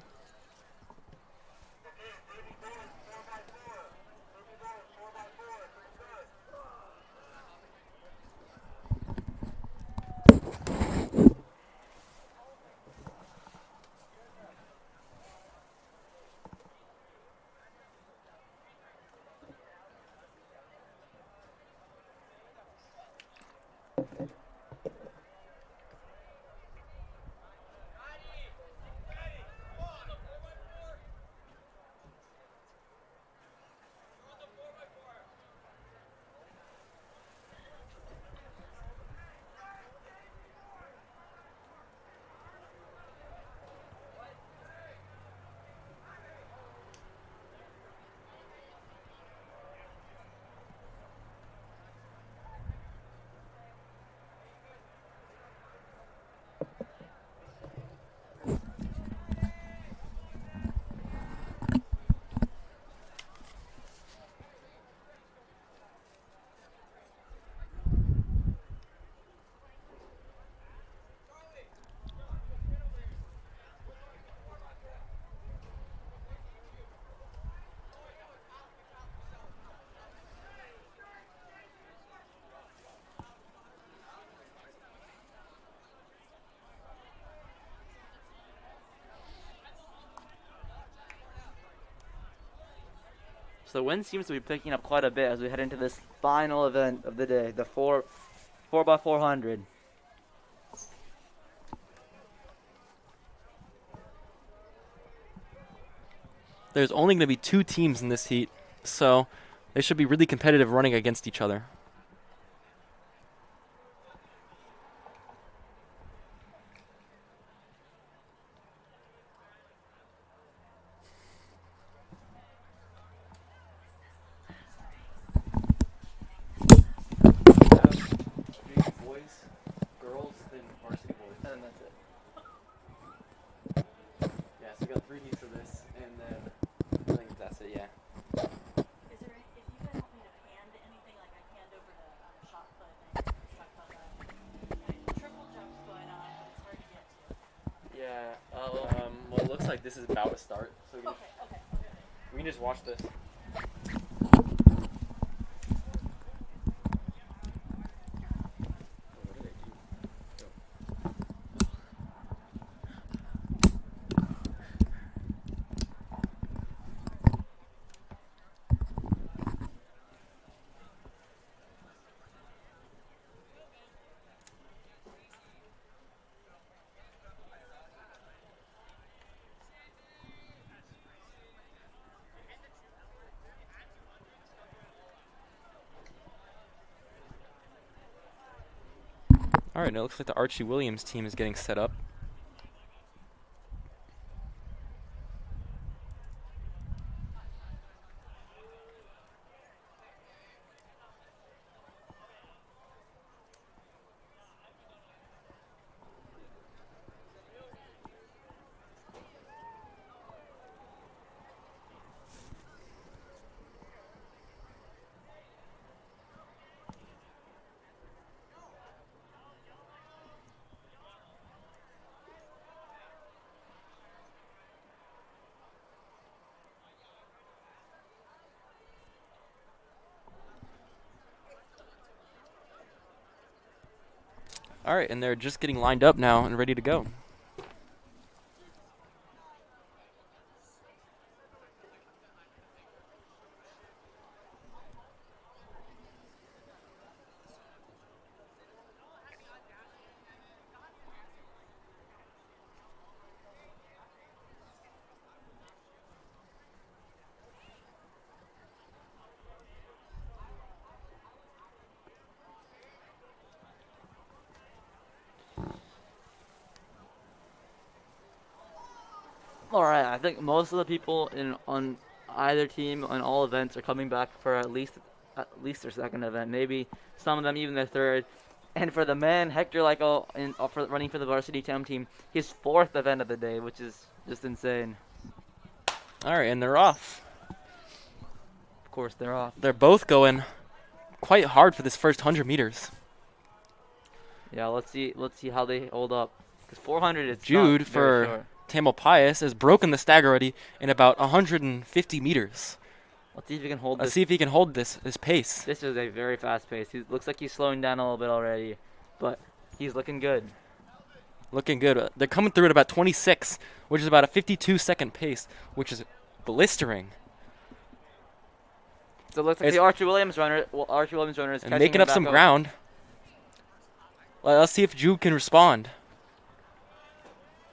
So the wind seems to be picking up quite a bit as we head into this final event of the day, the 4x400. There's only going to be 2 teams in this heat, so they should be really competitive running against each other. Boys, girls, then varsity boys. And that's it. Yeah, so we got 3 heats of this, and then I think that's it, yeah. Is there if you guys want me to hand anything, like I hand over the shot put and talk about triple jumps going on, but it's hard to get to. Yeah, well, it looks like this is about to start, so we can just watch this. All right, now it looks like the Archie Williams team is getting set up. All right, and they're just getting lined up now and ready to go. All right, I think most of the people on either team on all events are coming back for at least their second event, maybe some of them even their third. And for the man, Hector Lyko, for running for the varsity town team, his fourth event of the day, which is just insane. All right, and they're off. Of course, they're off. They're both going quite hard for this first 100 meters. Yeah, let's see how they hold up. Because 400 is Jude not very for short. Tamil Pius has broken the stagger already in about 150 meters. Let's see if he can hold Let's this. see if he can hold this pace. This is a very fast pace. He looks like he's slowing down a little bit already, but he's looking good. Looking good. They're coming through at about 26, which is about a 52-second pace, which is blistering. So it looks like the Archie Williams runner is And catching making him up back some ground. Let's see if Jude can respond.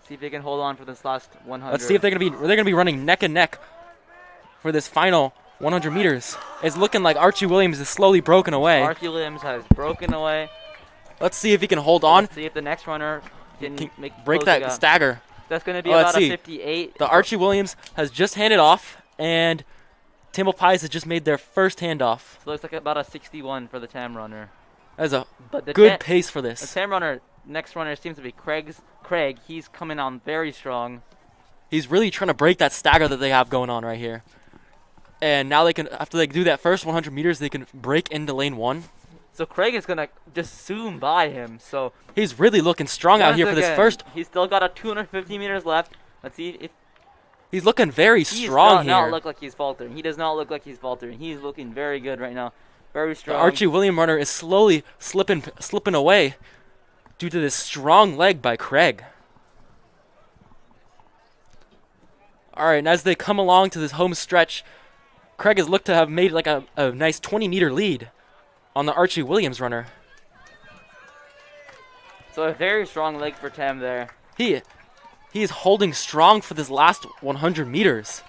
See if he can hold on for this last 100. Let's see if they're gonna be running neck and neck for this final 100 meters. It's looking like Archie Williams is slowly broken away. Archie Williams has broken away. Let's see if he can hold on. Let's see if the next runner can Break close that the gap. stagger. That's going to be Let's about see. a 58. The Archie Williams has just handed off, and Tamil Pies has just made their first handoff. So it looks like about a 61 for the TAM runner. That's a But the good pace for The this. TAM runner, next runner seems to be Craig. He's coming on very strong. He's really trying to break that stagger that they have going on right here. And now they can, after they do that first 100 meters, they can break into lane 1. So Craig is going to just zoom by him. So He's really looking strong out once here for this again, first. He's still got a 250 meters left. Let's see if He's looking very he strong does not here. look like he's faltering. He does not look like he's faltering. He's looking very good right now. Very The strong. Archie William runner is slowly slipping away due to this strong leg by Craig. All right, and as they come along to this home stretch, Craig has looked to have made like a nice 20-meter lead on the Archie Williams runner. So a very strong leg for Tam there. He is holding strong for this last 100 meters.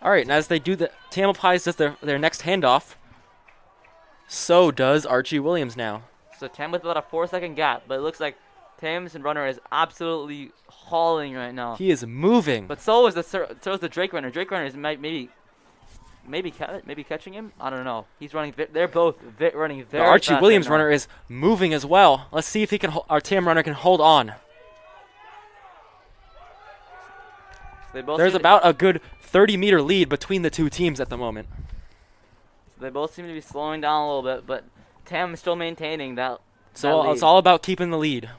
All right, and as they do the Tamil Pies does their next handoff, so does Archie Williams now. So Tam with about a 4-second gap, but it looks like Tam's runner is absolutely hauling right now. He is moving. But so is the Drake runner. Drake runner is maybe catching him. I don't know. He's running. They're both running The very Archie fast Williams right now. runner is moving as well. Let's see if he can. Our Tam runner can hold on. They both There's seem about a good 30-meter lead between the two teams at the moment. they both seem to be slowing down a little bit, but Tam is still maintaining that. So that it's lead. all about keeping the lead.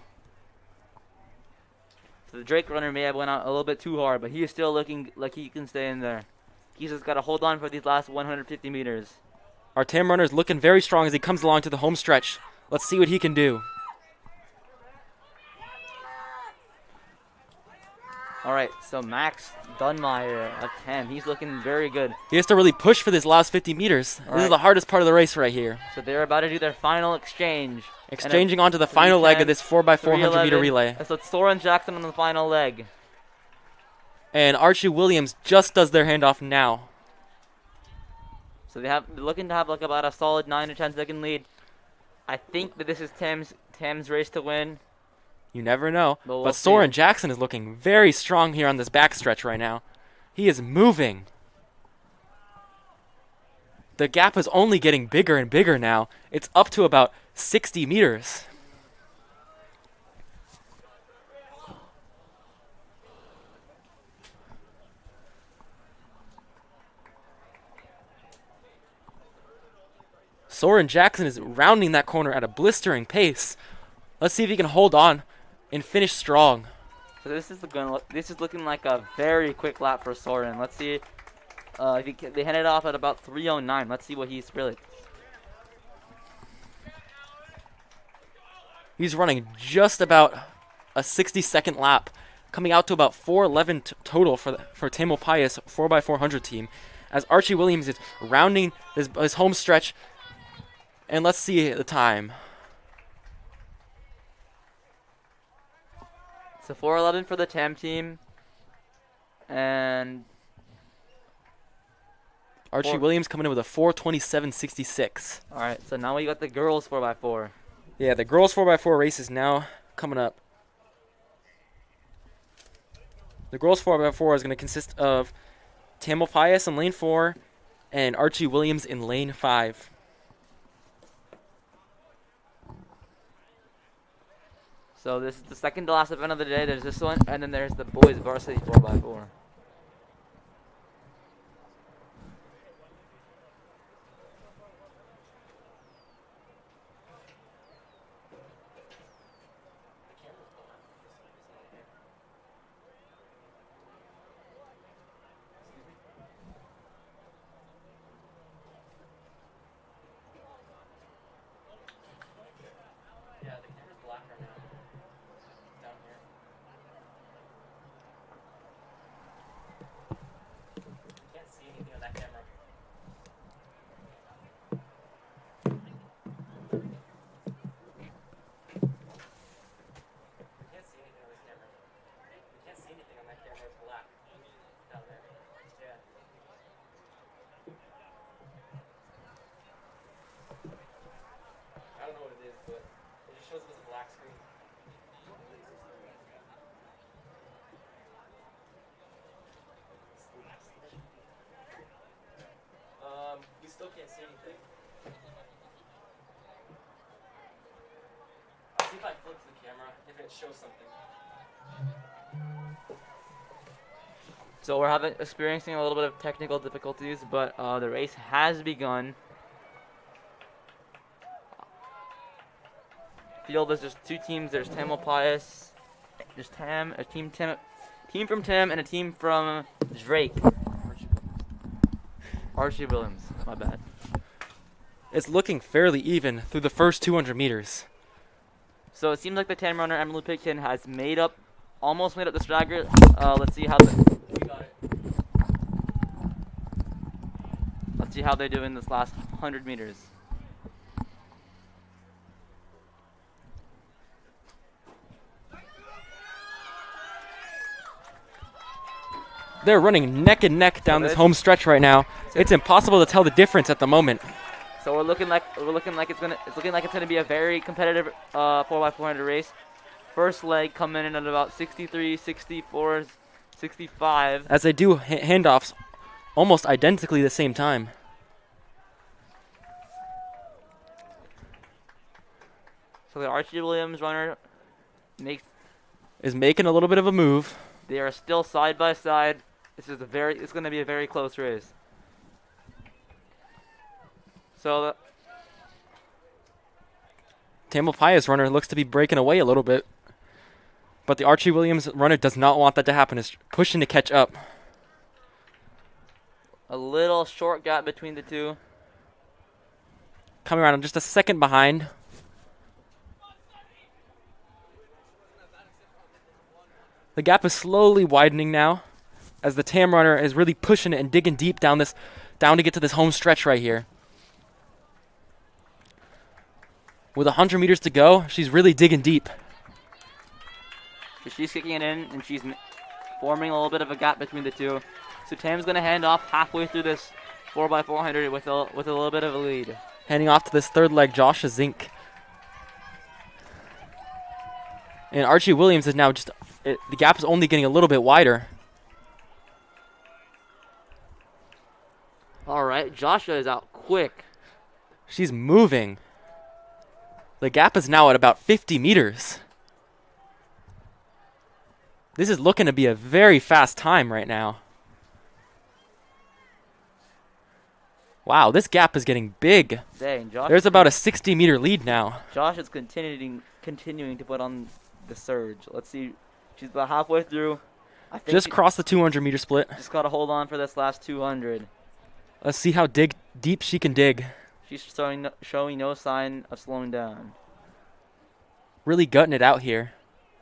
So the Drake runner may have went out a little bit too hard, but he is still looking like he can stay in there. He's just got to hold on for these last 150 meters. Our Tam runner is looking very strong as he comes along to the home stretch. Let's see what he can do. All right, so Max Dunmeyer of Tam, he's looking very good. He has to really push for this last 50 meters. This is the hardest part of the race right here. So they're about to do their final exchange. Exchanging onto the final leg of this 4x400 meter 3:11. relay. So it's Soren Jackson on the final leg. And Archie Williams just does their handoff now. So they're looking to have like about a solid 9 to 10 second lead. I think that this is Tam's race to win. You never know. But we'll But see. Soren Jackson is looking very strong here on this backstretch right now. He is moving. The gap is only getting bigger and bigger now. It's up to about 60 meters. Soren Jackson is rounding that corner at a blistering pace. Let's see if he can hold on and finish strong. So this is looking like a very quick lap for Soren. Let's see. They handed off at about 3:09. Let's see what he's really. He's running just about a 60-second lap, coming out to about 4:11 total for Tamil Pius 4x400 team, as Archie Williams is rounding his home stretch. And let's see the time. So 4:11 for the Tam team, and Archie Williams coming in with a 4:27.66. all right. So now we got the girls 4x4. Yeah, the girls 4x4 race is now coming up. The girls 4x4 is going to consist of Tamil Pius in lane 4 and Archie Williams in lane 5. So this is the second to last event of the day. There's this one, and then there's the boys varsity 4x4. Yeah, the camera's black right now. Down here. You can't see anything on that camera. You can't see anything on this camera. You can't see anything on that camera. It's black. Down there. Yeah. I don't know what it is, but it just shows up as a black screen. We still can't see anything. I'll see if I flip the camera, if it shows something. So we're experiencing a little bit of technical difficulties, but the race has begun. Field is just two teams. There's Tamil Pius, there's a team from Tim, and a team from Drake. Archie Williams, my bad. It's looking fairly even through the first 200 meters. So it seems like the Tam runner, Emily Pitkin, has almost made up the stagger. Let's see how they do in this last 100 meters. They're running neck and neck down this home stretch right now. It's impossible to tell the difference at the moment. So we're looking like it's gonna be a very competitive 4x400 race. First leg coming in at about 63, 64, 65. As they do handoffs almost identically the same time. So the Archie Williams runner is making a little bit of a move. They are still side by side. It's going to be a very close race. So the Tamil Pius runner looks to be breaking away a little bit. But the Archie Williams runner does not want that to happen. Is pushing to catch up. A little short gap between the two. Coming around just a second behind. The gap is slowly widening now as the Tam runner is really pushing it and digging deep down to get to this home stretch right here. With 100 meters to go, she's really digging deep. So she's kicking it in, and she's forming a little bit of a gap between the two. So Tam's going to hand off halfway through this 4x400 with a little bit of a lead. Handing off to this third leg, Josh Zink. And Archie Williams is now the gap is only getting a little bit wider. All right, Joshua is out quick. She's moving. The gap is now at about 50 meters. This is looking to be a very fast time right now. Wow, this gap is getting big. Dang, Josh. There's about a 60-meter lead now. Josh is continuing to put on the surge. Let's see. She's about halfway through. I think Just crossed the 200-meter split. Just got to hold on for this last 200. Let's see how deep she can dig. She's showing no sign of slowing down. Really gutting it out here.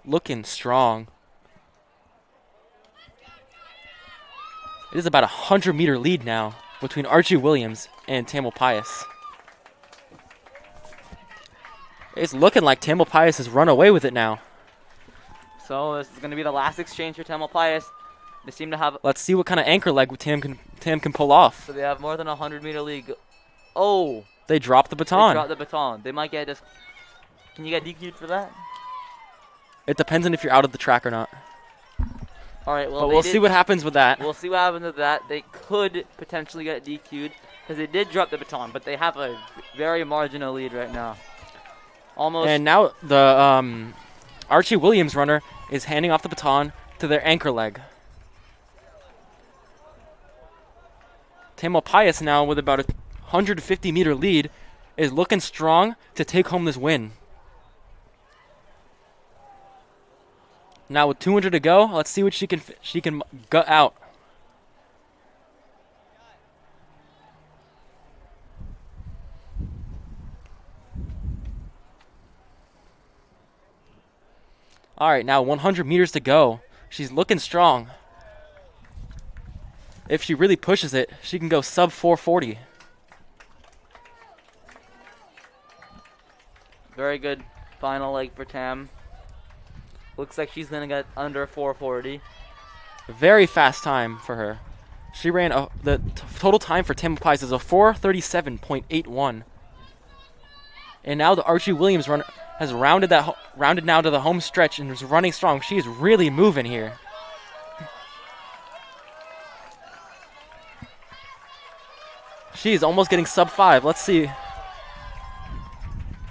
Looking strong. It is about a 100-meter lead now between Archie Williams and Tamil Pius. It's looking like Tamil Pius has run away with it now. So this is going to be the last exchange for Tamil Pius. They seem to have... Let's see what kind of anchor leg Tam can pull off. So they have more than a 100-meter lead. Oh! They dropped the baton. They dropped the baton. They might get Can you get DQ'd for that? It depends on if you're out of the track or not. All right. Well, But they we'll did- see what happens with that. We'll see what happens with that. They could potentially get DQ'd because they did drop the baton, but they have a very marginal lead right now. Almost. And now the Archie Williams runner is handing off the baton to their anchor leg. Tamalpais now with about a 150-meter lead is looking strong to take home this win. Now with 200 to go, let's see what she can gut out. All right, now 100 meters to go. She's looking strong. If she really pushes it, she can go sub 440. Very good final leg for Tam. Looks like she's gonna get under 440. Very fast time for her. She ran the total time for Tamalpais is a 4:37.81. And now the Archie Williams runner has rounded now to the home stretch and is running strong. She is really moving here. She is almost getting sub 5. Let's see.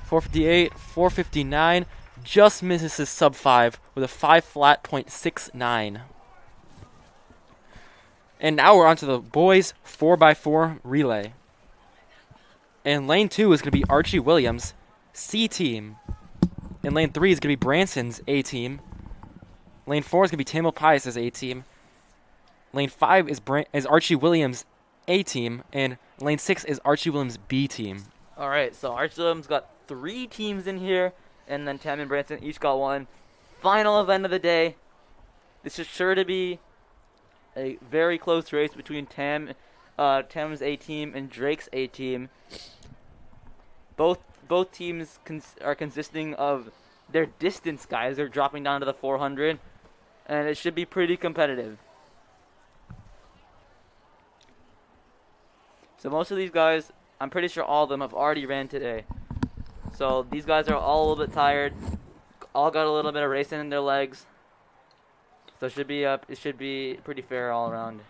458, 459. Just misses sub 5 with a 5 flat .69. And now we're on to the boys 4x4 relay. And lane 2 is going to be Archie Williams, C team. And lane 3 is going to be Branson's A team. Lane 4 is going to be Tamalpais' A team. Lane 5 is Archie Williams' A team. And lane 6 is Archie Williams' B team. All right, so Archie Williams got 3 teams in here, and then Tam and Branson each got 1. Final event of the day. This is sure to be a very close race between Tam's A team and Drake's A team. Both teams are consisting of their distance guys. They're dropping down to the 400, and it should be pretty competitive. So most of these guys, I'm pretty sure all of them have already ran today. So these guys are all a little bit tired. All got a little bit of racing in their legs. So it should be pretty fair all around.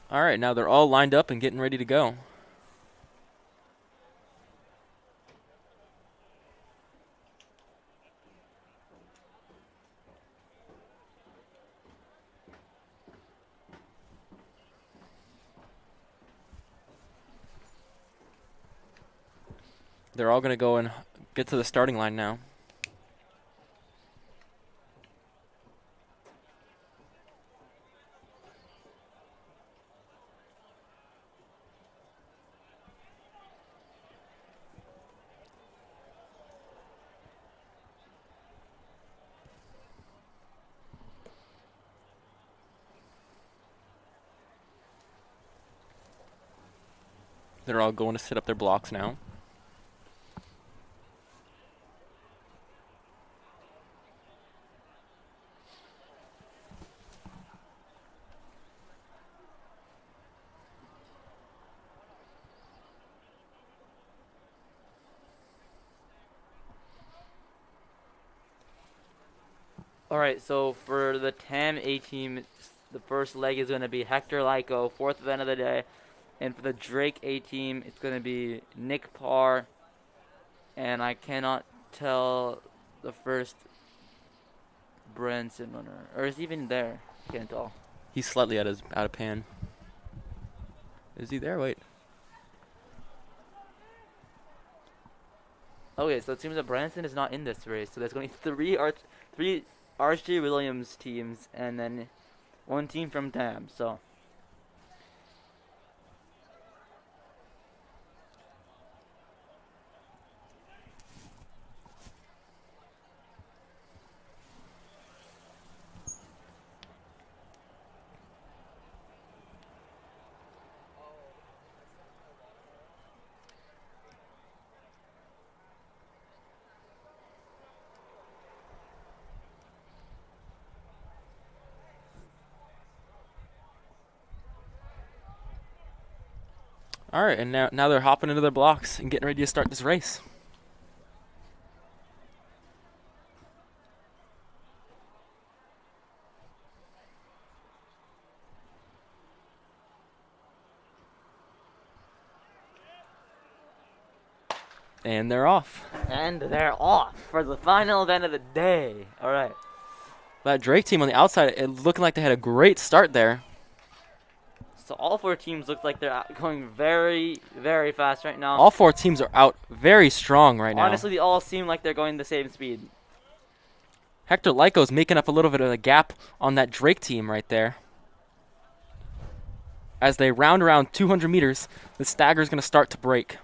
All right, now they're all lined up and getting ready to go. They're all going to go and get to the starting line now. They're all going to set up their blocks now. All right, so for the Tam A team, the first leg is going to be Hector Lyko, 4th event of the day. And for the Drake A team, it's going to be Nick Parr. And I cannot tell the first Branson runner. Or is he even there? I can't tell. He's slightly out of pan. Is he there? Wait. Okay, so it seems that Branson is not in this race. So there's going to be three Archie Williams teams and then 1 team from Tam. So All right, and now they're hopping into their blocks and getting ready to start this race. And they're off. And they're off for the final event of the day. All right. That Drake team on the outside, it looking like they had a great start there. So all 4 teams look like they're going very, very fast right now. All 4 teams are out very strong right now. Honestly, they all seem like they're going the same speed. Hector Lyko's making up a little bit of a gap on that Drake team right there. As they round around 200 meters, the stagger's going to start to break.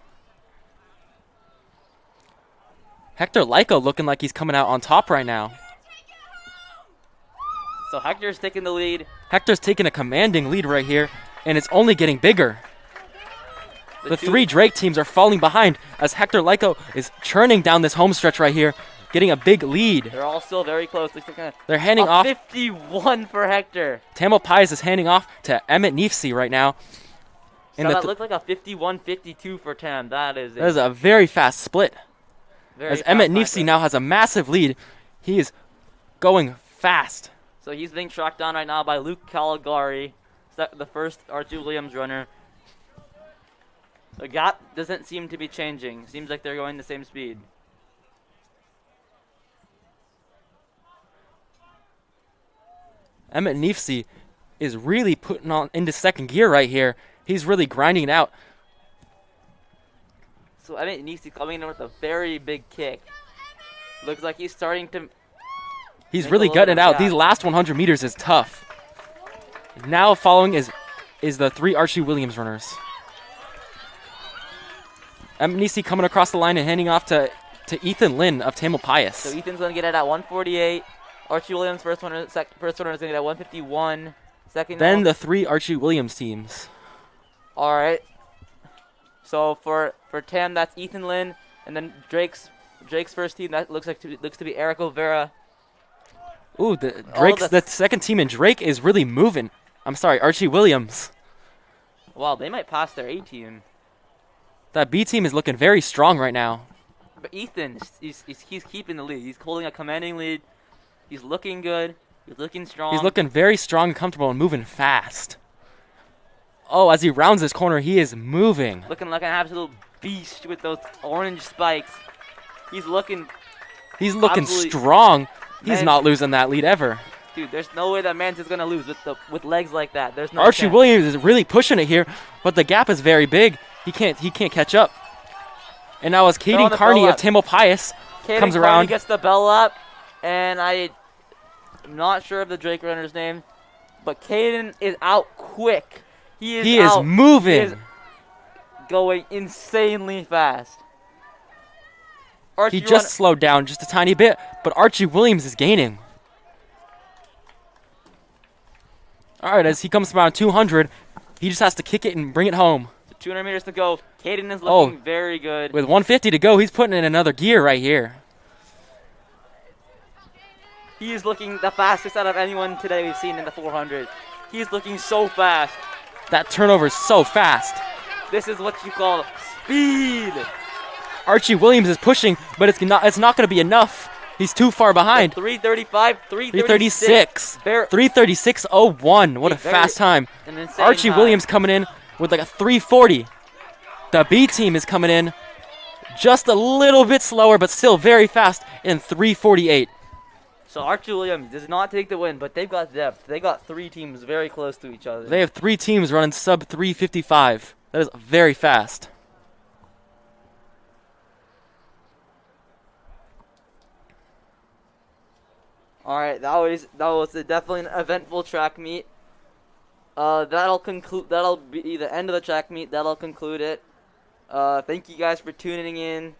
Hector Lyko looking like he's coming out on top right now. So Hector's taking the lead. Hector's taking a commanding lead right here, and it's only getting bigger. The 3 Drake teams are falling behind as Hector Lyko is churning down this home stretch right here, getting a big lead. They're all still very close. They're handing off. 51 for Hector. Tamalpais is handing off to Emmett Neefsey right now. So that looked like a 51-52 for Tam. That is a very fast split. Very as fast Emmett line. Neefsey now has a massive lead. He is going fast. So he's being tracked down right now by Luke Caligari, the first Archie Williams runner. The gap doesn't seem to be changing. Seems like they're going the same speed. Emmett Neefsey is really putting on into second gear right here. He's really grinding it out. So Emmett Neefsey coming in with a very big kick. Looks like he's starting to... He's really gutting it out. These last 100 meters is tough. Now following is the 3 Archie Williams runners. Emmett Neefsey coming across the line and handing off to Ethan Lynn of Tamalpais. So Ethan's going to get it at 148. Archie Williams, first runner is going to get at 151. Second. Then the 3 Archie Williams teams. All right. So for Tam, that's Ethan Lynn, and then Drake's first team that looks to be Eric O'Vera. Ooh, the second team in Drake is really moving. I'm sorry, Archie Williams. Wow, they might pass their A team. That B team is looking very strong right now. But Ethan, he's keeping the lead. He's holding a commanding lead. He's looking good. He's looking strong. He's looking very strong and comfortable and moving fast. Oh, as he rounds this corner, he is moving. Looking like an absolute beast with those orange spikes. He's looking strong. He's not losing that lead ever. Dude, there's no way that Mance is gonna lose with legs like that. There's no Archie chance. Williams is really pushing it here, but the gap is very big. He can't catch up. And now as Caden Carney of Tamalpais comes around, gets the bell up, and I'm not sure of the Drake runner's name, but Caden is out quick. He is moving. He is going insanely fast. He just slowed down just a tiny bit, but Archie Williams is gaining. All right, as he comes around 200, he just has to kick it and bring it home. 200 meters to go. Caden is looking very good. With 150 to go, he's putting in another gear right here. He is looking the fastest out of anyone today we've seen in the 400. He's looking so fast. That turnover is so fast. This is what you call speed. Archie Williams is pushing, but it's not going to be enough. He's too far behind. 335, 336. 336.01. What a fast time. Archie Williams coming in with like a 340. The B team is coming in just a little bit slower, but still very fast in 348. So Archie Williams does not take the win, but they've got depth. They got 3 teams very close to each other. They have 3 teams running sub 355. That is very fast. All right, that was definitely an eventful track meet. That'll be the end of the track meet. That'll conclude it. Thank you guys for tuning in.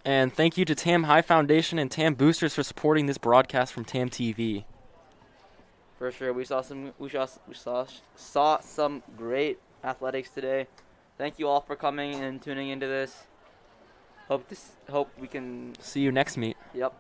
And thank you to Tam High Foundation and Tam Boosters for supporting this broadcast from Tam TV. For sure, we saw some great athletics today. Thank you all for coming and tuning into this. Hope we can see you next meet. Yep.